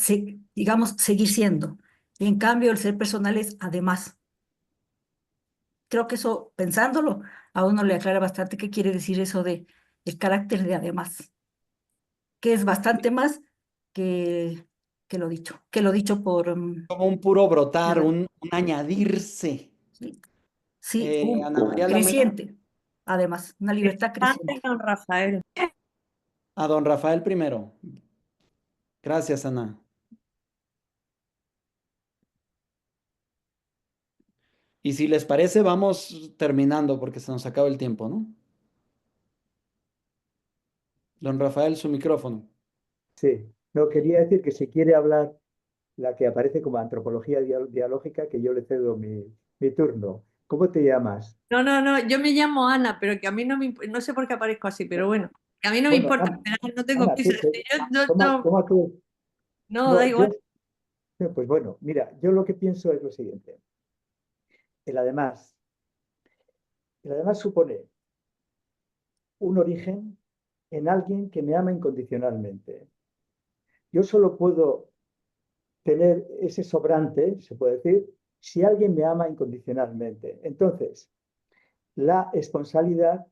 digamos, seguir siendo. Y en cambio, el ser personal es además. Creo que eso, pensándolo, a uno le aclara bastante qué quiere decir eso de el carácter de además, que es bastante más que, que lo dicho por Como un puro brotar, Isabel. un añadirse. Sí, sí, un Ana María Lamela, creciente, además, una libertad creciente. Don Rafael. a don Rafael primero. Gracias, Ana. Y si les parece, vamos terminando porque se nos acaba el tiempo, ¿no? Don Rafael, su micrófono. Sí, no, quería decir que si quiere hablar la que aparece como antropología dialógica, que yo le cedo Mi turno. ¿Cómo te llamas? No, yo me llamo Ana, pero que a mí no me no sé por qué aparezco así, pero bueno, que a mí no me Bueno, importa, Ana, no tengo Ana, prisa. Es que yo toma tú. no, da No, igual. pues bueno, mira, yo lo que pienso es lo siguiente. El además supone un origen en alguien que me ama incondicionalmente. Yo solo puedo tener ese sobrante, se puede decir, si alguien me ama incondicionalmente. Entonces, la esponsabilidad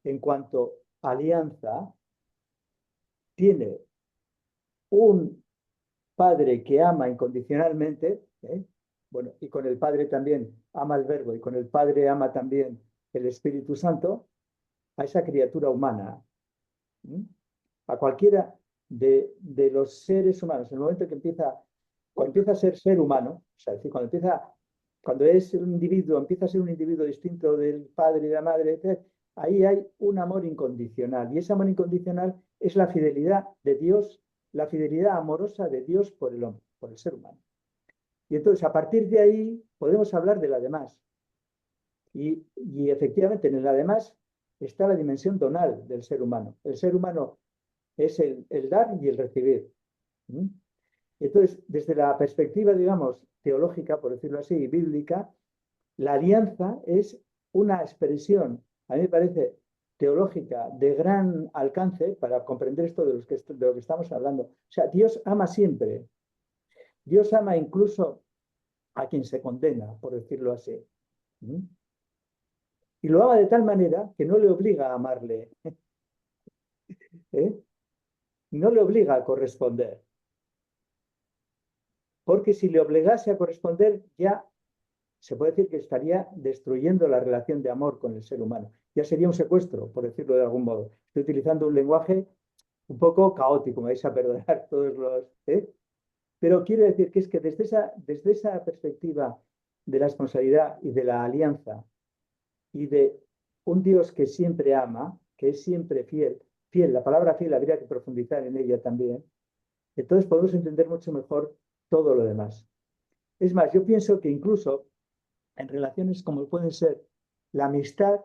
en cuanto a alianza tiene un padre que ama incondicionalmente, bueno, y con el padre también ama el verbo y con el padre ama también el Espíritu Santo, a esa criatura humana, ¿eh? A cualquiera de los seres humanos, en el momento que cuando empieza a ser ser humano, o sea, es decir, cuando es un individuo, empieza a ser un individuo distinto del padre y de la madre, etc., ahí hay un amor incondicional. Y ese amor incondicional es la fidelidad de Dios, la fidelidad amorosa de Dios por el hombre, por el ser humano. Y entonces, a partir de ahí, podemos hablar del además. Y efectivamente, en el además está la dimensión donal del ser humano. El ser humano es el dar y el recibir. ¿Mm? Entonces, desde la perspectiva, digamos, teológica, por decirlo así, bíblica, la alianza es una expresión, a mí me parece, teológica de gran alcance para comprender esto de lo que estamos hablando. O sea, Dios ama siempre. Dios ama incluso a quien se condena, por decirlo así. ¿Mm? Y lo ama de tal manera que no le obliga a amarle. ¿Eh? No le obliga a corresponder. Porque si le obligase a corresponder, ya se puede decir que estaría destruyendo la relación de amor con el ser humano. Ya sería un secuestro, por decirlo de algún modo. Estoy utilizando un lenguaje un poco caótico, me vais a perdonar todos los... Pero quiero decir que es que desde esa perspectiva de la responsabilidad y de la alianza y de un Dios que siempre ama, que es siempre fiel, la palabra fiel habría que profundizar en ella también, entonces podemos entender mucho mejor todo lo demás. Es más, yo pienso que incluso en relaciones como pueden ser la amistad,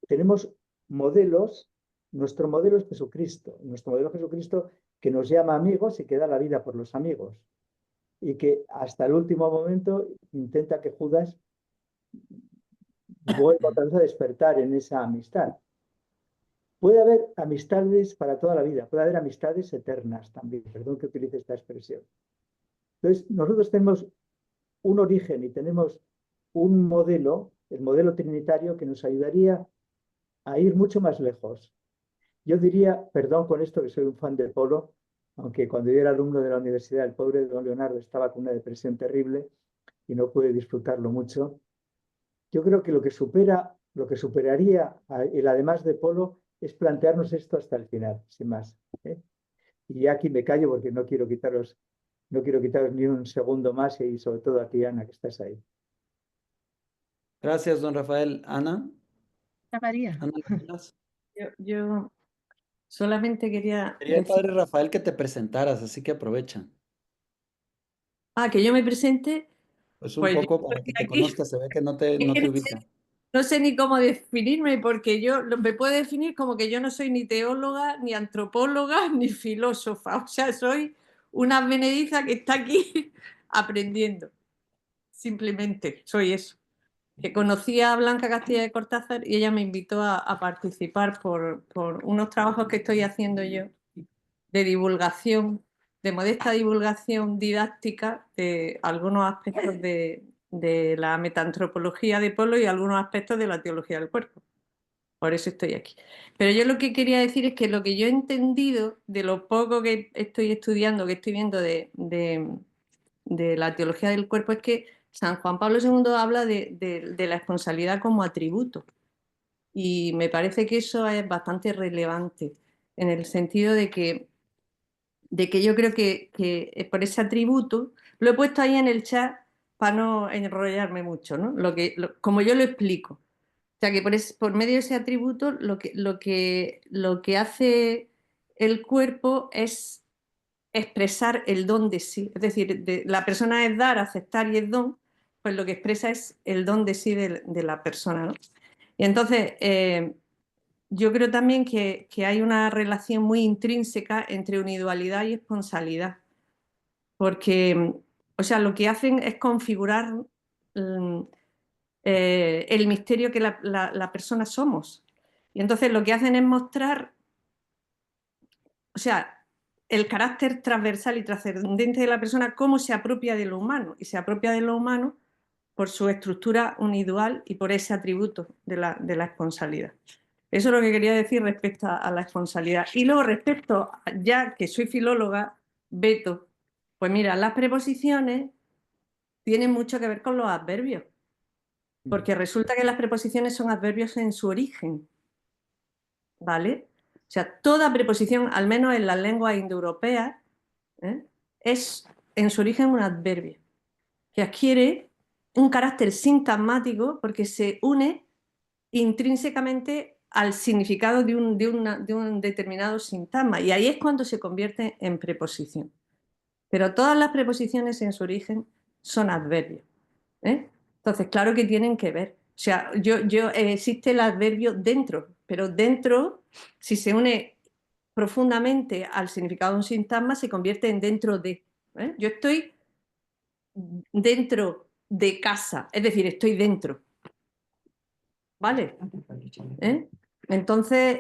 tenemos modelos, nuestro modelo es Jesucristo, nuestro modelo es Jesucristo que nos llama amigos y que da la vida por los amigos y que hasta el último momento intenta que Judas vuelva otra vez a despertar en esa amistad. Puede haber amistades para toda la vida, puede haber amistades eternas también, perdón que utilice esta expresión. Entonces, nosotros tenemos un origen y tenemos un modelo, el modelo trinitario, que nos ayudaría a ir mucho más lejos. Yo diría, perdón con esto, que soy un fan de Polo, aunque cuando yo era alumno de la universidad, el pobre don Leonardo estaba con una depresión terrible y no pude disfrutarlo mucho. Yo creo que lo que superaría el además de Polo es plantearnos esto hasta el final, sin más. Y aquí me callo porque no quiero quitaros ni un segundo más y sobre todo a ti, Ana, que estás ahí. Gracias, don Rafael. Ana. María. Ana, Yo solamente quería quería el decir... padre Rafael que te presentaras, así que aprovecha. que yo me presente, Pues un pues yo poco para que te estoy aquí. conozcas, se ve que no te ubica. No sé ni cómo definirme, porque me puedo definir como que yo no soy ni teóloga, ni antropóloga, ni filósofa. O sea, soy una advenediza que está aquí aprendiendo. Simplemente soy eso. Que conocí a Blanca Castilla de Cortázar y ella me invitó a participar por unos trabajos que estoy haciendo yo de divulgación, de modesta divulgación didáctica de algunos aspectos de la metantropología de Polo y algunos aspectos de la teología del cuerpo. Por eso estoy aquí. Pero yo lo que quería decir es que lo que yo he entendido de lo poco que estoy estudiando, que estoy viendo de la teología del cuerpo, es que San Juan Pablo II habla de la esponsabilidad como atributo. Y me parece que eso es bastante relevante, en el sentido de que yo creo que por ese atributo, lo he puesto ahí en el chat para no enrollarme mucho, ¿no? Como yo lo explico. O sea, que por medio de ese atributo lo que hace el cuerpo es expresar el don de sí. Es decir, la persona es dar, aceptar y es don, pues lo que expresa es el don de sí de la persona, ¿no? Y entonces, yo creo también que hay una relación muy intrínseca entre individualidad y esponsalidad, porque, o sea, lo que hacen es configurar el misterio que la persona somos. Y entonces lo que hacen es mostrar, o sea, el carácter transversal y trascendente de la persona, cómo se apropia de lo humano, y se apropia de lo humano por su estructura individual y por ese atributo de la esponsalidad. Eso es lo que quería decir respecto a la esponsalidad. Y luego respecto, ya que soy filóloga, Beto, pues mira, las preposiciones tienen mucho que ver con los adverbios, porque resulta que las preposiciones son adverbios en su origen, ¿vale? O sea, toda preposición, al menos en las lenguas indoeuropeas, es en su origen un adverbio, que adquiere un carácter sintagmático porque se une intrínsecamente al significado de un determinado sintagma, y ahí es cuando se convierte en preposición. Pero todas las preposiciones en su origen son adverbios, ¿eh? Entonces, claro que tienen que ver. O sea, existe el adverbio dentro, pero dentro, si se une profundamente al significado de un sintagma, se convierte en dentro de. Yo estoy dentro de casa, es decir, estoy dentro. ¿Vale? Entonces,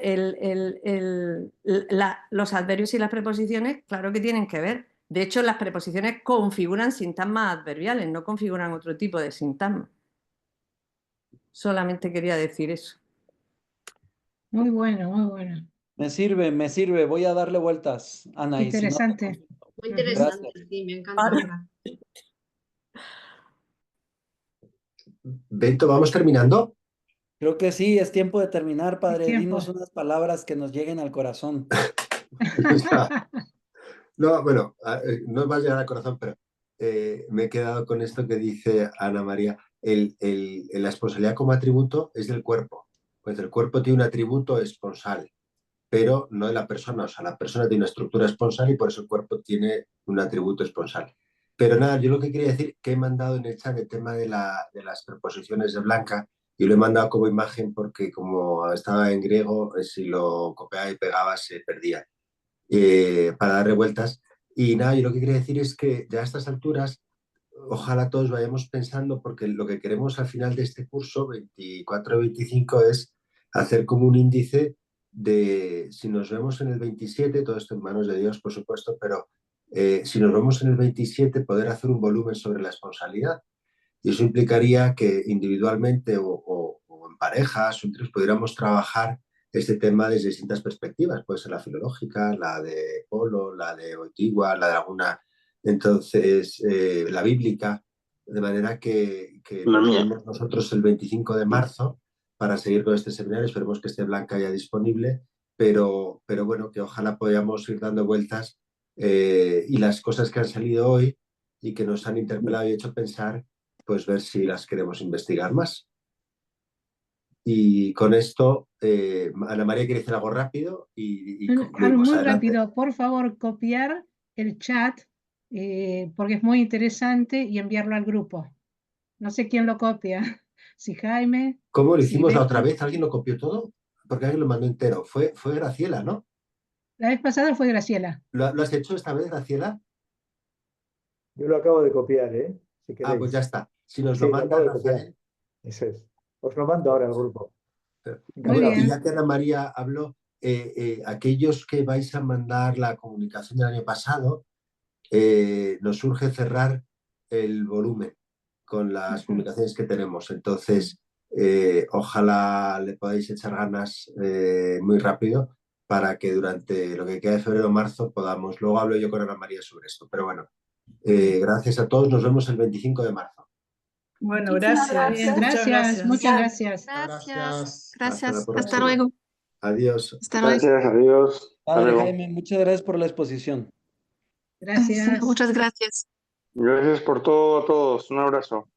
los adverbios y las preposiciones, claro que tienen que ver. De hecho, las preposiciones configuran sintagmas adverbiales, no configuran otro tipo de sintagma. Solamente quería decir eso. Muy bueno, muy bueno. Me sirve. Voy a darle vueltas, Ana. Y si no, Interesante. Muy interesante, gracias. sí, me encanta. Beto, ¿vamos terminando? Creo que sí, es tiempo de terminar, padre. tiempo. Dinos unas palabras que nos lleguen al corazón. No, bueno, no va a llegar al corazón, pero me he quedado con esto que dice Ana María. La esponsalidad como atributo es del cuerpo. Pues el cuerpo tiene un atributo esponsal, pero no de la persona. O sea, la persona tiene una estructura esponsal y por eso el cuerpo tiene un atributo esponsal. Pero nada, yo lo que quería decir, que he mandado en el chat el tema de las preposiciones de Blanca, y lo he mandado como imagen porque como estaba en griego, si lo copiaba y pegaba se perdía. Para dar revueltas. Y nada, yo lo que quería decir es que ya a estas alturas, ojalá todos vayamos pensando, porque lo que queremos al final de este curso, 24-25, es hacer como un índice de, si nos vemos en el 27, todo esto en manos de Dios, por supuesto, pero si nos vemos en el 27, poder hacer un volumen sobre la esponsalidad. Y eso implicaría que individualmente o en parejas o entre pudiéramos trabajar este tema desde distintas perspectivas. Puede ser la filológica, la de Polo, la de Oitigua, la de alguna, entonces, la bíblica, de manera que nos vemos nosotros el 25 de marzo para seguir con este seminario. Esperemos que esté Blanca ya disponible, pero bueno, que ojalá podamos ir dando vueltas y las cosas que han salido hoy y que nos han interpelado y hecho pensar, pues ver si las queremos investigar más. Y con esto, Ana María quiere decir algo rápido y Algo concluimos. muy Adelante. rápido, por favor, copiar el chat porque es muy interesante y enviarlo al grupo. No sé quién lo copia, si Jaime. ¿Cómo lo si hicimos la Beto. otra vez? ¿Alguien lo copió todo? Porque alguien lo mandó entero. Fue Graciela, ¿no? La vez pasada fue Graciela. ¿Lo has hecho esta vez, Graciela? Yo lo acabo de copiar, ¿eh? Si Ah, pues ya queréis. está. Si nos Sí, lo lo manda acabo de copiar. Rafael. Eso es. Os lo mando ahora al grupo. Muy Bueno, y bien. ya que Ana María habló, aquellos que vais a mandar la comunicación del año pasado, nos surge cerrar el volumen con las publicaciones que tenemos. Entonces, ojalá le podáis echar ganas muy rápido para que durante lo que queda de febrero o marzo podamos. Luego hablo yo con Ana María sobre esto. Pero bueno, gracias a todos. Nos vemos el 25 de marzo. Bueno, Muchísimas gracias. Muchas gracias. Muchas gracias. Gracias. Hasta próxima. luego. Adiós. Hasta luego. Gracias, adiós. Hasta Padre luego. Jaime, muchas gracias por la exposición. Gracias. Muchas gracias. Gracias por todo a todos. Un abrazo.